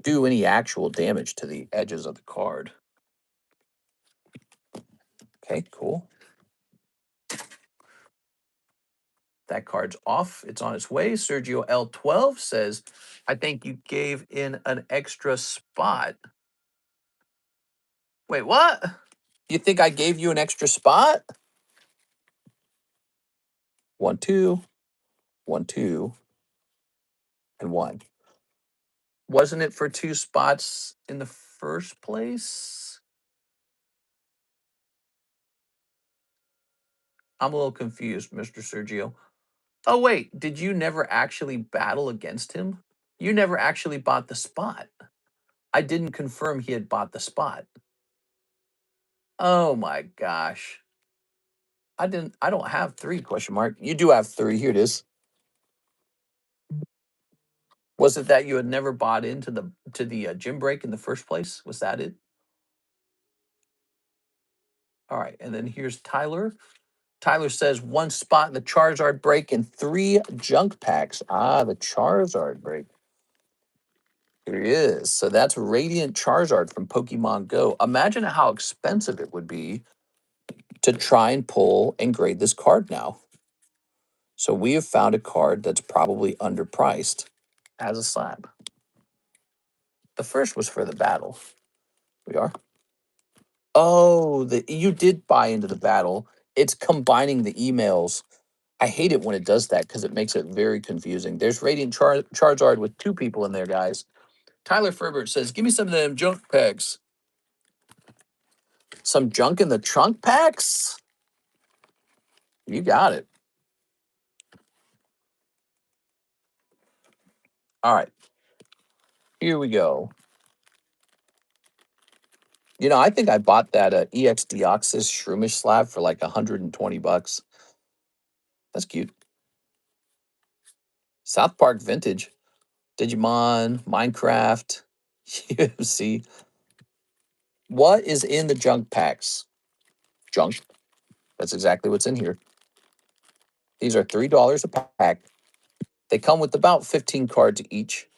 A: do any actual damage to the edges of the card. Okay, cool. That card's off. It's on its way. Sergio L12 says, I think you gave in an extra spot. Wait, what? You think I gave you an extra spot? 1, 2, 1, 2, and 1. Wasn't it for 2 spots in the first place? I'm a little confused, Mr. Sergio. Oh, wait, did you never actually battle against him? You never actually bought the spot. I didn't confirm he had bought the spot. Oh my gosh. I don't have 3 question mark. You do have 3. Here it is. Was it that you had never bought into the gym break in the first place? Was that it? All right, and then here's Tyler. Tyler says 1 spot in the Charizard break and 3 junk packs. Ah, the Charizard break. Here he is. So that's Radiant Charizard from Pokemon Go. Imagine how expensive it would be to try and pull and grade this card now. So we have found a card that's probably underpriced as a slab. The first was for the battle. We are. Oh, you did buy into the battle. It's combining the emails I hate it when it does that because it makes it very confusing. There's Radiant Charizard with 2 people in there, guys. Tyler Ferbert says, give me some of them junk packs. Some junk in the trunk packs? You got it. All right. Here we go. You know, I think I bought that EX Deoxys Shroomish slab for like 120 bucks. That's cute. South Park Vintage. Digimon, Minecraft, UFC. What is in the junk packs? Junk. That's exactly what's in here. These are $3 a pack. They come with about 15 cards each.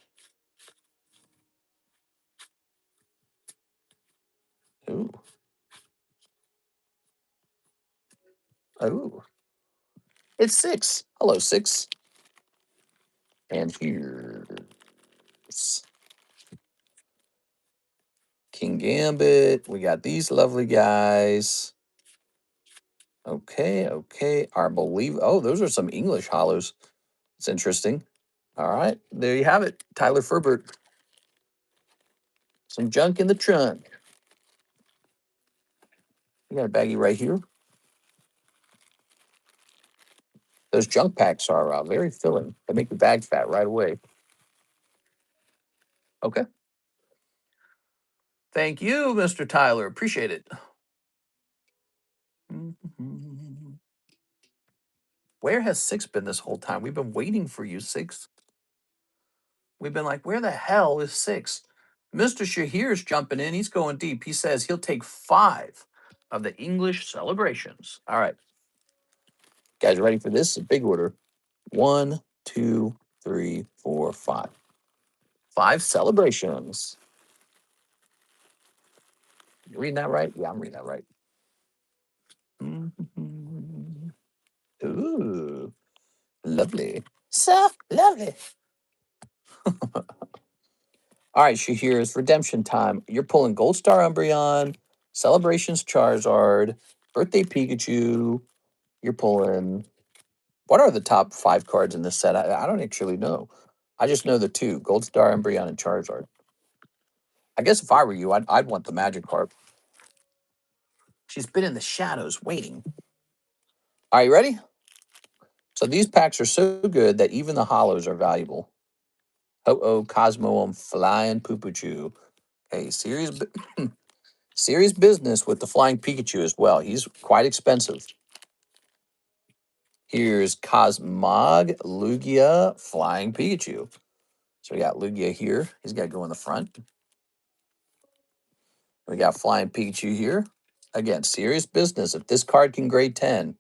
A: Ooh. Oh. It's 6. Hello, 6. And here's King Gambit. We got these lovely guys. Okay, okay. Oh, those are some English hollows. It's interesting. All right, there you have it. Tyler Ferbert. Some junk in the trunk. We got a baggie right here. Those junk packs are very filling. They make the bag fat right away. Okay. Thank you, Mr. Tyler. Appreciate it. Where has 6 been this whole time? We've been waiting for you, 6. We've been like, where the hell is 6? Mr. Shahir's jumping in. He's going deep. He says he'll take 5 of the English celebrations. All right. Guys, ready for this? A big order. 1, 2, 3, 4, 5. 5 celebrations. You reading that right? Yeah, I'm reading that right. Ooh, lovely. So lovely. All right, Shahir's redemption time. You're pulling Gold Star Umbreon, Celebrations Charizard, Birthday Pikachu. You're pulling. What are the top 5 cards in this set? I don't actually know. I just know the 2, Gold Star Umbreon and Charizard. I guess if I were you, I'd want the Magikarp. She's been in the shadows waiting. Are you ready? So these packs are so good that even the hollows are valuable. Ho-Oh, Cosmo, Flying Poopachu. Okay, serious business with the Flying Pikachu as well. He's quite expensive. Here's Cosmog, Lugia, Flying Pikachu. So we got Lugia here. He's got to go in the front. We got Flying Pikachu here. Again, serious business. If this card can grade 10,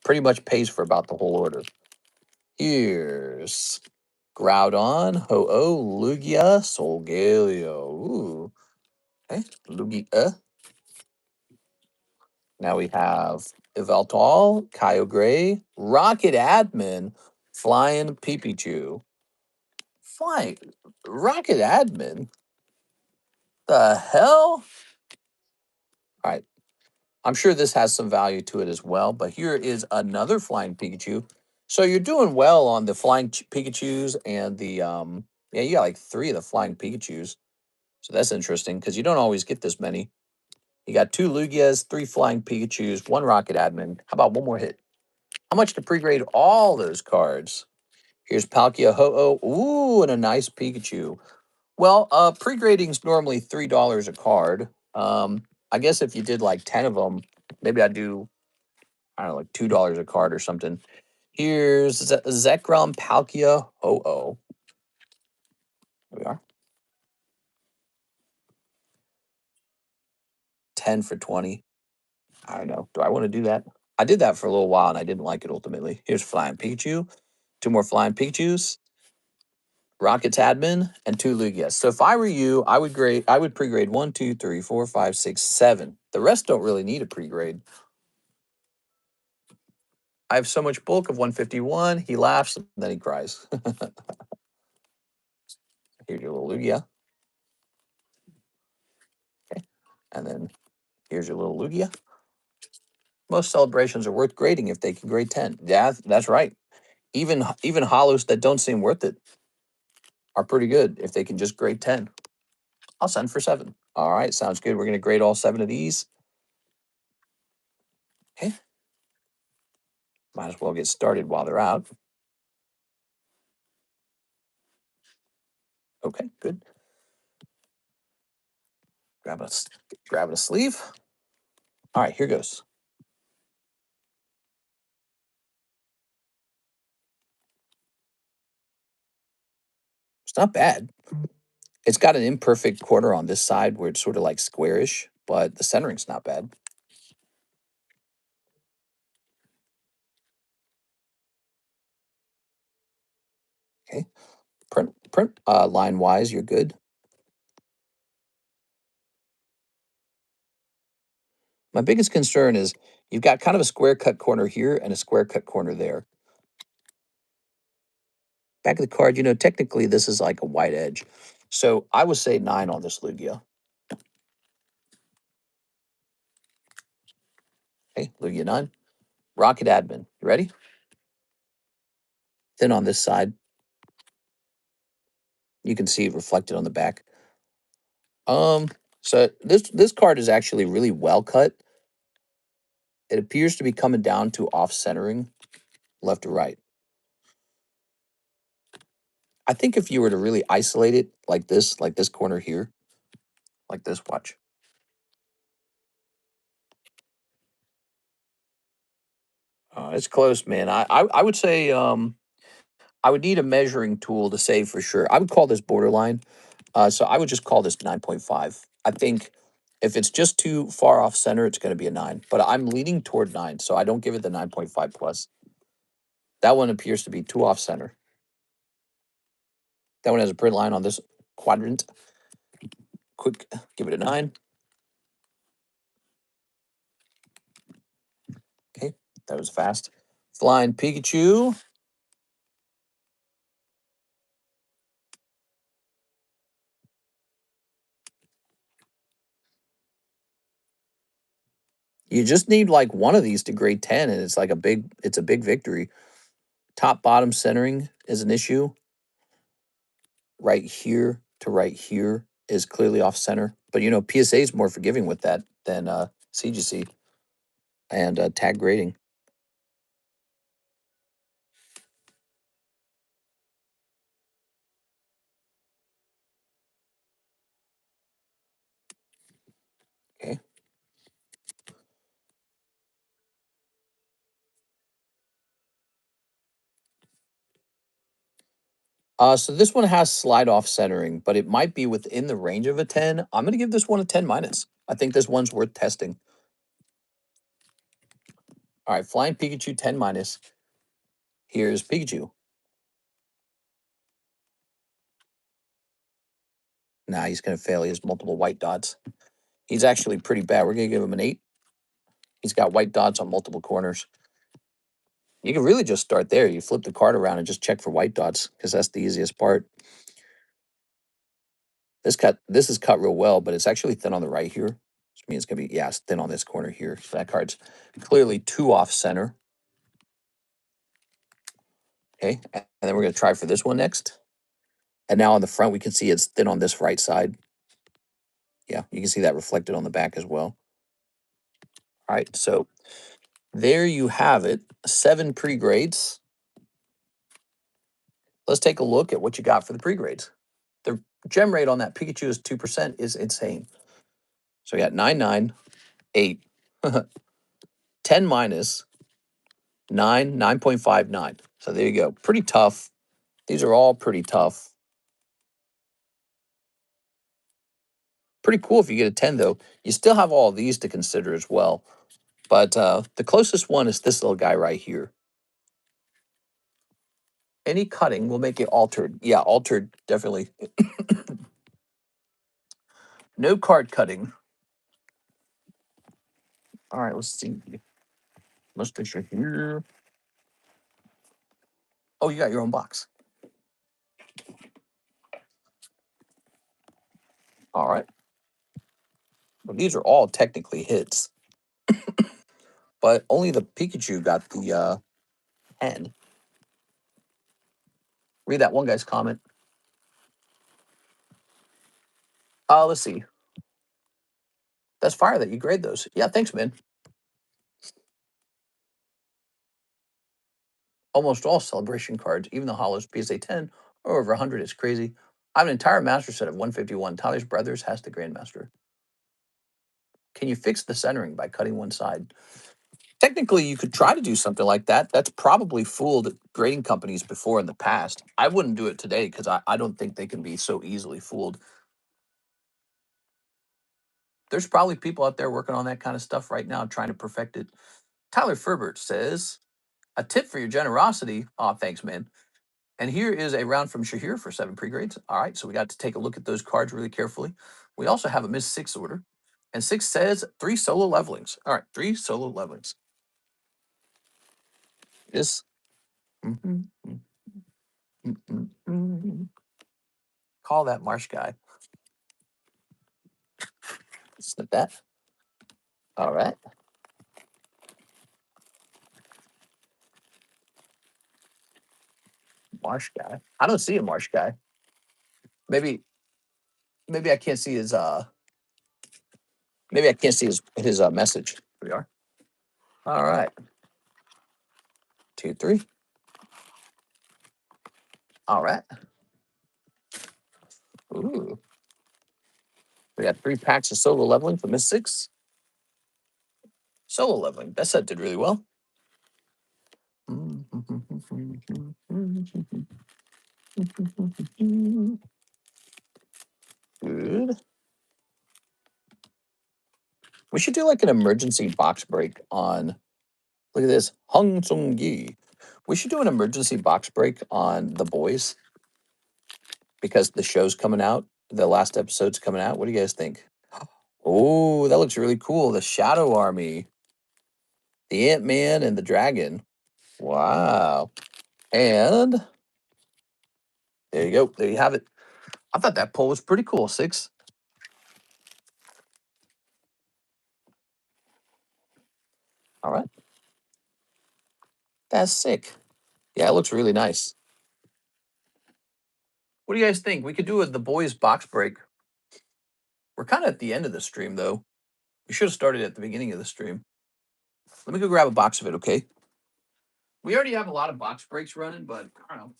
A: pretty much pays for about the whole order. Here's Groudon, Ho-Oh, Lugia, Solgaleo. Ooh. Okay, Lugia. Now we have Yveltal, Kyogre, Rocket Admin, Flying Pikachu. Flying Rocket Admin? The hell? All right. I'm sure this has some value to it as well, but here is another Flying Pikachu. So you're doing well on the Flying Pikachus and the, yeah, you got like 3 of the Flying Pikachus. So that's interesting because you don't always get this many. You got 2 Lugias, 3 Flying Pikachus, 1 Rocket Admin. How about one more hit? How much to pre-grade all those cards? Here's Palkia Ho-Oh. Ooh, and a nice Pikachu. Well, pre-grading's normally $3 a card. I guess if you did like 10 of them, maybe I'd do, I don't know, like $2 a card or something. Here's Zekrom Palkia Ho-Oh. There we are. 10 for 20. I don't know. Do I want to do that? I did that for a little while and I didn't like it ultimately. Here's Flying Pikachu. 2 more Flying Pikachus. Rockets admin and 2 Lugias. So if I were you, I would pre-grade 1, 2, 3, 4, 5, 6, 7. The rest don't really need a pre-grade. I have so much bulk of 151. He laughs and then he cries. Here's your little Lugia. Okay. And then here's your little Lugia. Most celebrations are worth grading if they can grade 10. Yeah, that's right. Even hollows that don't seem worth it are pretty good if they can just grade 10. I'll send for 7. All right, sounds good. We're going to grade all 7 of these. Okay. Might as well get started while they're out. Okay, good. Grab a sleeve. All right, here goes. It's not bad. It's got an imperfect corner on this side where it's sort of like squarish, but the centering's not bad. Okay. Print line wise, you're good. My biggest concern is you've got kind of a square cut corner here and a square cut corner there. Back of the card, technically this is like a white edge. So I would say 9 on this Lugia. Okay, Lugia 9. Rocket Admin, you ready? Thin on this side. You can see it reflected on the back. So this card is actually really well cut. It appears to be coming down to off-centering, left to right. I think if you were to really isolate it like this corner here, like this, watch. It's close, man. I would say I would need a measuring tool to say for sure. I would call this borderline. So I would just call this 9.5. I think if it's just too far off center, it's going to be a 9. But I'm leaning toward 9, so I don't give it the 9.5 plus. That one appears to be too off center. That one has a print line on this quadrant. Quick, give it a 9. Okay, that was fast. Flying Pikachu. You just need like one of these to grade 10, and it's a big victory. Top bottom centering is an issue. Right here to right here is clearly off center. But PSA is more forgiving with that than CGC and tag grading. Okay. So this one has slide off centering, but it might be within the range of a 10. I'm going to give this one a 10 minus. I think this one's worth testing. All right, Flying Pikachu 10 minus. Here's Pikachu. Nah, he's going to fail. He has multiple white dots. He's actually pretty bad. We're going to give him an 8. He's got white dots on multiple corners. You can really just start there. You flip the card around and just check for white dots because that's the easiest part. This is cut real well, but it's actually thin on the right here. Which means it's going to be, it's thin on this corner here. So that card's clearly too off center. Okay, and then we're going to try for this one next. And now on the front, we can see it's thin on this right side. Yeah, you can see that reflected on the back as well. All right, so there you have it. 7 pre-grades. Let's take a look at what you got for the pre-grades. The gem rate on that Pikachu is 2% is insane. So we got 9, 9, 8, 10 minus, 9, 9.59. So there you go. Pretty tough. These are all pretty tough. Pretty cool if you get a 10, though. You still have all these to consider as well. But the closest one is this little guy right here. Any cutting will make it altered. Yeah, altered, definitely. No card cutting. All right, let's see. Let's picture here. Oh, you got your own box. All right. Well, these are all technically hits. but only the Pikachu got the 10. Read that one guy's comment. Let's see. That's fire that you grade those. Yeah, thanks, man. Almost all celebration cards, even the holos PSA 10 or over 100 is crazy. I have an entire master set of 151. Tyler's Brothers has the Grandmaster. Can you fix the centering by cutting one side? Technically, you could try to do something like that. That's probably fooled grading companies before in the past. I wouldn't do it today because I don't think they can be so easily fooled. There's probably people out there working on that kind of stuff right now, trying to perfect it. Tyler Ferbert says, a tip for your generosity. Aw, thanks, man. And here is a round from Shahir for 7 pre-grades. All right, so we got to take a look at those cards really carefully. We also have a Miss 6 order. And 6 says 3 solo levelings. All right, 3 solo levelings. This. Call that Marsh guy. Snip that. All right. Marsh guy. I don't see a Marsh guy. Maybe I can't see his maybe I can't see his message. Here we are. All right. 2, 3. All right. Ooh. We got 3 packs of solo leveling for Miss 6. Solo leveling. That set did really well. Good. We should do like an emergency box break on. Look at this, Hung Sung Gi. We should do an emergency box break on The Boys because the show's coming out. The last episode's coming out. What do you guys think? Oh, that looks really cool. The Shadow Army, the Ant-Man, and the Dragon. Wow. And there you go. There you have it. I thought that poll was pretty cool. 6. All right. That's sick. Yeah, it looks really nice. What do you guys think? We could do The Boys box break. We're kind of at the end of the stream, though. We should have started at the beginning of the stream. Let me go grab a box of it, okay? We already have a lot of box breaks running, but I don't know.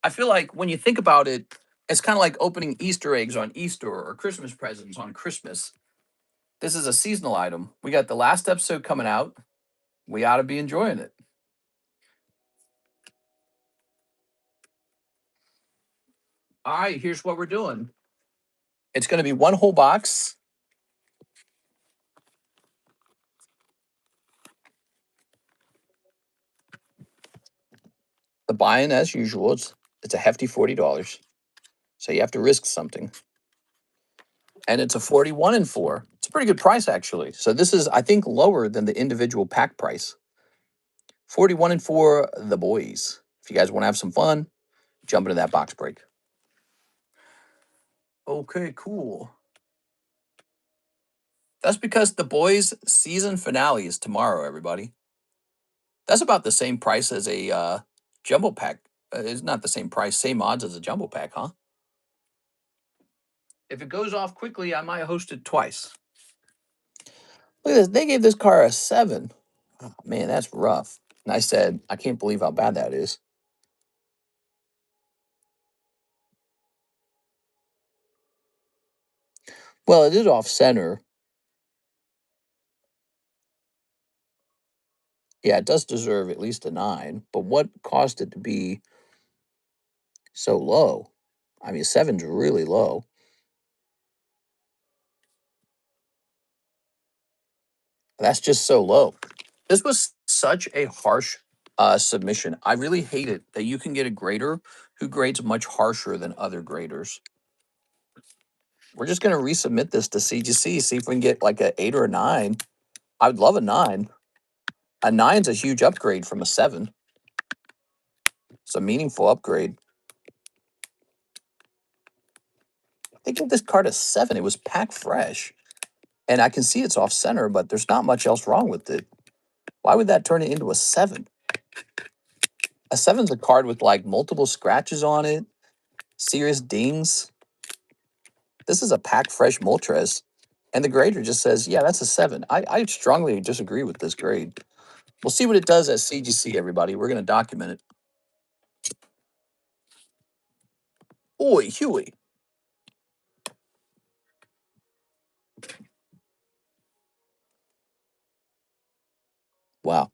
A: I feel like when you think about it, it's kind of like opening Easter eggs on Easter or Christmas presents on Christmas. This is a seasonal item. We got the last episode coming out. We ought to be enjoying it. All right, here's what we're doing. It's going to be one whole box. The buy-in, as usual, it's a hefty $40. So you have to risk something. And it's a 41 and 4. It's a pretty good price, actually. So this is, I think, lower than the individual pack price. 41 and 4, The Boys. If you guys want to have some fun, jump into that box break. Okay, cool. That's because The Boys season finale is tomorrow, everybody. That's about the same price as a jumbo pack. It's not the same price, same odds as a jumbo pack, huh? If it goes off quickly, I might host it twice. Look at this. They gave this car a 7. Oh, man, that's rough. And I said, I can't believe how bad that is. Well, it is off center. Yeah, it does deserve at least a 9. But what caused it to be so low? I mean, 7's really low. That's just so low. This was such a harsh submission. I really hate it that you can get a grader who grades much harsher than other graders. We're just going to resubmit this to CGC, see if we can get like a 8 or a 9. I would love a 9. A 9's a huge upgrade from a 7. It's a meaningful upgrade. They gave this card a 7. It was pack fresh. And I can see it's off center, but there's not much else wrong with it. Why would that turn it into a 7? A 7's a card with like multiple scratches on it, serious dings. This is a pack fresh Moltres. And the grader just says, yeah, that's a 7. I strongly disagree with this grade. We'll see what it does at CGC, everybody. We're going to document it. Oi, Huey. Wow.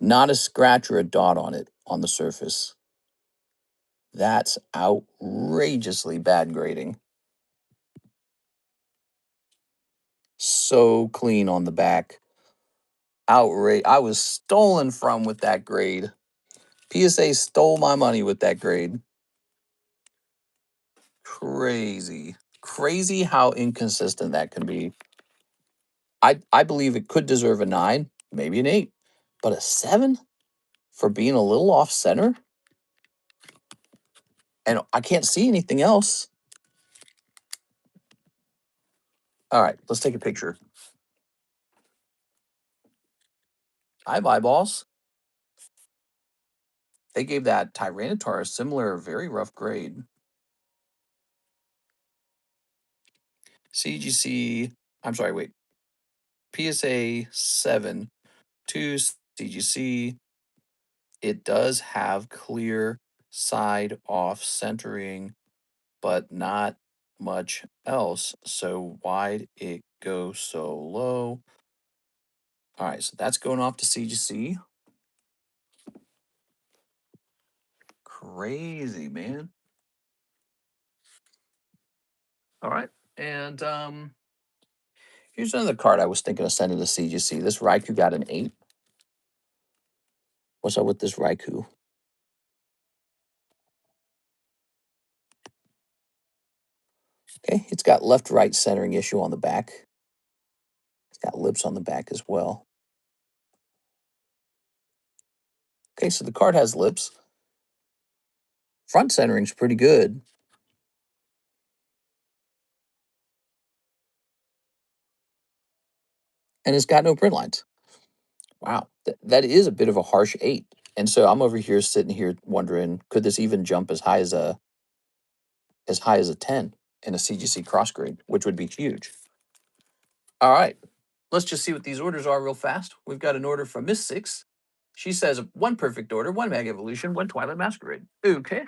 A: Not a scratch or a dot on it on the surface. That's outrageously bad grading. So clean on the back. Outrage. I was stolen from with that grade. PSA stole my money with that grade. Crazy. Crazy how inconsistent that can be. I believe it could deserve a 9, maybe an 8. But a 7 for being a little off center? And I can't see anything else. All right, let's take a picture. I have eyeballs. They gave that Tyranitar a similar, very rough grade. CGC, I'm sorry, wait. PSA 7 to CGC. It does have clear side off centering, but not much else. So why'd it go so low? All right, so that's going off to CGC. Crazy, man. All right, and here's another card I was thinking of sending to CGC. This Raikou got an 8. What's up with this Raikou? Okay, it's got left-right centering issue on the back. It's got lips on the back as well. Okay, so the card has lips. Front centering's pretty good. And it's got no print lines. Wow, that is a bit of a harsh 8. And so I'm over here sitting here wondering, could this even jump as high as a 10 in a CGC cross grade, which would be huge. All right, let's just see what these orders are real fast. We've got an order from Miss Six. She says 1 perfect order, 1 Mega Evolution, 1 Twilight Masquerade. Okay.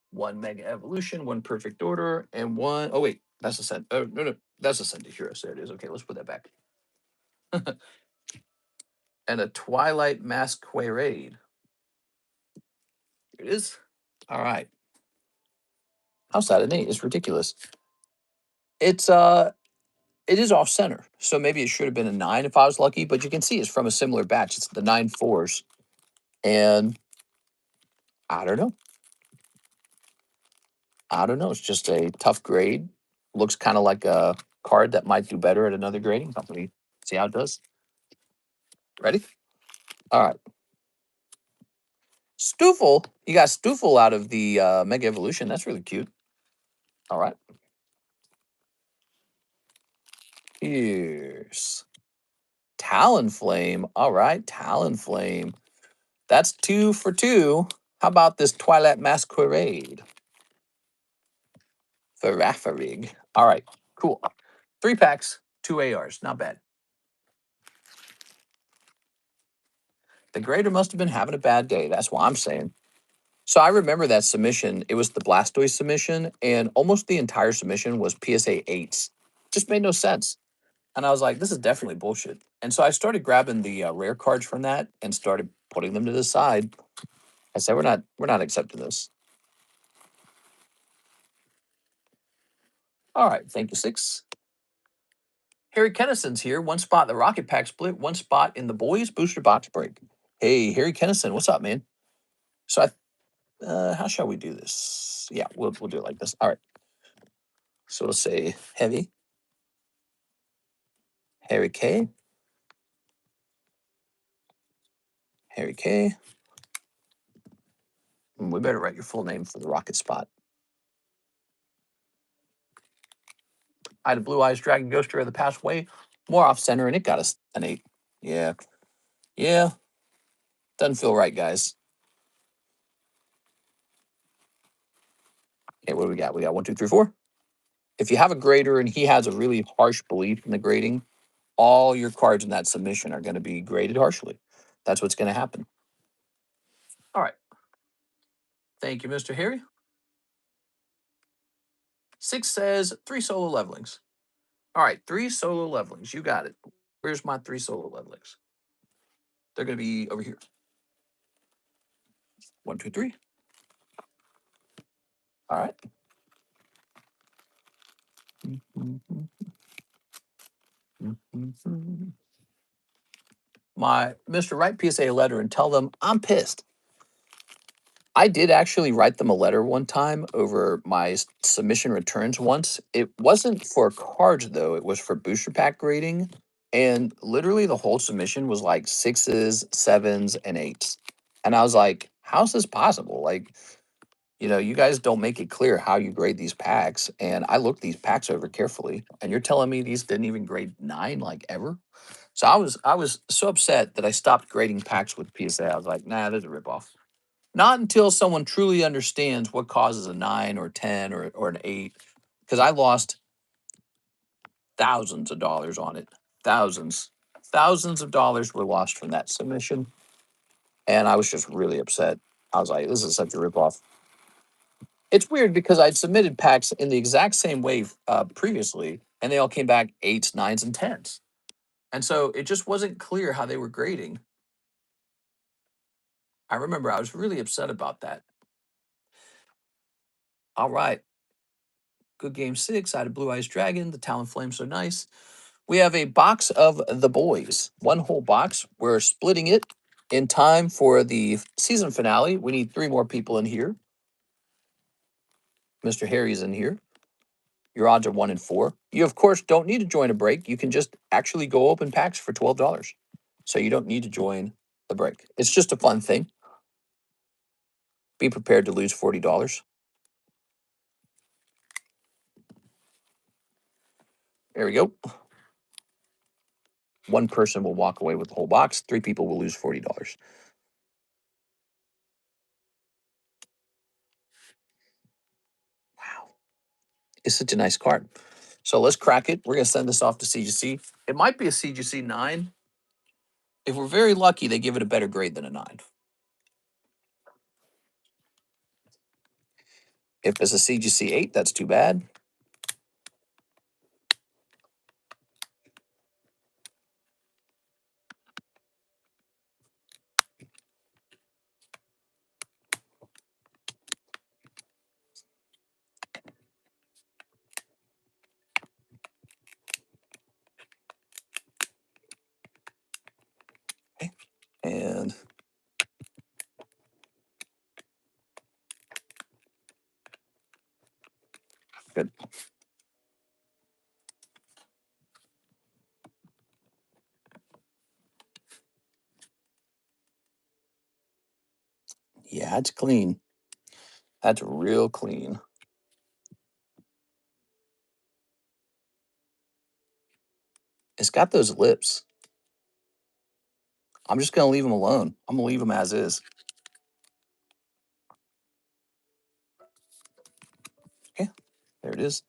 A: 1 Mega Evolution, 1 perfect order, and 1. Oh, wait, that's a send. Oh, no, that's a send to Hero. There it is. Okay, let's put that back. And a Twilight Masquerade. Here it is. All right. How's that an 8? It's ridiculous. It's it is off center, so maybe it should have been a 9 if I was lucky. But you can see it's from a similar batch. It's the 9-4s, and I don't know. I don't know. It's just a tough grade. Looks kind of like a card that might do better at another grading company. See how it does. Ready? All right. Stoofle. You got Stoofle out of the Mega Evolution. That's really cute. All right. Here's Talonflame. All right, Talonflame. That's 2 for 2. How about this Twilight Masquerade? Farafarig. All right, cool. 3 packs, 2 ARs. Not bad. The grader must have been having a bad day. That's what I'm saying. So I remember that submission. It was the Blastoise submission, and almost the entire submission was PSA 8s. Just made no sense. And I was like, this is definitely bullshit. And so I started grabbing the rare cards from that and started putting them to the side. I said, we're not accepting this. All right, thank you, Six. Harry Kennison's here. 1 spot in the Rocket Pack split, 1 spot in the Boys Booster Box Break. Hey, Harry Kennison, what's up, man? So How shall we do this? Yeah, we'll do it like this. All right. So we'll say heavy, Harry K, Harry K. We better write your full name for the rocket spot. I had a Blue Eyes Dragon Ghoster of the past way, more off center, and it got us an 8. Yeah. Yeah. Doesn't feel right, guys. Okay, what do we got? We got 1, 2, 3, 4. If you have a grader and he has a really harsh belief in the grading, all your cards in that submission are going to be graded harshly. That's what's going to happen. All right. Thank you, Mr. Harry. 6 says 3 solo levelings. All right, 3 solo levelings. You got it. Where's my 3 solo levelings? They're going to be over here. 1, 2, 3. All right. My Mr. Write PSA a letter and tell them I'm pissed. I did actually write them a letter one time over my submission returns once. It wasn't for cards though, it was for booster pack grading. And literally the whole submission was like 6s, 7s, and 8s. And I was like, how's this possible? Like, you guys don't make it clear how you grade these packs. And I looked these packs over carefully, and you're telling me these didn't even grade 9 like ever? So I was so upset that I stopped grading packs with PSA. I was like, nah, there's a ripoff. Not until someone truly understands what causes a 9 or 10 or an 8. Because I lost thousands of dollars on it. Thousands. Thousands of dollars were lost from that submission. And I was just really upset. I was like, this is such a ripoff. It's weird because I'd submitted packs in the exact same way previously, and they all came back 8s, 9s, and 10s. And so it just wasn't clear how they were grading. I remember I was really upset about that. All right. Good game 6. I had a Blue Eyes Dragon. The Talon Flame's so nice. We have a box of the boys. One whole box. We're splitting it in time for the season finale. We need 3 more people in here. Mr. Harry's in here. Your odds are 1 in 4. You, of course, don't need to join a break. You can just actually go open packs for $12. So you don't need to join the break. It's just a fun thing. Be prepared to lose $40. There we go. 1 person will walk away with the whole box. 3 people will lose $40. Wow. It's such a nice card. So let's crack it. We're going to send this off to CGC. It might be a CGC 9. If we're very lucky, they give it a better grade than a 9. If it's a CGC 8, that's too bad. Okay. And good. Yeah, it's clean. That's real clean. It's got those lips. I'm just going to leave them alone. I'm going to leave them as is. Okay, there it is.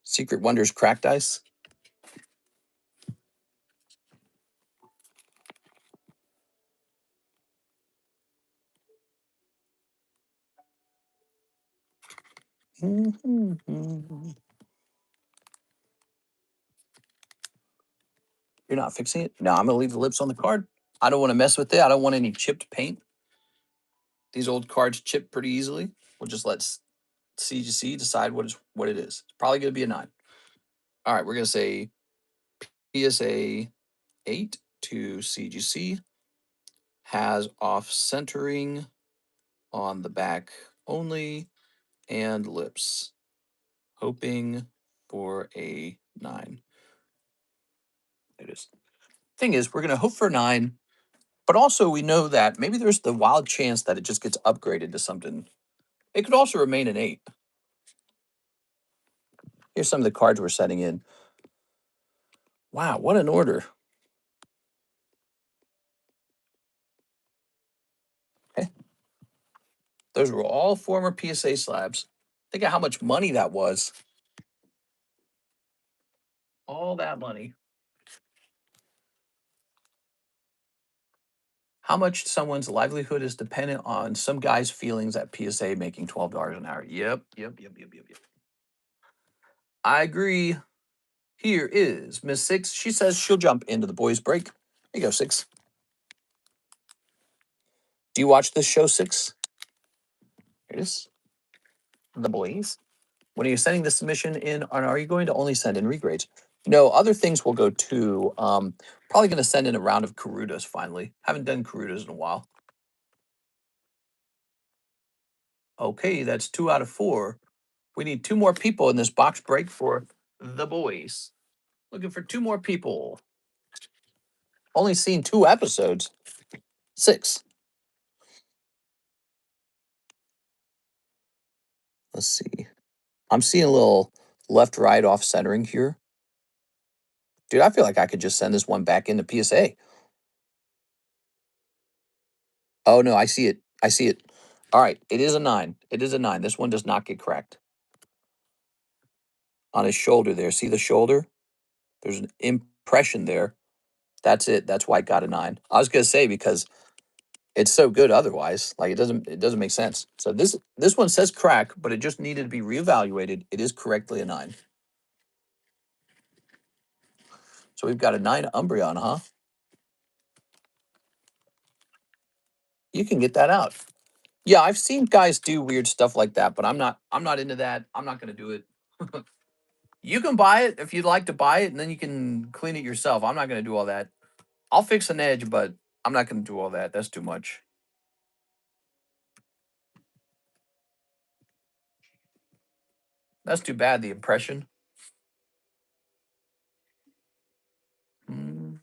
A: Secret Wonders Cracked Ice. You're not fixing it? No, I'm going to leave the lips on the card. I don't want to mess with it. I don't want any chipped paint. These old cards chip pretty easily. We'll just let CGC decide what it is. It's probably going to be a 9. All right, we're going to say PSA 8 to CGC has off centering on the back only and lips. Hoping for a 9. It is. Thing is, we're going to hope for a 9, but also we know that maybe there's the wild chance that it just gets upgraded to something. It could also remain an 8. Here's some of the cards we're setting in. Wow, what an order. Okay. Those were all former PSA slabs. Think of how much money that was. All that money. How much someone's livelihood is dependent on some guy's feelings at PSA making $12 an hour. Yep. I agree. Here is Miss Six. She says she'll jump into the boys' break. Here you go, Six. Do you watch this show, Six? Here it is. The boys. When are you sending the submission in? And are you going to only send in regrades? No, other things will go too. Probably going to send in a round of Karutas finally. Haven't done Karutas in a while. Okay, that's 2 out of 4. We need 2 more people in this box break for the boys. Looking for 2 more people. Only seen 2 episodes. 6. Let's see. I'm seeing a little left right off centering here. Dude, I feel like I could just send this one back into PSA. Oh no, I see it. I see it. All right, it is a 9. It is a 9. This one does not get cracked. On his shoulder there. See the shoulder? There's an impression there. That's it. That's why it got a 9. I was gonna say because it's so good otherwise. Like it doesn't make sense. So this one says crack, but it just needed to be reevaluated. It is correctly a 9. So we've got a 9 Umbreon, huh? You can get that out. Yeah, I've seen guys do weird stuff like that, but I'm not into that. I'm not gonna do it. You can buy it if you'd like to buy it, and then you can clean it yourself. I'm not gonna do all that. I'll fix an edge, but I'm not gonna do all that. That's too much. That's too bad, the impression. Mm.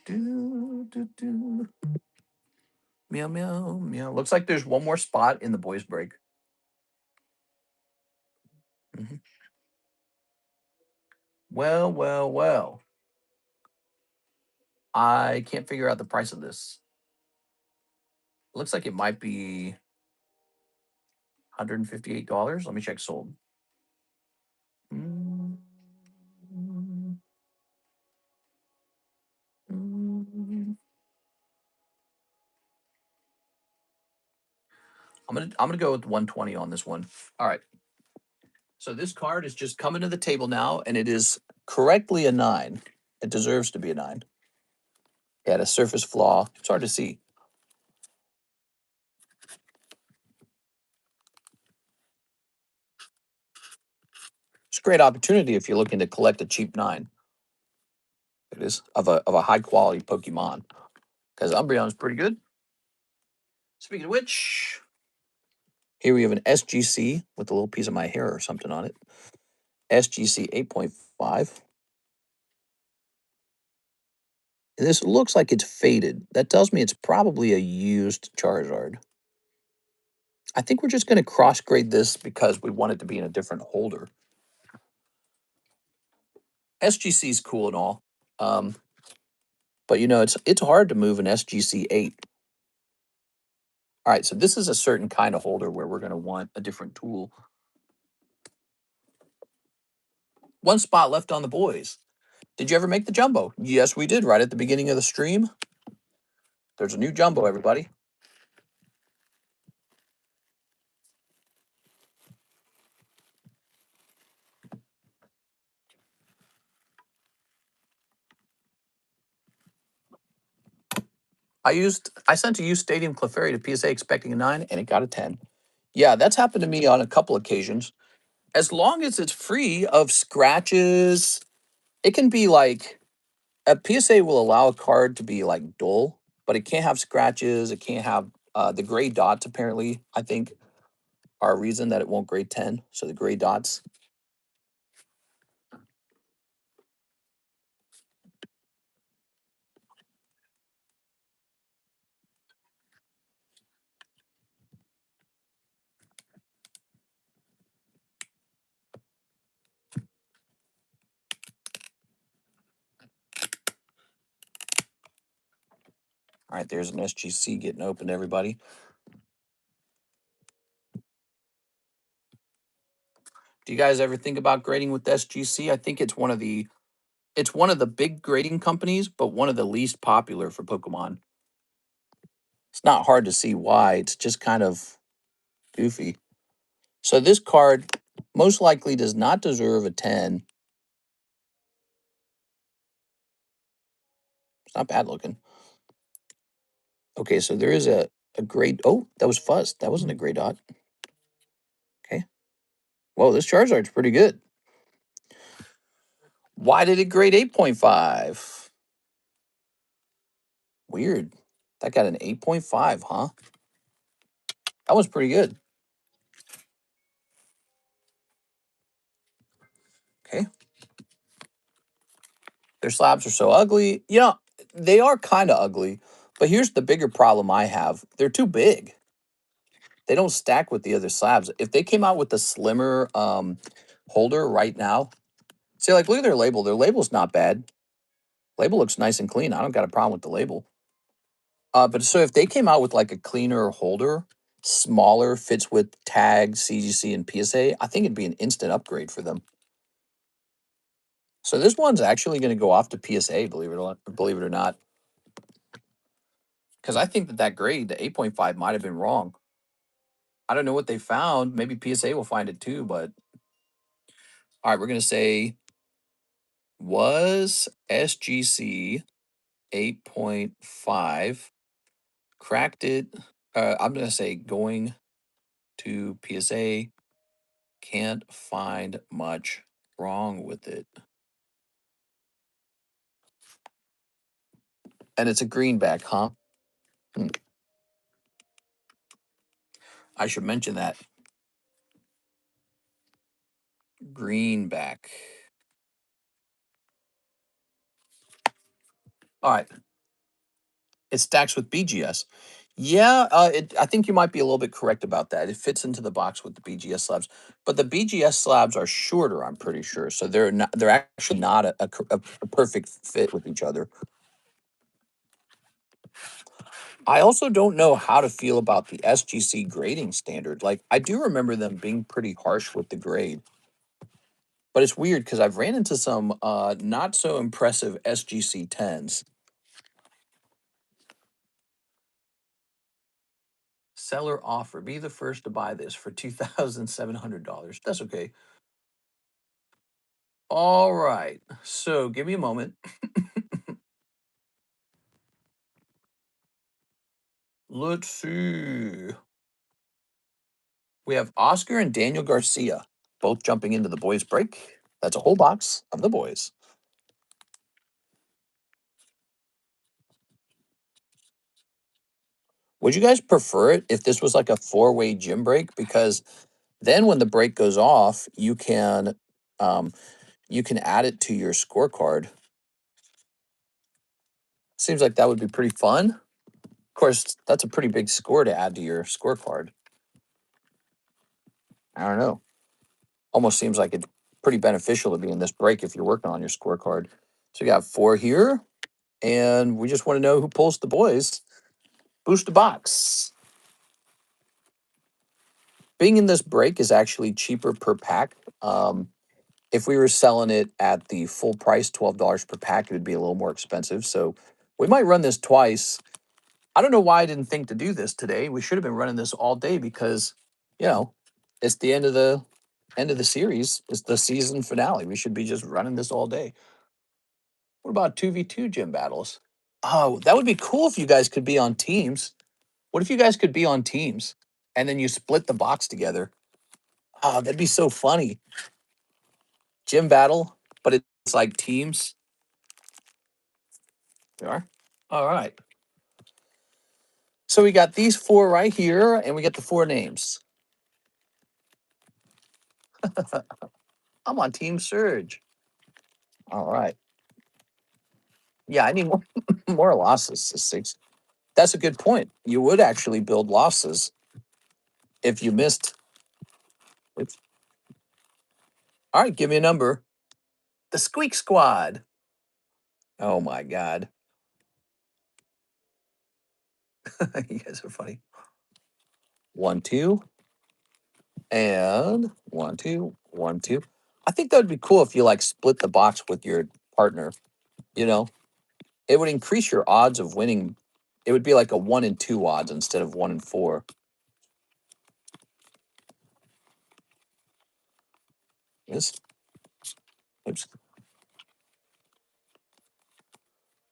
A: Do. Meow, meow, meow. Looks like there's one more spot in the boys' break. Mhm. Well. I can't figure out the price of this. Looks like it might be $158. Let me check sold. Mm, mm. I'm gonna go with 120 on this one. All right. So this card is just coming to the table now, and it is correctly a 9. It deserves to be a 9. It had a surface flaw. It's hard to see. It's a great opportunity if you're looking to collect a cheap 9. It is of a high quality Pokemon because Umbreon's pretty good. Speaking of which, here we have an SGC with a little piece of my hair or something on it. SGC 8.5. And this looks like it's faded. That tells me it's probably a used Charizard. I think we're just going to cross grade this because we want it to be in a different holder. SGC is cool and all, but you know it's hard to move an SGC 8. All right, so this is a certain kind of holder where we're going to want a different tool. One spot left on the boys. Did you ever make the jumbo? Yes, we did right at the beginning of the stream. There's a new jumbo, everybody. I sent a used Stadium Clefairy to PSA expecting a 9 and it got a 10. Yeah, that's happened to me on a couple occasions. As long as it's free of scratches, it can be like a PSA will allow a card to be like dull. but it can't have scratches. It can't have the gray dots, apparently, I think, are a reason that it won't grade 10. So the gray dots. All right, there's an SGC getting opened, everybody. Do you guys ever think about grading with SGC? I think it's one of the big grading companies, but one of the least popular for Pokemon. It's not hard to see why. It's just kind of goofy. So this card most likely does not deserve a 10. It's not bad looking. Okay, so there is a gray. Oh, that was fuzz. That wasn't a gray dot. Okay. Whoa, this Charizard's pretty good. Why did it grade 8.5? Weird. That got an 8.5, huh? That was pretty good. Okay. Their slabs are so ugly. You know, they are kind of ugly, but here's the bigger problem I have. They're too big. They don't stack with the other slabs. If they came out with a slimmer holder right now, see, like, look at their label. Their label's not bad. Label looks nice and clean. I don't got a problem with the label. But so if they came out with like a cleaner holder, smaller, fits with tags, CGC, and PSA, I think it'd be an instant upgrade for them. So this one's actually going to go off to PSA, believe it or not, because I think that grade, the 8.5, might have been wrong. I don't know what they found. Maybe PSA will find it too. But all right, we're going to say, was SGC 8.5 cracked it? I'm going to say going to PSA. Can't find much wrong with it. And it's a greenback, huh? I should mention that. Greenback. All right. It stacks with BGS. Yeah, I think you might be a little bit correct about that. It fits into the box with the BGS slabs, but the BGS slabs are shorter. I'm pretty sure, so they're not. They're actually not a perfect fit with each other. I also don't know how to feel about the SGC grading standard. Like, I do remember them being pretty harsh with the grade, but it's weird because I've ran into some not so impressive SGC 10s. Seller offer. Be the first to buy this for $2,700. That's okay. All right. So give me a moment. Let's see. We have Oscar and Daniel Garcia both jumping into the boys' break. That's a whole box of the boys. Would you guys prefer it if this was like a four-way gym break? Because then when the break goes off, um, you can add it to your scorecard. Seems like that would be pretty fun. Of course, that's a pretty big score to add to your scorecard. I don't know. Almost seems like it's pretty beneficial to be in this break if you're working on your scorecard. So we got 4 here, and we just want to know who pulls the boys. Boost the box. Being in this break is actually cheaper per pack. If we were selling it at the full price, $12 per pack, it would be a little more expensive. So we might run this twice. I don't know why I didn't think to do this today. We should have been running this all day because, it's the end of the series. It's the season finale. We should be just running this all day. What about 2v2 gym battles? Oh, that would be cool if you guys could be on teams. What if you guys could be on teams and then you split the box together? Oh, that'd be so funny. Gym battle, but it's like teams. You are? All right. So we got these 4 right here, and we got the 4 names. I'm on Team Surge. All right. Yeah, I need more, more losses. 6. That's a good point. You would actually build losses if you missed. Oops. All right, give me a number. The Squeak Squad. Oh my God. You guys are funny. 1, 2. And 1, 2, 1, 2. I think that would be cool if you like split the box with your partner. You know, it would increase your odds of winning. It would be like a 1 and 2 odds instead of 1 and 4. Yes. Oops.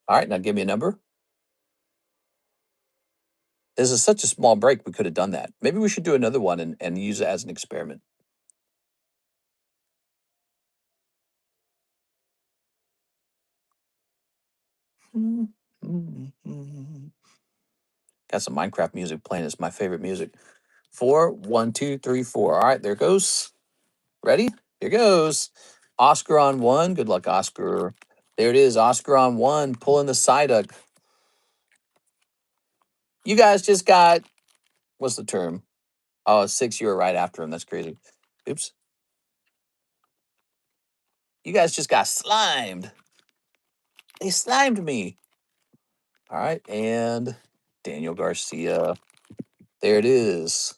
A: All right, now give me a number. This is such a small break. We could have done that. Maybe we should do another one and use it as an experiment. Got some Minecraft music playing. It's my favorite music. 4, 1, 2, 3, 4. All right, there goes. Ready? Here goes. Oscar on 1. Good luck, Oscar. There it is. Oscar on 1. Pulling the Psyduck. You guys just got, what's the term? Oh, 6. You were right after him. That's crazy. Oops. You guys just got slimed. They slimed me. All right. And Daniel Garcia. There it is.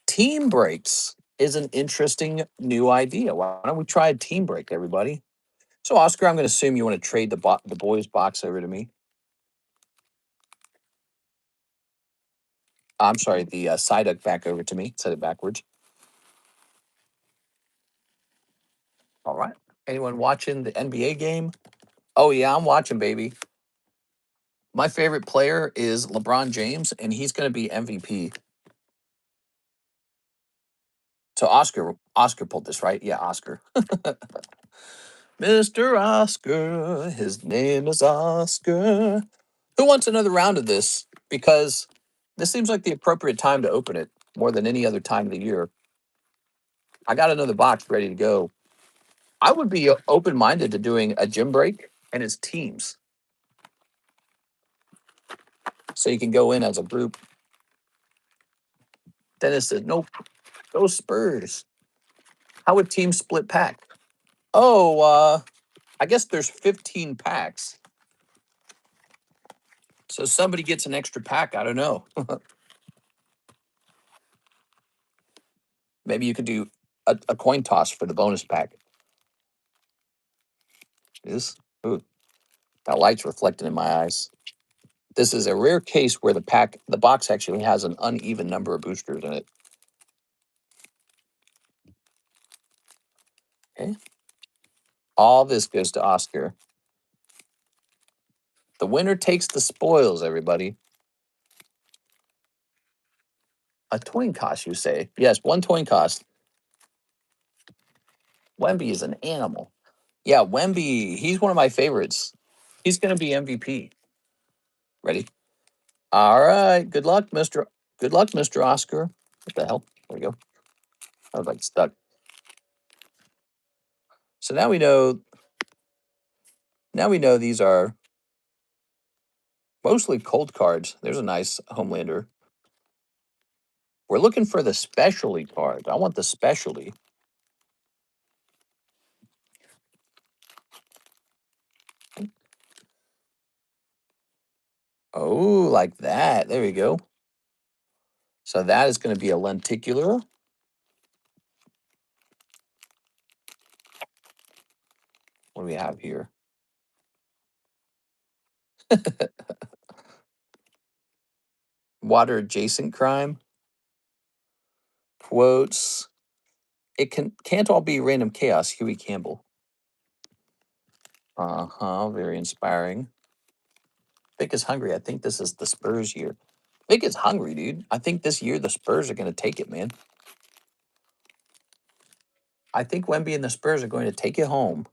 A: Team breaks is an interesting new idea. Why don't we try a team break, everybody? So, Oscar, I'm going to assume you want to trade the boys box over to me. I'm sorry, the Psyduck back over to me. Said it backwards. All right. Anyone watching the NBA game? Oh, yeah, I'm watching, baby. My favorite player is LeBron James, and he's going to be MVP. So Oscar pulled this, right? Yeah, Oscar. Mr. Oscar, his name is Oscar. Who wants another round of this? Because this seems like the appropriate time to open it more than any other time of the year. I got another box ready to go. I would be open-minded to doing a gym break and it's teams. So you can go in as a group. Dennis said, nope, go Spurs. How would teams split pack? Oh, I guess there's 15 packs. So somebody gets an extra pack. I don't know. Maybe you could do a coin toss for the bonus pack. This, ooh, that light's reflecting in my eyes. This is a rare case where the box actually has an uneven number of boosters in it. Okay. All this goes to Oscar. The winner takes the spoils, everybody. A coin cost, you say? Yes, 1 coin cost. Wemby is an animal. Yeah, Wemby, he's one of my favorites. He's going to be MVP. Ready? All right. Good luck, Mr. Good luck, Mr. Oscar. What the hell? There we go. I was like stuck. So now we know. Now we know these are mostly cold cards. There's a nice Homelander. We're looking for the specialty card. I want the specialty. Oh, like that. There we go. So that is going to be a lenticular. What do we have here? Water adjacent crime. Quotes. It can't all be random chaos. Huey Campbell. Very inspiring. Vic is hungry. I think this is the Spurs year. Vic is hungry, dude. I think this year the Spurs are going to take it, man. I think Wemby and the Spurs are going to take it home.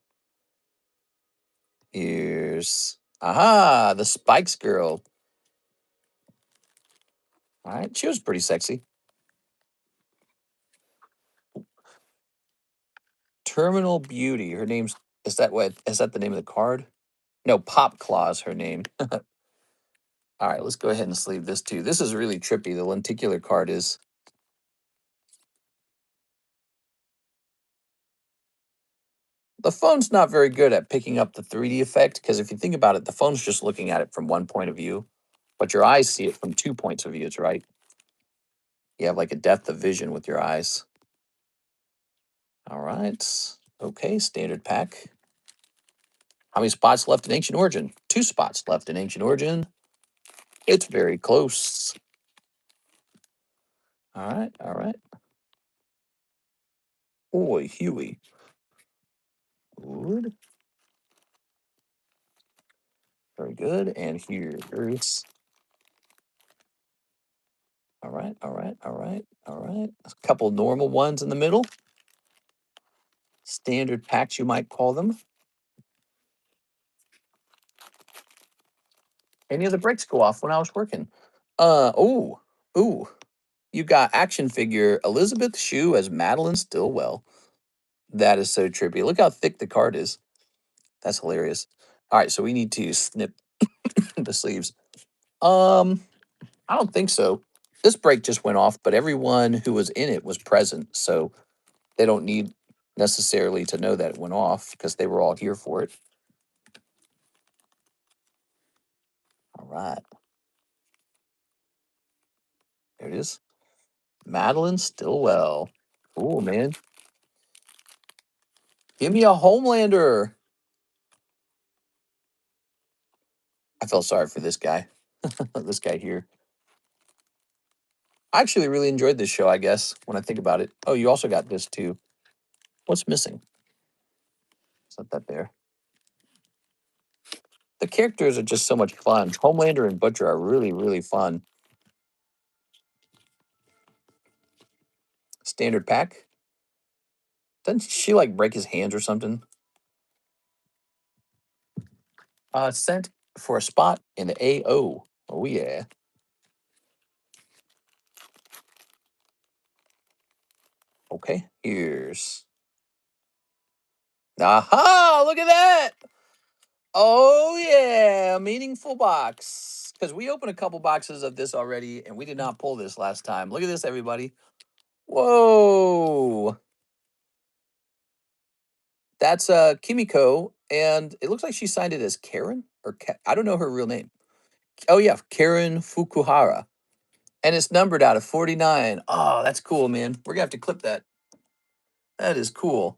A: Here's Aha, the Spikes girl. All right, she was pretty sexy. Terminal Beauty. Her name's is that what is that the name of the card? No, Pop Claw's her name. All right, let's go ahead and sleeve this too. This is really trippy. The lenticular card is. The phone's not very good at picking up the 3D effect because if you think about it, the phone's just looking at it from one point of view, but your eyes see it from 2 points of view, right? You have like a depth of vision with your eyes. All right. Okay, standard pack. How many spots left in Ancient Origin? 2 spots left in Ancient Origin. It's very close. All right, all right. Oi, Huey. Good. Very good. And here's. All right, all right, all right, all right. A couple normal ones in the middle. Standard packs, you might call them. Any of the brakes go off when I was working? Oh, ooh. You got action figure Elizabeth Shue as Madeline Stillwell. That is so trippy. Look how thick the card is. That's hilarious. All right, so we need to snip the sleeves. I don't think so. This break just went off, but everyone who was in it was present, so they don't need necessarily to know that it went off because they were all here for it. All right. There it is. Madeline Stillwell. Cool, man. Give me a Homelander. I felt sorry for this guy. This guy here. I actually really enjoyed this show, I guess, when I think about it. Oh, you also got this too. What's missing? Set that there. The characters are just so much fun. Homelander and Butcher are really, really fun. Standard pack. Doesn't she like break his hands or something? Sent for a spot in the AO. Oh yeah. Okay, here's. Aha! Look at that. Oh yeah, meaningful box. Because we opened a couple boxes of this already, and we did not pull this last time. Look at this, everybody. Whoa. That's Kimiko, and it looks like she signed it as Karen or I don't know her real name. Oh yeah, Karen Fukuhara, and it's numbered out of 49. Oh, that's cool, man. We're gonna have to clip that. That is cool.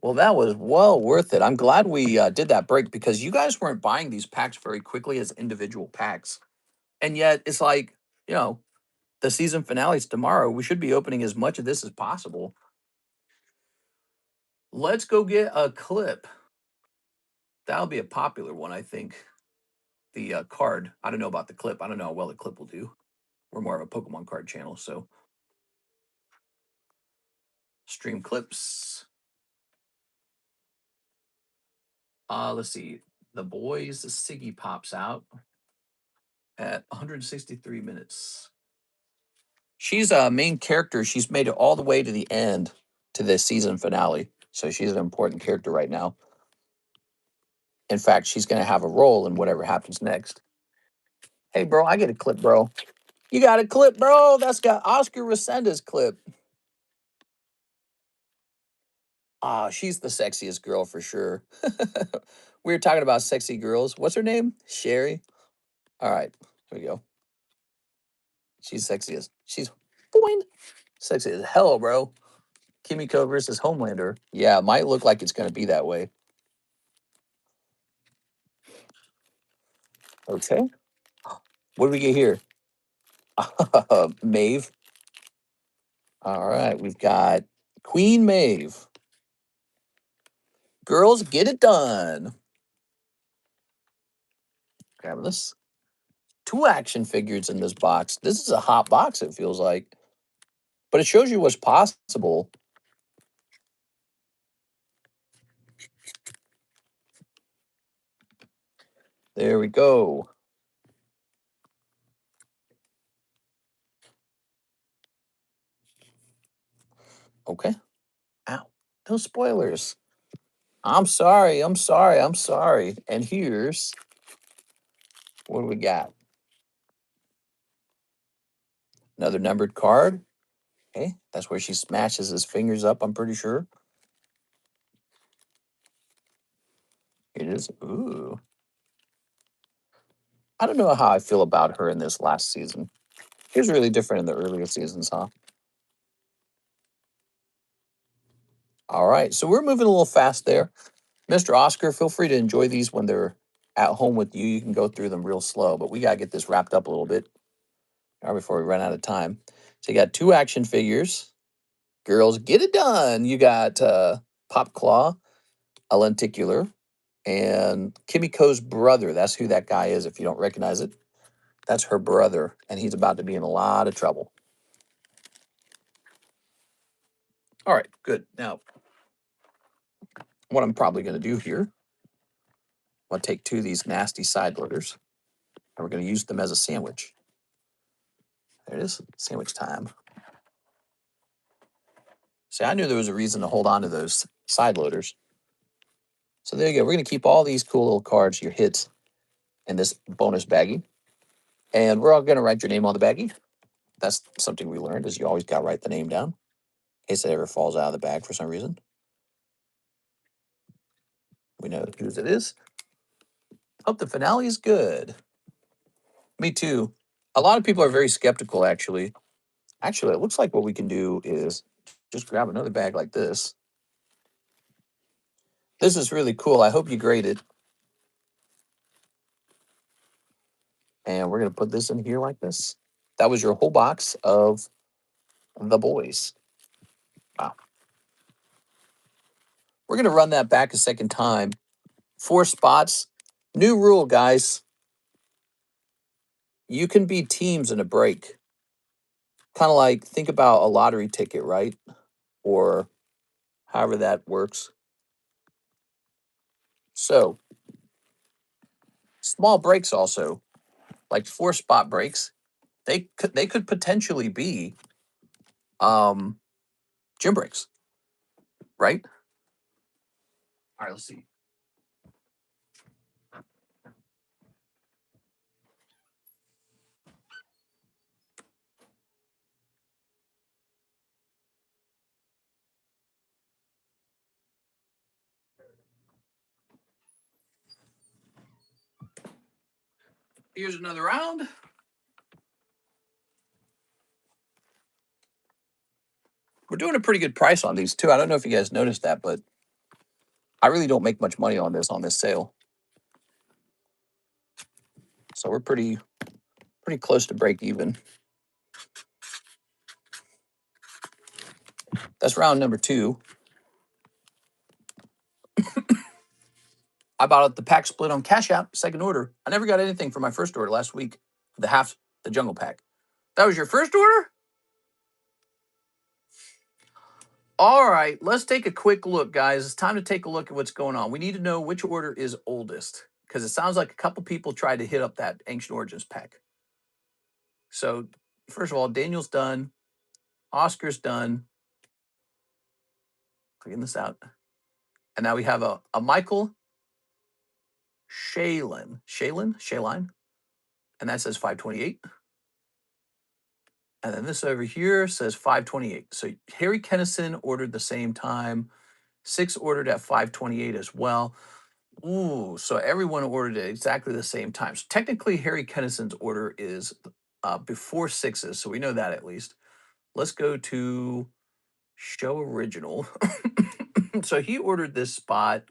A: Well, that was well worth it. I'm glad we did that break because you guys weren't buying these packs very quickly as individual packs, and yet it's like the season finale's tomorrow. We should be opening as much of this as possible. Let's go get a clip. That'll be a popular one, I think. The card. I don't know about the clip. I don't know how well the clip will do. We're more of a Pokemon card channel, so stream clips. Let's see. The boys, the Siggy pops out at 163 minutes. She's a main character. She's made it all the way to the end to the season finale. So she's an important character right now. In fact, she's going to have a role in whatever happens next. Hey, bro, I get a clip, bro. You got a clip, bro. That's got Oscar Resenda's clip. Ah, she's the sexiest girl for sure. We were talking about sexy girls. What's her name? Sherry. All right, here we go. She's sexy as she's boing. Sexy as hell, bro. Kimiko versus Homelander. Yeah, it might look like it's gonna be that way. Okay. What do we get here? Maeve. All right, we've got Queen Maeve. Girls, get it done. Grab this. 2 action figures in this box. This is a hot box, it feels like. But it shows you what's possible. There we go. Okay. Ow. No spoilers. I'm sorry. I'm sorry. I'm sorry. And here's what do we got? Another numbered card. Okay. That's where she smashes his fingers up, I'm pretty sure. It is. Ooh. I don't know how I feel about her in this last season. She was really different in the earlier seasons, huh? All right. So we're moving a little fast there. Mr. Oscar, feel free to enjoy these when they're at home with you. You can go through them real slow, but we got to get this wrapped up a little bit before we run out of time. So you got 2 action figures. Girls, get it done. You got Pop Claw, a lenticular, and Kimiko's brother. That's who that guy is if you don't recognize it. That's her brother, and he's about to be in a lot of trouble. All right, good. Now, what I'm probably going to do here, I'm going to take 2 of these nasty side loaders, and we're going to use them as a sandwich. There it is, sandwich time. See, I knew there was a reason to hold on to those side loaders. So there you go. We're going to keep all these cool little cards, your hits, in this bonus baggie. And we're all going to write your name on the baggie. That's something we learned, is you always got to write the name down in case it ever falls out of the bag for some reason. We know whose it is. Hope the finale is good. Me too. A lot of people are very skeptical, actually. Actually, it looks like what we can do is just grab another bag like this. This is really cool. I hope you grade it. And we're going to put this in here like this. That was your whole box of the boys. Wow. We're going to run that back a second time. 4 spots. New rule, guys. You can be teams in a break. Kind of like, think about a lottery ticket, right? Or however that works. So, small breaks also, like 4 spot breaks, they could potentially be gym breaks, right? All right, let's see. Here's another round. We're doing a pretty good price on these too. I don't know if you guys noticed that, but I really don't make much money on this sale. So we're pretty close to break even. That's round number 2. I bought the pack split on Cash App, second order. I never got anything for my first order last week. The jungle pack. That was your first order? All right, let's take a quick look, guys. It's time to take a look at what's going on. We need to know which order is oldest, because it sounds like a couple people tried to hit up that Ancient Origins pack. So, first of all, Daniel's done. Oscar's done. Clicking this out. And now we have a Michael Shaline. And that says 528. And then this over here says 528. So Harry Kennison ordered the same time. 6 ordered at 528 as well. Ooh, so everyone ordered at exactly the same time. So technically, Harry Kennison's order is before 6's, so we know that at least. Let's go to show original. So he ordered this spot.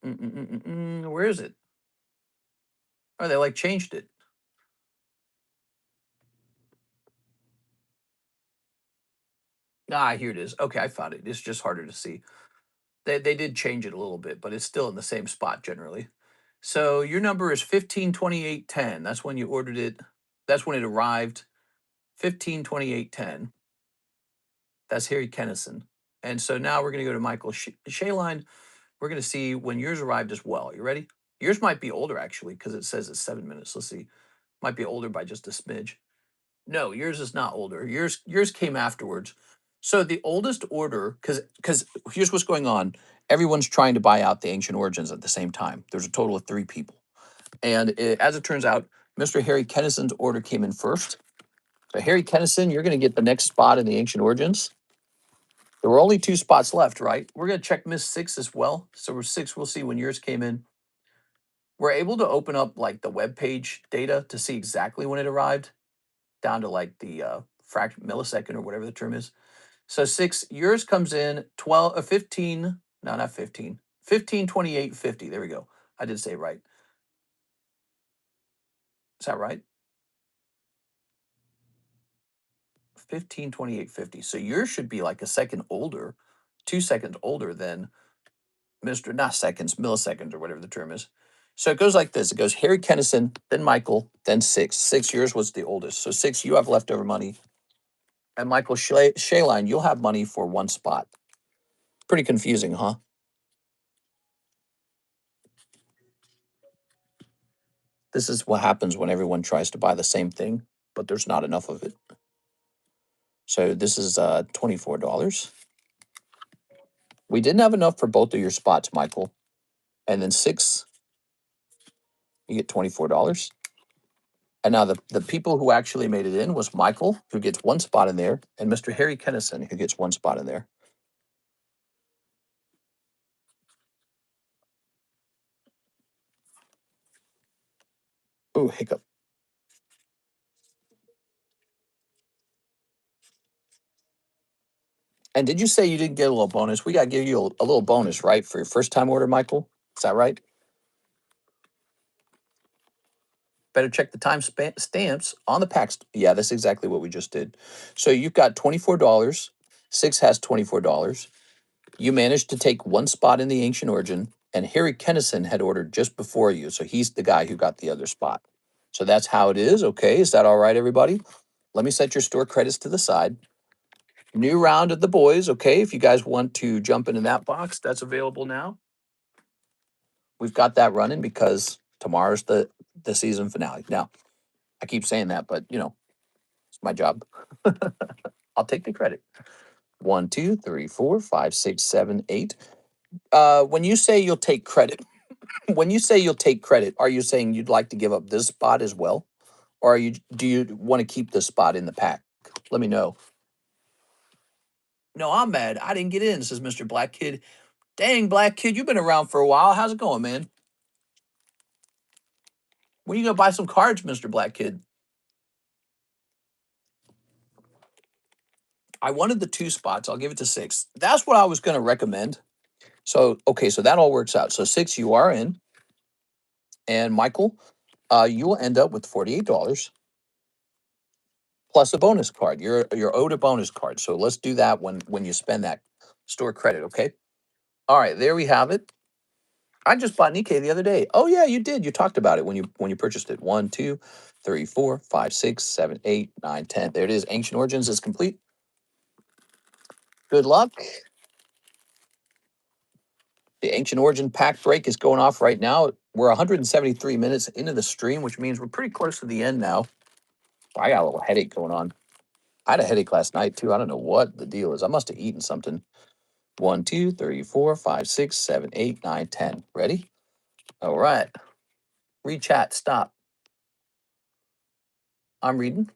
A: Where is it? Oh, they like changed it. Ah, here it is. Okay, I found it. It's just harder to see. They did change it a little bit, but it's still in the same spot generally. So your number is 152810. That's when you ordered it. That's when it arrived. 152810. That's Harry Kennison. And so now we're going to go to Michael Shaline. We're we're going to see when yours arrived as well. You ready? Yours might be older, actually, because it says it's 7 minutes. Let's see. Might be older by just a smidge. No, yours is not older. Yours came afterwards. So the oldest order, because here's what's going on. Everyone's trying to buy out the Ancient Origins at the same time. There's a total of 3 people. And as it turns out, Mr. Harry Kennison's order came in first. So Harry Kennison, you're going to get the next spot in the Ancient Origins. There were only 2 spots left, right? We're going to check Miss 6 as well. So we're 6, we'll see when yours came in. We're able to open up like the web page data to see exactly when it arrived, down to like the millisecond or whatever the term is. So 6, yours comes in 12, 15, no, not 15, 15:28:50. There we go. I did say it right. Is that right? 15:28:50. So yours should be like a second older, 2 seconds older than Mr. Not seconds, milliseconds or whatever the term is. So it goes like this. It goes Harry Kennison, then Michael, then 6. 6, yours was the oldest. So 6, you have leftover money. And Michael Shaline, you'll have money for 1 spot. Pretty confusing, huh? This is what happens when everyone tries to buy the same thing, but there's not enough of it. So this is $24. We didn't have enough for both of your spots, Michael. And then 6, you get $24. And now the people who actually made it in was Michael, who gets 1 spot in there, and Mr. Harry Kennison, who gets 1 spot in there. Ooh, hiccup. And did you say you didn't get a little bonus? We got to give you a little bonus, right, for your first time order, Michael? Is that right? Better check the time stamps on the packs. Yeah, that's exactly what we just did. So you've got $24. 6 has $24. You managed to take 1 spot in the Ancient Origin, and Harry Kennison had ordered just before you. So he's the guy who got the other spot. So that's how it is. Okay, is that all right, everybody? Let me set your store credits to the side. New round of the boys. Okay, if you guys want to jump into that box, that's available now. We've got that running because tomorrow's the season finale. Now, I keep saying that, but you know, it's my job. I'll take the credit. 1, 2, 3, 4, 5, 6, 7, 8. When you say you'll take credit, when you say you'll take credit, are you saying you'd like to give up this spot as well, or do you want to keep this spot in the pack? Let me know. No, I'm mad. I didn't get in, says Mr. Black Kid. Dang, Black Kid, you've been around for a while. How's it going, man? When are you gonna buy some cards, Mr. Black Kid? I wanted the 2 spots. I'll give it to 6. That's what I was gonna recommend. So okay, so that all works out. So 6, you are in, and Michael, you will end up with $48 plus a bonus card. You're owed a bonus card. So let's do that when you spend that store credit. Okay. All right, there we have it. I just bought Nikkei the other day. Oh yeah, you did. You talked about it when you purchased it. 1, 2, 3, 4, 5, 6, 7, 8, 9, 10. There it is. Ancient Origins is complete. Good luck. The Ancient Origin pack break is going off right now. We're 173 minutes into the stream, which means we're pretty close to the end now. I got a little headache going on. I had a headache last night too. I don't know what the deal is. I must have eaten something. 1, 2, 3, 4, 5, 6, 7, 8, 9, 10. Ready? All right. Read chat. Stop. I'm reading.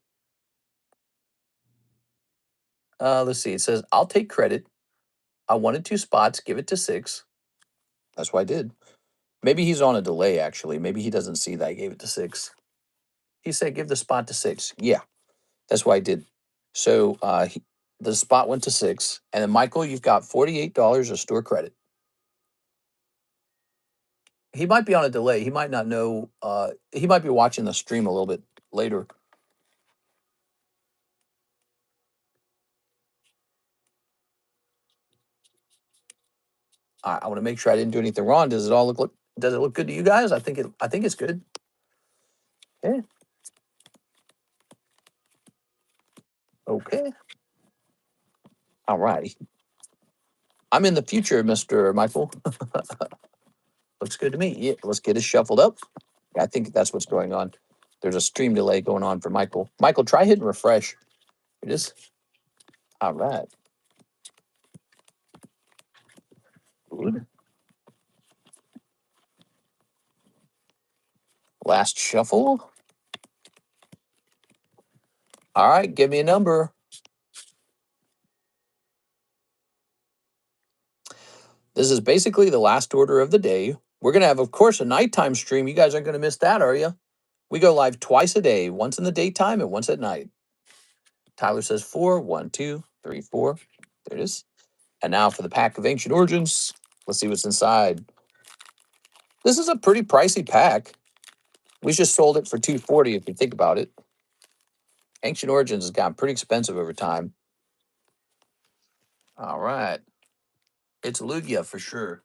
A: Let's see. It says, I'll take credit. I wanted 2 spots. Give it to 6. That's what I did. Maybe he's on a delay, actually. Maybe he doesn't see that I gave it to 6. He said, give the spot to 6. Yeah, that's what I did. So the spot went to 6. And then, Michael, you've got $48 of store credit. He might be on a delay. He might not know. He might be watching the stream a little bit later. I want to make sure I didn't do anything wrong. Does it all look? Does it look good to you guys? I think it's good. Okay. Okay. All righty. I'm in the future, Mr. Michael. Looks good to me. Yeah, let's get it shuffled up. I think that's what's going on. There's a stream delay going on for Michael. Michael, try hitting refresh. It is. All right. Good. Last shuffle. All right, give me a number. This is basically the last order of the day. We're going to have, of course, a nighttime stream. You guys aren't going to miss that, are you? We go live twice a day, once in the daytime and once at night. Tyler says 4. 1, 2, 3, 4. There it is. And now for the pack of Ancient Origins. Let's see what's inside. This is a pretty pricey pack. We just sold it for $240 if you think about it. Ancient Origins has gotten pretty expensive over time. All right. It's Lugia for sure.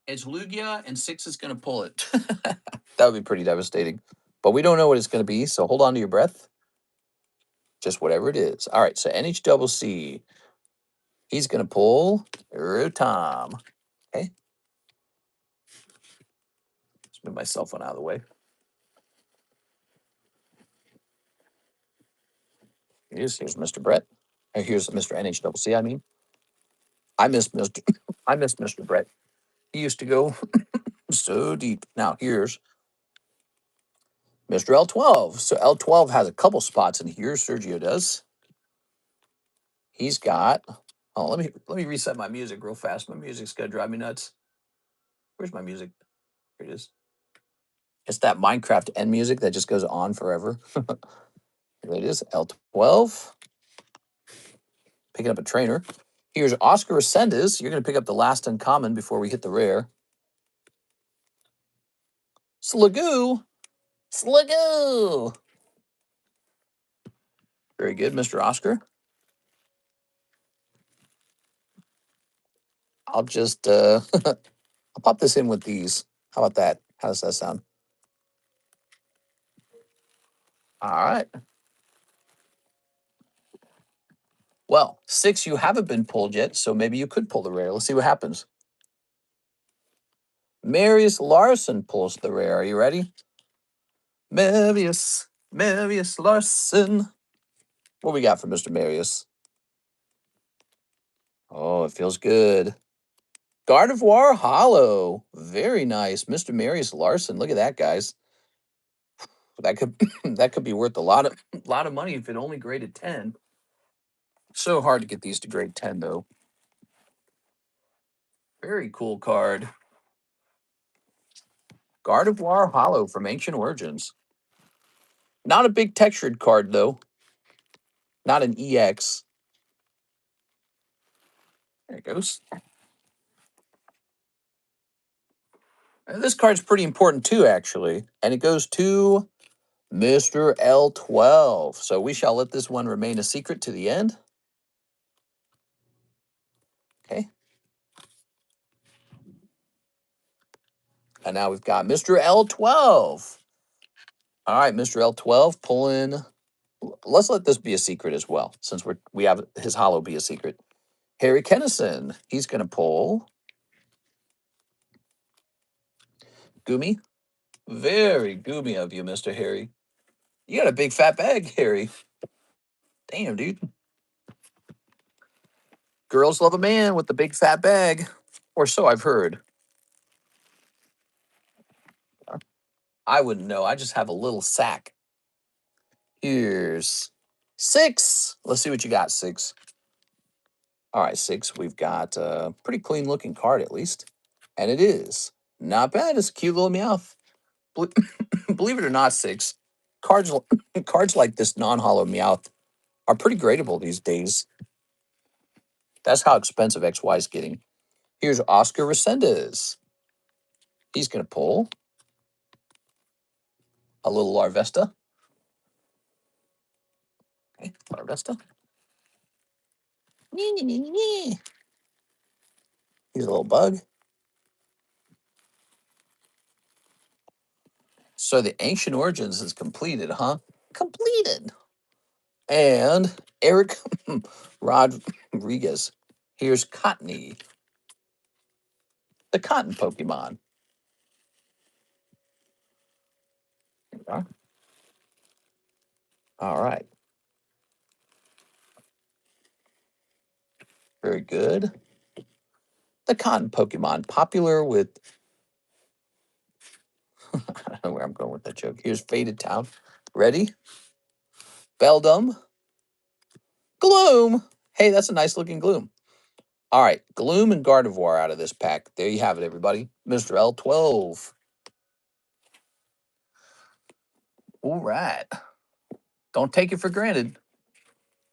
A: It's Lugia, and 6 is going to pull it. That would be pretty devastating. But we don't know what it's going to be, so hold on to your breath. Just whatever it is. All right, so NHCC. He's going to pull Rotom. Okay. Let's move my cell phone out of the way. Here's Mr. Brett. Here's Mr. NHCC, I mean. I miss Mr. Brett. He used to go so deep. Now here's Mr. L12. So L12 has a couple spots in here. Sergio does. He's got. Oh, let me reset my music real fast. My music's gonna drive me nuts. Where's my music? Here it is. It's that Minecraft end music that just goes on forever. Here it is. L12. Picking up a trainer. Here's Oscar Ascendis. You're gonna pick up the last uncommon before we hit the rare. Slagoo. Slagoo. Very good, Mr. Oscar. I'll just I'll pop this in with these. How about that? How does that sound? All right. Well, 6, you haven't been pulled yet, so maybe you could pull the rare. Let's see what happens. Marius Larson pulls the rare. Are you ready? Marius Larson. What we got for Mr. Marius? Oh, it feels good. Gardevoir Hollow. Very nice. Mr. Marius Larson. Look at that, guys. That could that could be worth a lot of money if it only graded 10. So hard to get these to grade 10 though. Very cool card. Gardevoir Hollow from Ancient Origins. Not a big textured card though. Not an EX. There it goes. And this card's pretty important too, actually. And it goes to Mr. L12. So we shall let this one remain a secret to the end. Okay. And now we've got Mr. L12. All right, Mr. L12, pull in. Let's let this be a secret as well, since we have his hollow be a secret. Harry Kennison. He's going to pull Goomy. Very goomy of you, Mr. Harry. You got a big fat bag, Harry. Damn, dude. Girls love a man with the big fat bag. Or so I've heard. I wouldn't know. I just have a little sack. Here's 6. Let's see what you got, 6. All right, 6. We've got a pretty clean looking card at least. And it is not bad. It's a cute little Meowth. Believe it or not, 6. Cards, cards like this non-hollow Meowth are pretty gradable these days. That's how expensive XY is getting. Here's Oscar Resendez. He's going to pull a little Larvesta. Okay, Larvesta. He's a little bug. So the Ancient Origins is completed, huh? Completed. And Eric Rodriguez. Here's Cottony, the cotton Pokemon. All right. Very good. The cotton Pokemon, popular with, I don't know where I'm going with that joke. Here's Faded Town. Ready? Beldum. Gloom. Hey, that's a nice looking Gloom. All right, Gloom and Gardevoir out of this pack. There you have it, everybody. Mr. L12. All right. Don't take it for granted.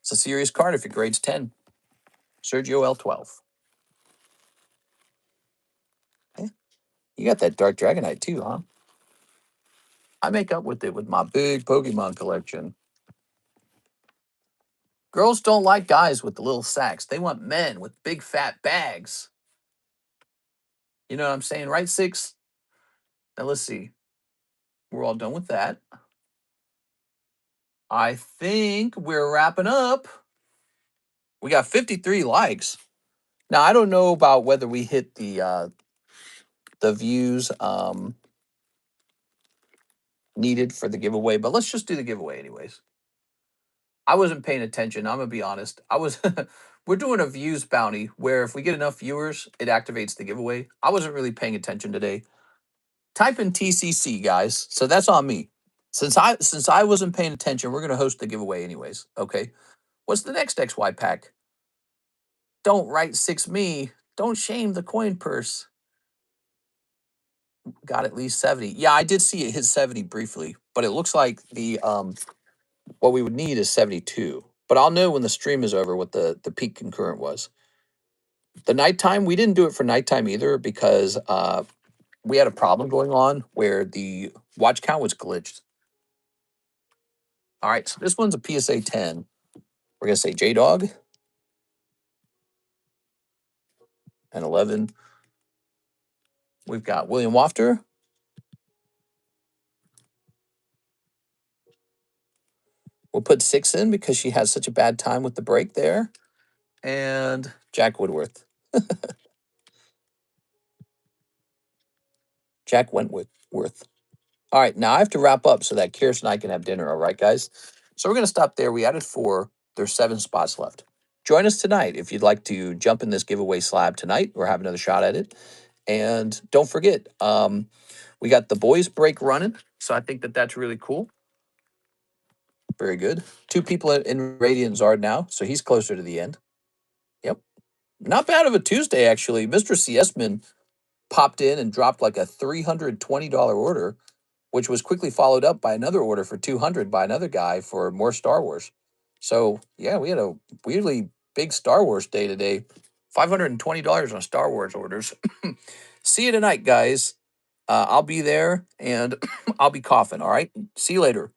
A: It's a serious card if your grade's 10. Sergio L12. Okay. You got that Dark Dragonite too, huh? I make up with it with my big Pokemon collection. Girls don't like guys with the little sacks. They want men with big fat bags. You know what I'm saying, right, Six? Now let's see. We're all done with that. I think we're wrapping up. We got 53 likes. Now I don't know about whether we hit the views needed for the giveaway, but let's just do the giveaway anyways. I wasn't paying attention. I'm gonna be honest. We're doing a views bounty where if we get enough viewers, it activates the giveaway. I wasn't really paying attention today. Type in TCC, guys. So that's on me. Since I wasn't paying attention, we're gonna host the giveaway anyways. Okay. What's the next XY pack? Don't write 6 me. Don't shame the coin purse. Got at least 70. Yeah, I did see it hit 70 briefly, but it looks like the what we would need is 72. But I'll know when the stream is over what the peak concurrent was. The nighttime, we didn't do it for nighttime either because we had a problem going on where the watch count was glitched. All right, so this one's a PSA 10. We're going to say J-Dog. And 11. We've got William Wafter. We'll put 6 in because she has such a bad time with the break there. And Jack Woodworth. Jack Wentworth. All right, now I have to wrap up so that Kirsten and I can have dinner. All right, guys? So we're going to stop there. We added 4. There's 7 spots left. Join us tonight if you'd like to jump in this giveaway slab tonight or have another shot at it. And don't forget, we got the boys break running. So I think that's really cool. Very good. 2 people in Radiant Zard now, so he's closer to the end. Yep. Not bad of a Tuesday, actually. Mr. Ciesman popped in and dropped like a $320 order, which was quickly followed up by another order for $200 by another guy for more Star Wars. So, yeah, we had a weirdly big Star Wars day today. $520 on Star Wars orders. See you tonight, guys. I'll be there, and I'll be coughing, all right? See you later.